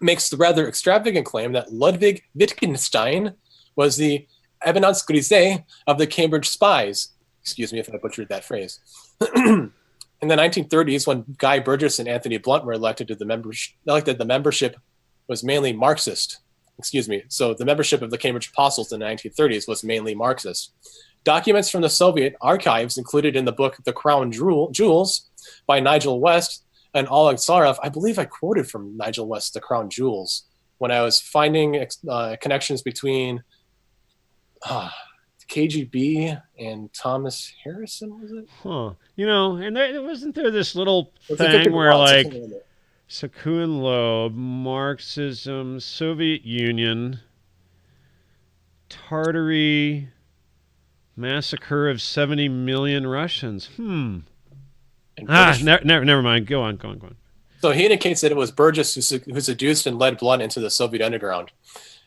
makes the rather extravagant claim that Ludwig Wittgenstein was the Eminence Grise of the Cambridge spies. Excuse me if I butchered that phrase. In the 1930s, when Guy Burgess and Anthony Blunt were elected, the membership was mainly Marxist. So the membership of the Cambridge Apostles in the 1930s was mainly Marxist. Documents from the Soviet archives included in the book The Crown Jewels by Nigel West and Oleg Tsarov. I believe I quoted from Nigel West, The Crown Jewels, when I was finding connections between KGB and Thomas Harrison, was it? Huh. And wasn't there this little thing where like Sakun Loeb, Marxism, Soviet Union, Tartary, massacre of 70 million Russians. Never mind. Go on. So he indicates that it was Burgess who seduced and led Blunt into the Soviet underground.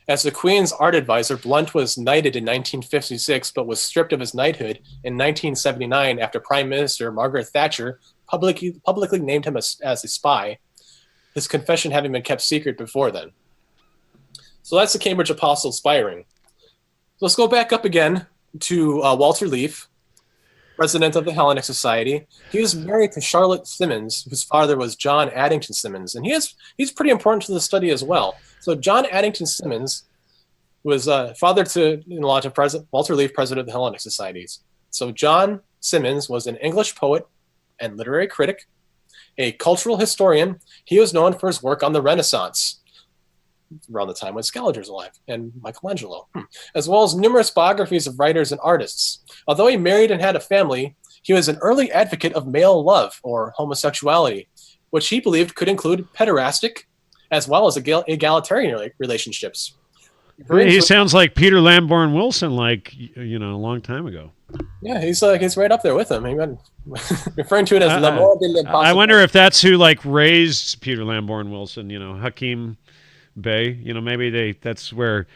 As the Queen's art advisor, Blunt was knighted in 1956, but was stripped of his knighthood in 1979 after Prime Minister Margaret Thatcher publicly named him as a spy, his confession having been kept secret before then. So that's the Cambridge Apostle spy ring. So let's go back up again to Walter Leaf, president of the Hellenic Society. He was married to Charlotte Simmons, whose father was John Addington Simmons, and he's pretty important to the study as well. So John Addington Simmons was father-in-law to Walter Leaf, president of the Hellenic Societies. So John Simmons was an English poet and literary critic, a cultural historian. He was known for his work on the Renaissance, around the time when Scaliger was alive, and Michelangelo, as well as numerous biographies of writers and artists. Although he married and had a family, he was an early advocate of male love, or homosexuality, which he believed could include pederastic as well as egalitarian relationships. He sounds like Peter Lamborn Wilson, a long time ago. Yeah, he's right up there with him. Referring to it as l'amour de l'impossible. I wonder if that's who raised Peter Lamborn Wilson. Hakim Bey. That's where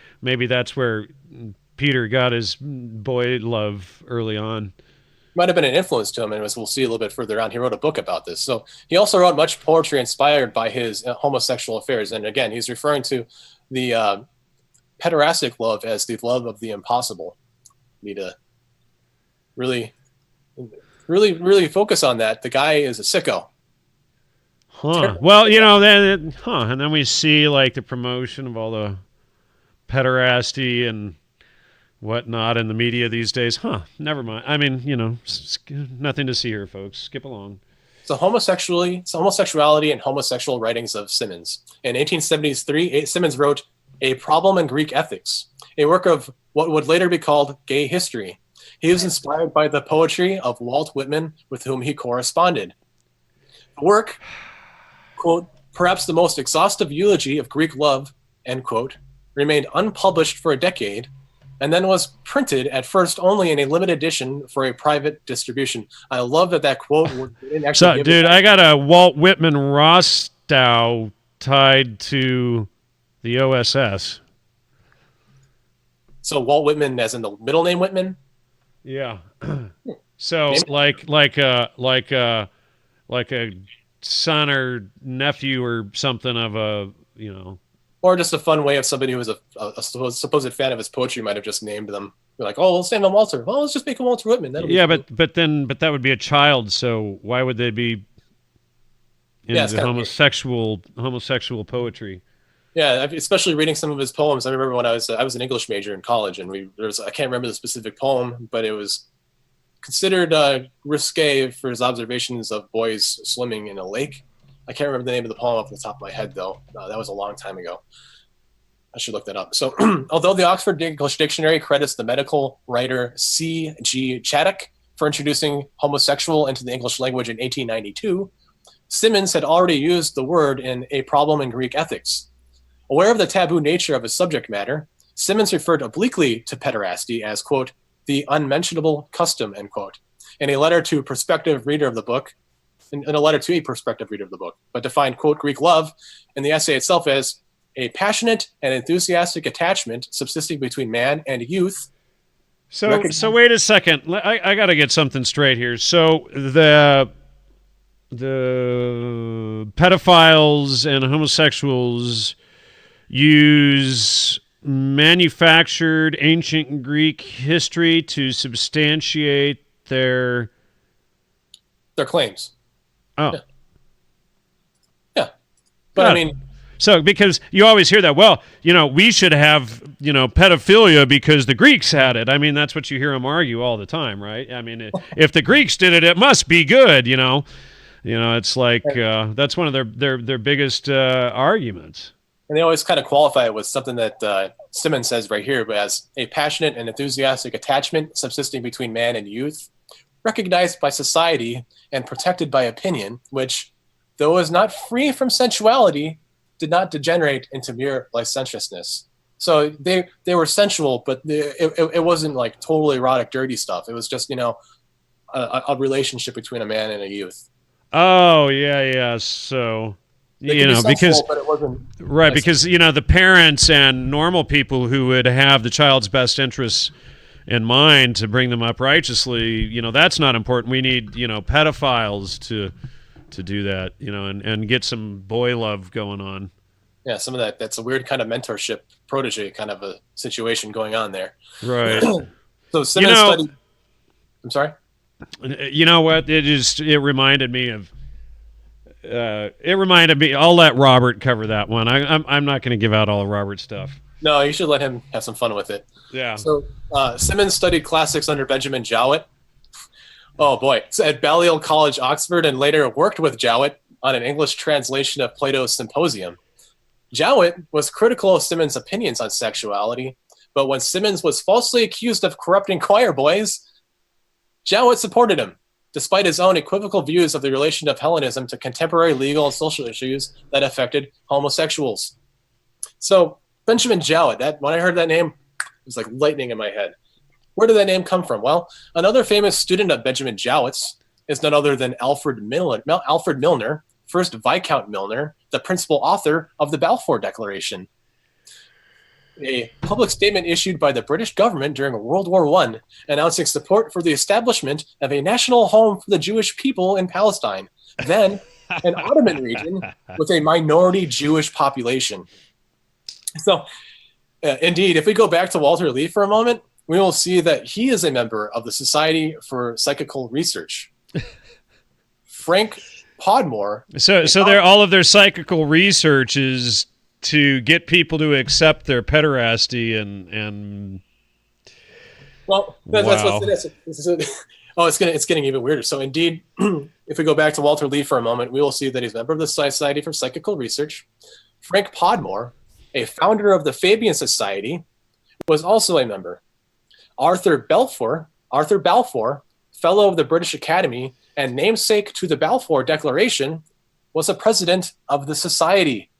Peter got his boy love early on. Might have been an influence to him, and as we'll see a little bit further on, he wrote a book about this. So he also wrote much poetry inspired by his homosexual affairs. And again, he's referring to the pederastic love as the love of the impossible. Need to really focus on that. The guy is a sicko. Huh. Well, and then we see the promotion of all the pederasty and whatnot in the media these days. Never mind. I mean, nothing to see here, folks. Skip along. So homosexuality and homosexual writings of Simmons. In 1873, Simmons wrote A Problem in Greek Ethics, a work of what would later be called gay history. He was inspired by the poetry of Walt Whitman, with whom he corresponded. The work, quote, perhaps the most exhaustive eulogy of Greek love, end quote, remained unpublished for a decade, and then was printed at first only in a limited edition for a private distribution. I love that quote didn't actually. So, dude, I got a Walt Whitman Rostow tied to the OSS. So Walt Whitman, as in the middle name Whitman. Yeah. So like a son or nephew or something of a Or just a fun way of somebody who was a supposed fan of his poetry might have just named them. They're like, oh, let's name him Walter. Well, let's just make him Walter Whitman. Yeah, cool. but that would be a child. So why would they be into homosexual poetry? Yeah, especially reading some of his poems. I remember when I was an English major in college, and I can't remember the specific poem, but it was considered risque for his observations of boys swimming in a lake. I can't remember the name of the poem off the top of my head, though. That was a long time ago. I should look that up. So, although the Oxford English Dictionary credits the medical writer C.G. Chaddock for introducing homosexual into the English language in 1892, Simmons had already used the word in A Problem in Greek Ethics. Aware of the taboo nature of his subject matter, Simmons referred obliquely to pederasty as, quote, the unmentionable custom, end quote, in a letter to a prospective reader of the book, but defined, quote, Greek love in the essay itself as a passionate and enthusiastic attachment subsisting between man and youth. So wait a second. I got to get something straight here. So the pedophiles and homosexuals use manufactured ancient Greek history to substantiate their claims. Oh. Yeah. But I mean, so because you always hear that, well, we should have, pedophilia because the Greeks had it. I mean, that's what you hear them argue all the time, right? I mean, if the Greeks did it must be good, it's like that's one of their biggest arguments. And they always kind of qualify it with something that Simmons says right here, but as a passionate and enthusiastic attachment subsisting between man and youth, recognized by society and protected by opinion, which, though is not free from sensuality, did not degenerate into mere licentiousness. So they were sensual, but it wasn't like totally erotic, dirty stuff. It was just, a relationship between a man and a youth. Oh, yeah. So, because, but it wasn't right, because, the parents and normal people who would have the child's best interests in mind to bring them up righteously, that's not important. We need, pedophiles to do that, and get some boy love going on. Yeah, some of that's a weird kind of mentorship protege kind of a situation going on there. Right. So Simmons studied. I'm sorry? You know what? It reminded me of I'll let Robert cover that one. I'm not going to give out all of Robert's stuff. No, you should let him have some fun with it. Yeah. So Simmons studied classics under Benjamin Jowett. Oh boy, at Balliol College, Oxford, and later worked with Jowett on an English translation of Plato's Symposium. Jowett was critical of Simmons' opinions on sexuality, but when Simmons was falsely accused of corrupting choir boys, Jowett supported him, despite his own equivocal views of the relation of Hellenism to contemporary legal and social issues that affected homosexuals. So Benjamin Jowett, when I heard that name, it was like lightning in my head. Where did that name come from? Well, another famous student of Benjamin Jowett's is none other than Alfred Milner, first Viscount Milner, the principal author of the Balfour Declaration, a public statement issued by the British government during World War I, announcing support for the establishment of a national home for the Jewish people in Palestine, then an Ottoman region with a minority Jewish population. So, indeed, if we go back to Walter Lee for a moment, we will see that he is a member of the Society for Psychical Research. Frank Podmore. So all of their psychical research is to get people to accept their pederasty and. Well, that's what it is. It's getting even weirder. So indeed, if we go back to Walter Lee for a moment, we will see that he's a member of the Society for Psychical Research. Frank Podmore, a founder of the Fabian Society, was also a member. Arthur Balfour, fellow of the British Academy and namesake to the Balfour Declaration, was a president of the society.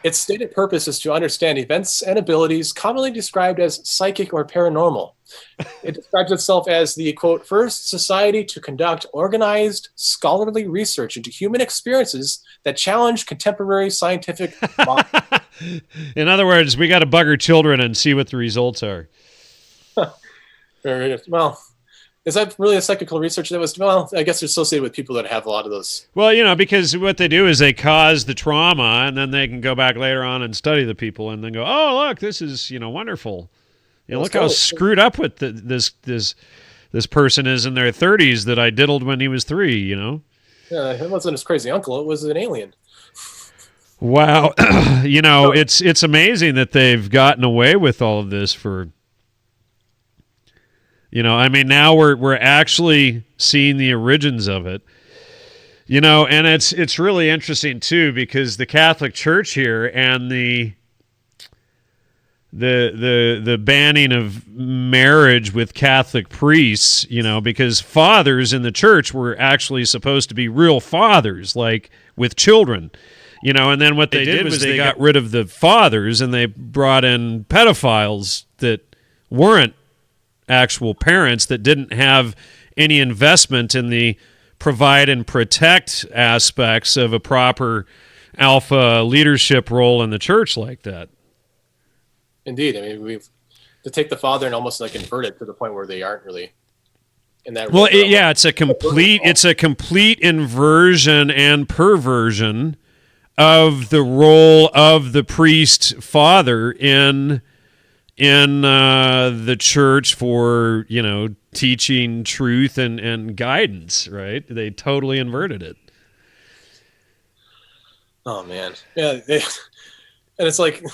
Its stated purpose is to understand events and abilities commonly described as psychic or paranormal. It describes itself as the, quote, first society to conduct organized scholarly research into human experiences that challenge contemporary scientific models. In other words, we got to bugger children and see what the results are. Well, is that really a psychical research that was, well, I guess it's associated with people that have a lot of those. Well, because what they do is they cause the trauma, and then they can go back later on and study the people and then go, oh, look, this is, wonderful. Look how screwed up with this person is in their 30s that I diddled when he was 3, Yeah, it wasn't his crazy uncle. It was an alien. Wow. It's amazing that they've gotten away with all of this for... now we're actually seeing the origins of it. And it's really interesting too, because the Catholic Church here and the banning of marriage with Catholic priests, because fathers in the church were actually supposed to be real fathers, like with children. And then what they did was they got rid of the fathers and they brought in pedophiles that weren't actual parents, that didn't have any investment in the provide and protect aspects of a proper alpha leadership role in the church like that. Indeed. I mean, we've to take the father and almost like invert it to the point where they aren't really in that. Well, it's a complete inversion and perversion of the role of the priest father in the church for, teaching truth and guidance, right? They totally inverted it. Oh man, yeah, and it's like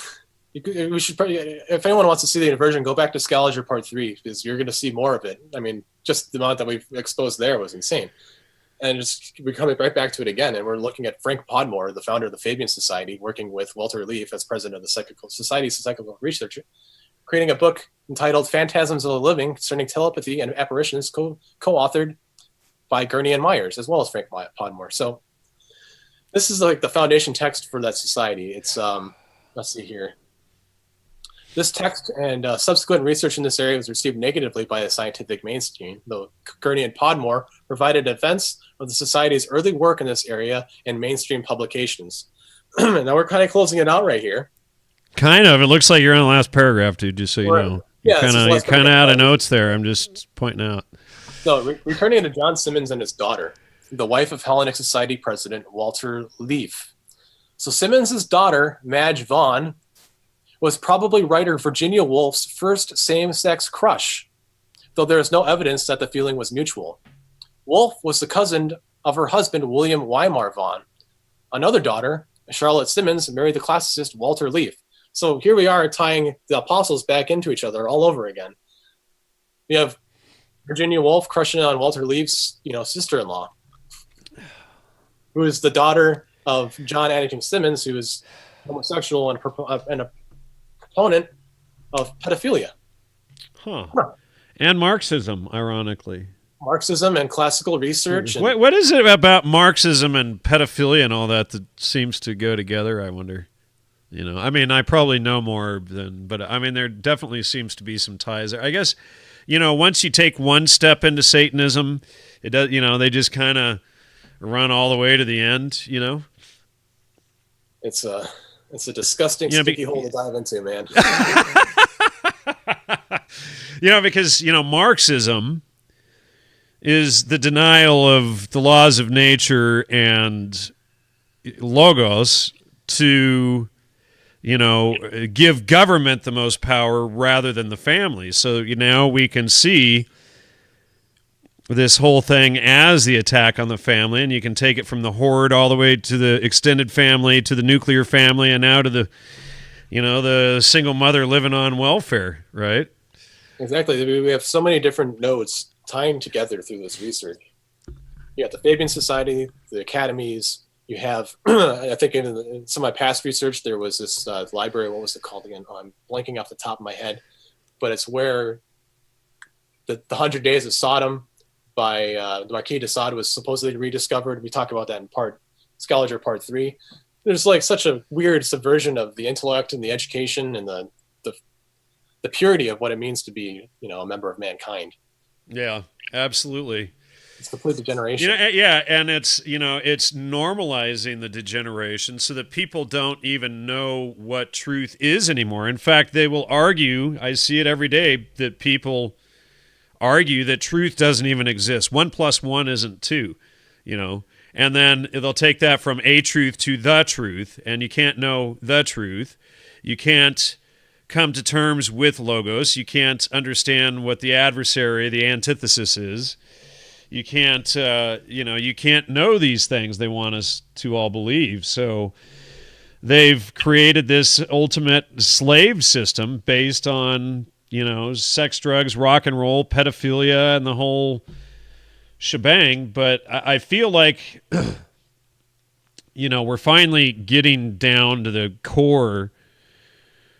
we should probably, if anyone wants to see the inversion, go back to Scaliger Part 3 because you're going to see more of it. I mean, just the amount that we've exposed there was insane, and just we're coming right back to it again. And we're looking at Frank Podmore, the founder of the Fabian Society, working with Walter Leaf as president of the Society of Psychical Research, creating a book entitled "Phantasms of the Living" concerning telepathy and apparitions, co-authored by Gurney and Myers, as well as Frank Podmore. So this is like the foundation text for that society. It's let's see here. This text and subsequent research in this area was received negatively by the scientific mainstream, though Gurney and Podmore provided defense of the Society's early work in this area in mainstream publications. Now we're kind of closing it out right here. Kind of. It looks like you're on the last paragraph, dude, just so you know. You're kind of out of notes there. I'm just pointing out. So returning to John Simmons and his daughter, the wife of Hellenic Society president Walter Leaf. So Simmons's daughter, Madge Vaughn, was probably writer Virginia Woolf's first same-sex crush, though there is no evidence that the feeling was mutual. Woolf was the cousin of her husband, William Weimar Vaughn. Another daughter, Charlotte Simmons, married the classicist Walter Leaf. So here we are tying the apostles back into each other all over again. We have Virginia Woolf crushing on Walter Leaf's, sister-in-law, who is the daughter of John Addington Simmons, who is homosexual and a proponent of pedophilia. Huh. And Marxism, ironically. Marxism and classical research. And what is it about Marxism and pedophilia and all that seems to go together, I wonder? I mean, I probably know more but I mean, there definitely seems to be some ties there. I guess, once you take one step into Satanism, it does, they just kind of run all the way to the end, It's a disgusting sticky hole to dive into, man. Because, Marxism is the denial of the laws of nature and logos to, give government the most power rather than the family. So now we can see this whole thing as the attack on the family, and you can take it from the horde all the way to the extended family, to the nuclear family, and now to the, the single mother living on welfare, right? Exactly. We have so many different nodes tying together through this research. You got the Fabian Society, the academies. You have, I think in some of my past research, there was this library. What was it called again? Oh, I'm blanking off the top of my head, but it's where the 100 Days of Sodom by the Marquis de Sade was supposedly rediscovered. We talk about that in Scaliger Part 3. There's like such a weird subversion of the intellect and the education and the purity of what it means to be, a member of mankind. Yeah, absolutely. It's complete degeneration. And it's it's normalizing the degeneration so that people don't even know what truth is anymore. In fact, they will argue. I see it every day that people argue that truth doesn't even exist. 1 + 1 isn't 2, and then they'll take that from a truth to the truth, and you can't know the truth. You can't come to terms with logos. You can't understand what the adversary, the antithesis is. You can't, you can't know these things they want us to all believe. So they've created this ultimate slave system based on, sex, drugs, rock and roll, pedophilia, and the whole shebang. But I feel like, we're finally getting down to the core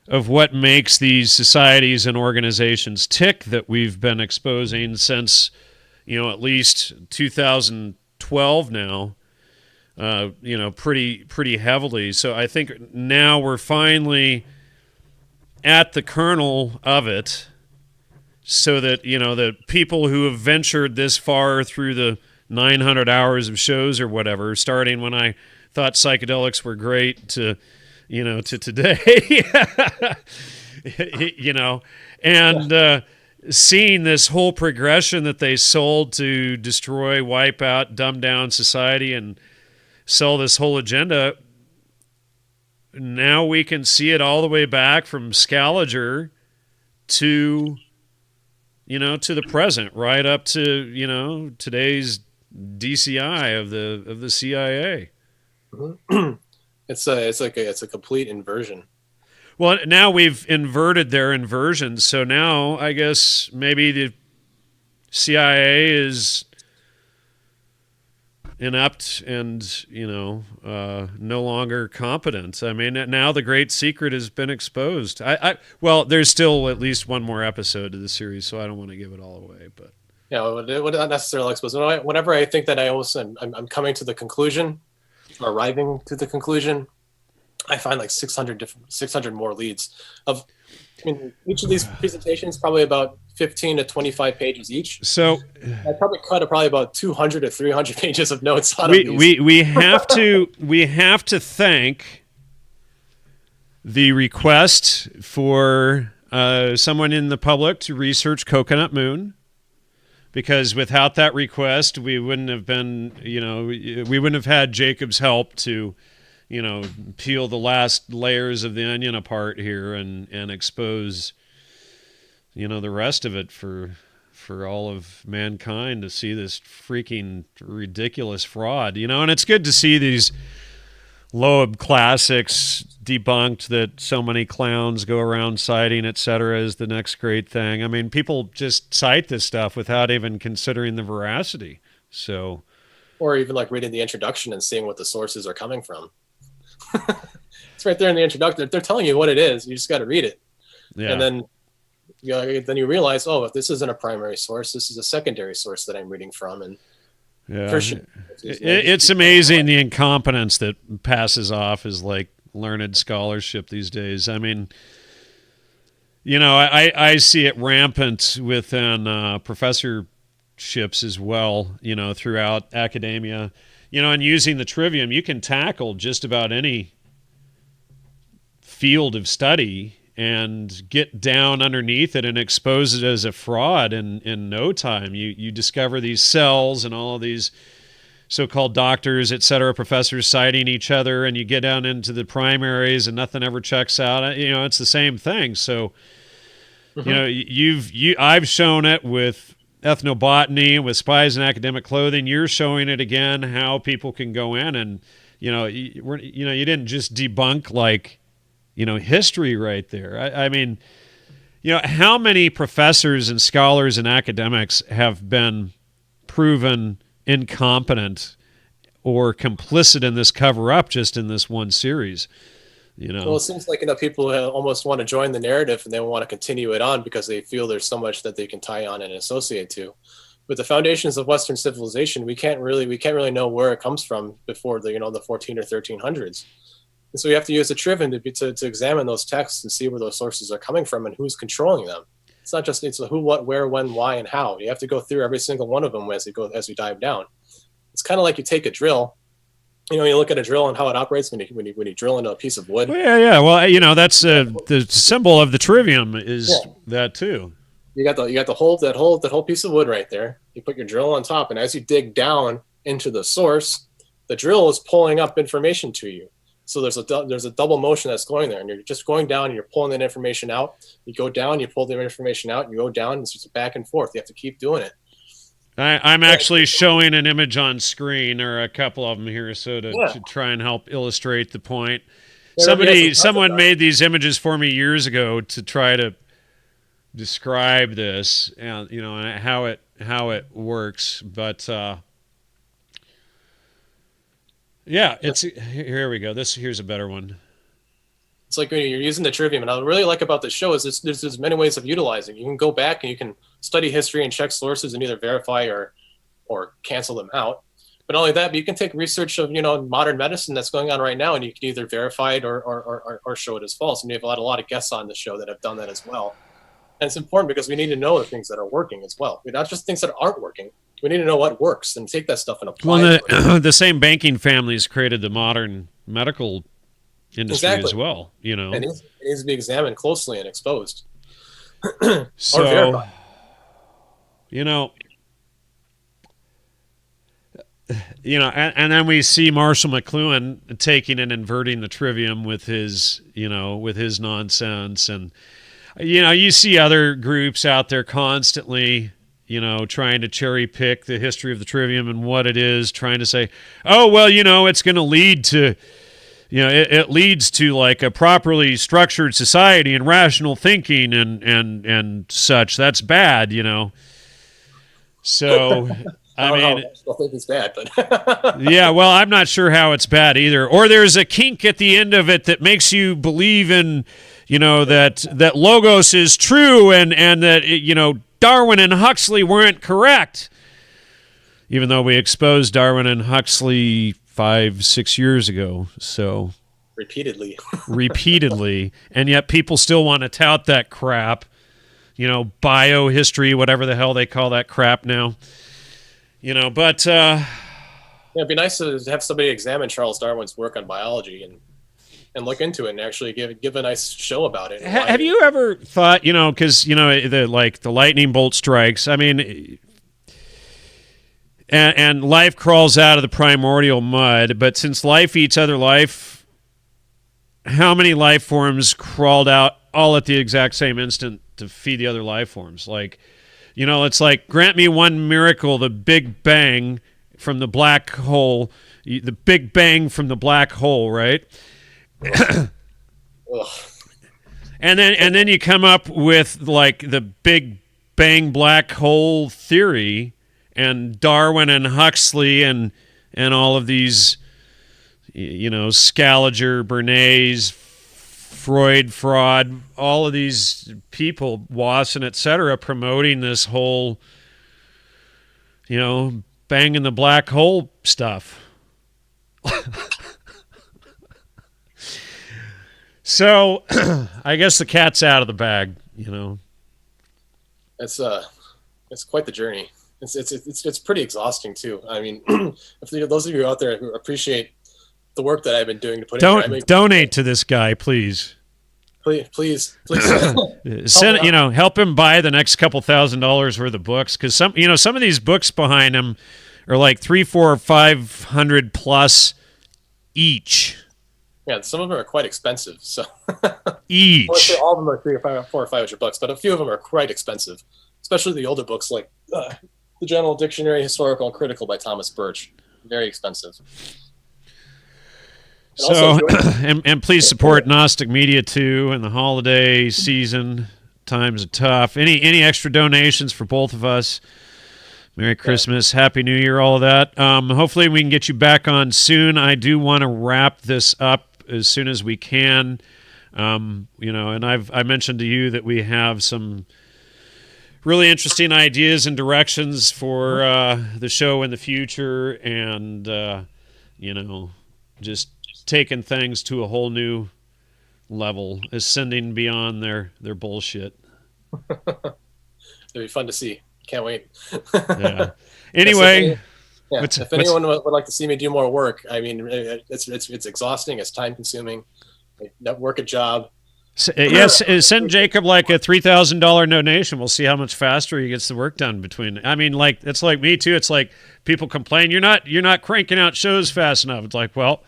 of what makes these societies and organizations tick that we've been exposing since, at least 2012 now, pretty heavily. So I think now we're finally at the kernel of it, so that, the people who have ventured this far through the 900 hours of shows or whatever, starting when I thought psychedelics were great to today, and seeing this whole progression that they sold to destroy, wipe out, dumb down society and sell this whole agenda. Now we can see it all the way back from Scaliger to the present, right up to, today's DCI of the CIA. It's a complete inversion. Well, now we've inverted their inversions. So now I guess maybe the CIA is inept and, no longer competent. I mean, now the great secret has been exposed. Well, there's still at least one more episode to the series, so I don't want to give it all away, but. Yeah, it would not necessarily expose. Whenever I think that I'm coming to the conclusion, or arriving to the conclusion, I find like 600 more leads. Each of these presentations probably about 15 to 25 pages each. So I probably cut about 200 to 300 pages of notes out of these. We have to thank the request for someone in the public to research Coconut Moon. Because without that request, we wouldn't have been, we wouldn't have had Jacob's help to, peel the last layers of the onion apart here and expose, the rest of it for all of mankind to see this freaking ridiculous fraud, and it's good to see these Loeb classics debunked that so many clowns go around citing, etc., is the next great thing. I mean, people just cite this stuff without even considering the veracity. So, or even like reading the introduction and seeing what the sources are coming from. It's right there in the introduction. They're telling you what it is. You just got to read it. Yeah. And then you realize, oh, if this isn't a primary source, this is a secondary source that I'm reading from. And yeah, it's amazing the incompetence that passes off as like learned scholarship these days. I mean, I see it rampant within professorships as well, throughout academia, and using the Trivium, you can tackle just about any field of study and get down underneath it and expose it as a fraud in no time. You discover these cells and all of these so-called doctors, et cetera, professors citing each other, and you get down into the primaries and nothing ever checks out. It's the same thing. So, I've shown it with ethnobotany, with spies in academic clothing. You're showing it again, how people can go in and, you didn't just debunk like, history right there. I mean, how many professors and scholars and academics have been proven incompetent or complicit in this cover-up just in this one series? Well, it seems like people almost want to join the narrative and they want to continue it on because they feel there's so much that they can tie on and associate to. With the foundations of Western civilization, we can't really know where it comes from before the 14 or 1300s. And so you have to use the Trivium to examine those texts and see where those sources are coming from and who's controlling them. It's not just it's a who, what, where, when, why, and how. You have to go through every single one of them as we dive down. It's kind of like you take a drill. You look at a drill and how it operates when you drill into a piece of wood. Well, yeah. Well, that's the symbol of the Trivium is that too. You got the whole piece of wood right there. You put your drill on top, and as you dig down into the source, the drill is pulling up information to you. So there's a double motion that's going there, and you're just going down and you're pulling that information out. You go down, you pull the information out, you go down, and it's just back and forth. You have to keep doing it. I'm actually showing an image on screen, or a couple of them here, so to try and help illustrate the point. Someone made these images for me years ago to try to describe this, and and how it works. But it's here we go. Here's a better one. It's like when you're using the Trivium, and what I really like about this show is there's many ways of utilizing it. You can go back and you can study history and check sources and either verify or cancel them out. But not only that, but you can take research of modern medicine that's going on right now, and you can either verify it or show it as false. And you have a lot of guests on the show that have done that as well. And it's important because we need to know the things that are working as well. Not just things that aren't working. We need to know what works and take that stuff and apply it. Well, the same banking families created the modern medical industry as well, you know. And it needs to be examined closely and exposed. So, or verified. You know, and then we see Marshall McLuhan taking and inverting the Trivium with his, with his nonsense. And, you see other groups out there constantly, trying to cherry pick the history of the Trivium and what it is, trying to say, oh, well, it's going to lead to, it leads to like a properly structured society and rational thinking and such. That's bad, So, I mean, I still think it's bad, but yeah, well, I'm not sure how it's bad either. Or there's a kink at the end of it that makes you believe in, that logos is true and that, Darwin and Huxley weren't correct. Even though we exposed Darwin and Huxley 5-6 years ago. So repeatedly, and yet people still want to tout that crap. Biohistory, whatever the hell they call that crap now. But it'd be nice to have somebody examine Charles Darwin's work on biology and look into it and actually give a nice show about it. Have you ever thought, because the lightning bolt strikes. I mean, and life crawls out of the primordial mud. But since life eats other life, how many life forms crawled out all at the exact same instant to feed the other life forms? Like, it's like, grant me one miracle, the Big Bang from the black hole, the Big Bang from the black hole, right? and then you come up with like the Big Bang black hole theory and Darwin and Huxley and all of these, Scaliger, Bernays, Freud, fraud, all of these people, Wasson, etc., promoting this whole, bang in the black hole stuff. So, I guess the cat's out of the bag, It's quite the journey. It's pretty exhausting too. I mean, if those of you out there who appreciate the work that I've been doing to put donate to this guy, please. Please send, help him buy the next couple $1,000s worth of books, because some of these books behind him are like $300, $400, $500 plus each. Yeah, some of them are quite expensive. So each. Well, all of them are $400 or $500, but a few of them are quite expensive, especially the older books like the General Dictionary, Historical and Critical by Thomas Birch. Very expensive. So, and please support Gnostic Media too. In the holiday season, times are tough. Any extra donations for both of us? Merry Christmas, Happy New Year, all of that. Hopefully we can get you back on soon. I do want to wrap this up as soon as we can. And I mentioned to you that we have some really interesting ideas and directions for the show in the future, and just taking things to a whole new level, ascending beyond their bullshit. It'll be fun to see. Can't wait. Yeah. Anyway, if anyone would like to see me do more work, I mean, it's exhausting. It's time consuming. Work a job. Yes, send Jacob like a $3,000 donation. We'll see how much faster he gets the work done between. I mean, like, it's like me too. It's like people complain you're not cranking out shows fast enough. It's like, well,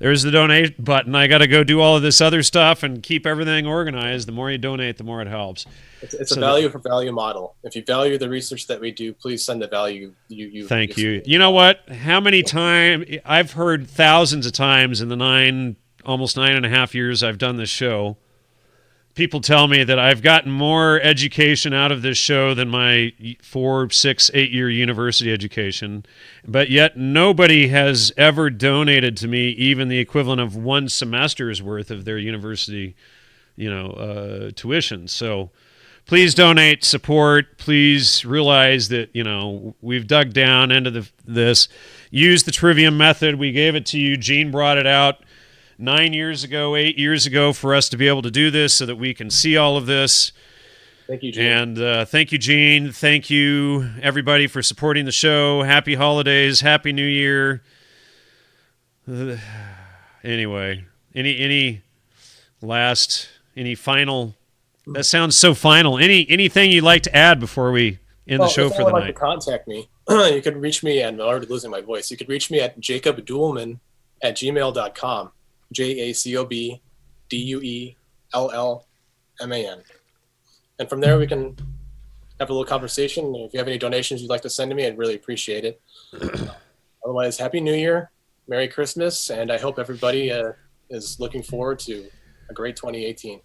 there's the donate button. I got to go do all of this other stuff and keep everything organized. The more you donate, the more it helps. It's a value for value model. If you value the research that we do, please send the value you. Thank you. You know what? How many times I've heard thousands of times in the almost 9.5 years I've done this show, people tell me that I've gotten more education out of this show than my 4, 6, 8-year university education, but yet nobody has ever donated to me even the equivalent of one semester's worth of their university, tuition. So please donate, support. Please realize that, we've dug down into this. Use the Trivium method. We gave it to you. Gene brought it out 9 years ago, 8 years ago, for us to be able to do this so that we can see all of this. Thank you, Gene. And thank you, Gene. Thank you, everybody, for supporting the show. Happy holidays. Happy New Year. Anyway, any final? That sounds so final. Anything you'd like to add before we end the show for the night? To contact me, you can reach me, and I'm already losing my voice. You could reach me at jacobduellman@gmail.com. JACOBDUELLMAN. And from there, we can have a little conversation. If you have any donations you'd like to send to me, I'd really appreciate it. Otherwise, Happy New Year, Merry Christmas, and I hope everybody is looking forward to a great 2018.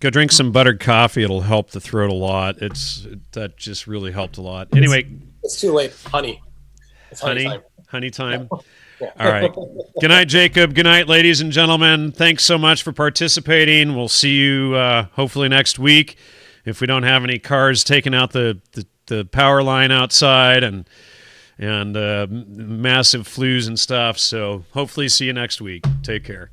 Go drink some buttered coffee. It'll help the throat a lot. That just really helped a lot. Anyway, it's too late. Honey. It's honey time. Yeah. All right. Good night, Jacob. Good night, ladies and gentlemen. Thanks so much for participating. We'll see you hopefully next week. If we don't have any cars taking out the power line outside and massive flues and stuff. So hopefully see you next week. Take care.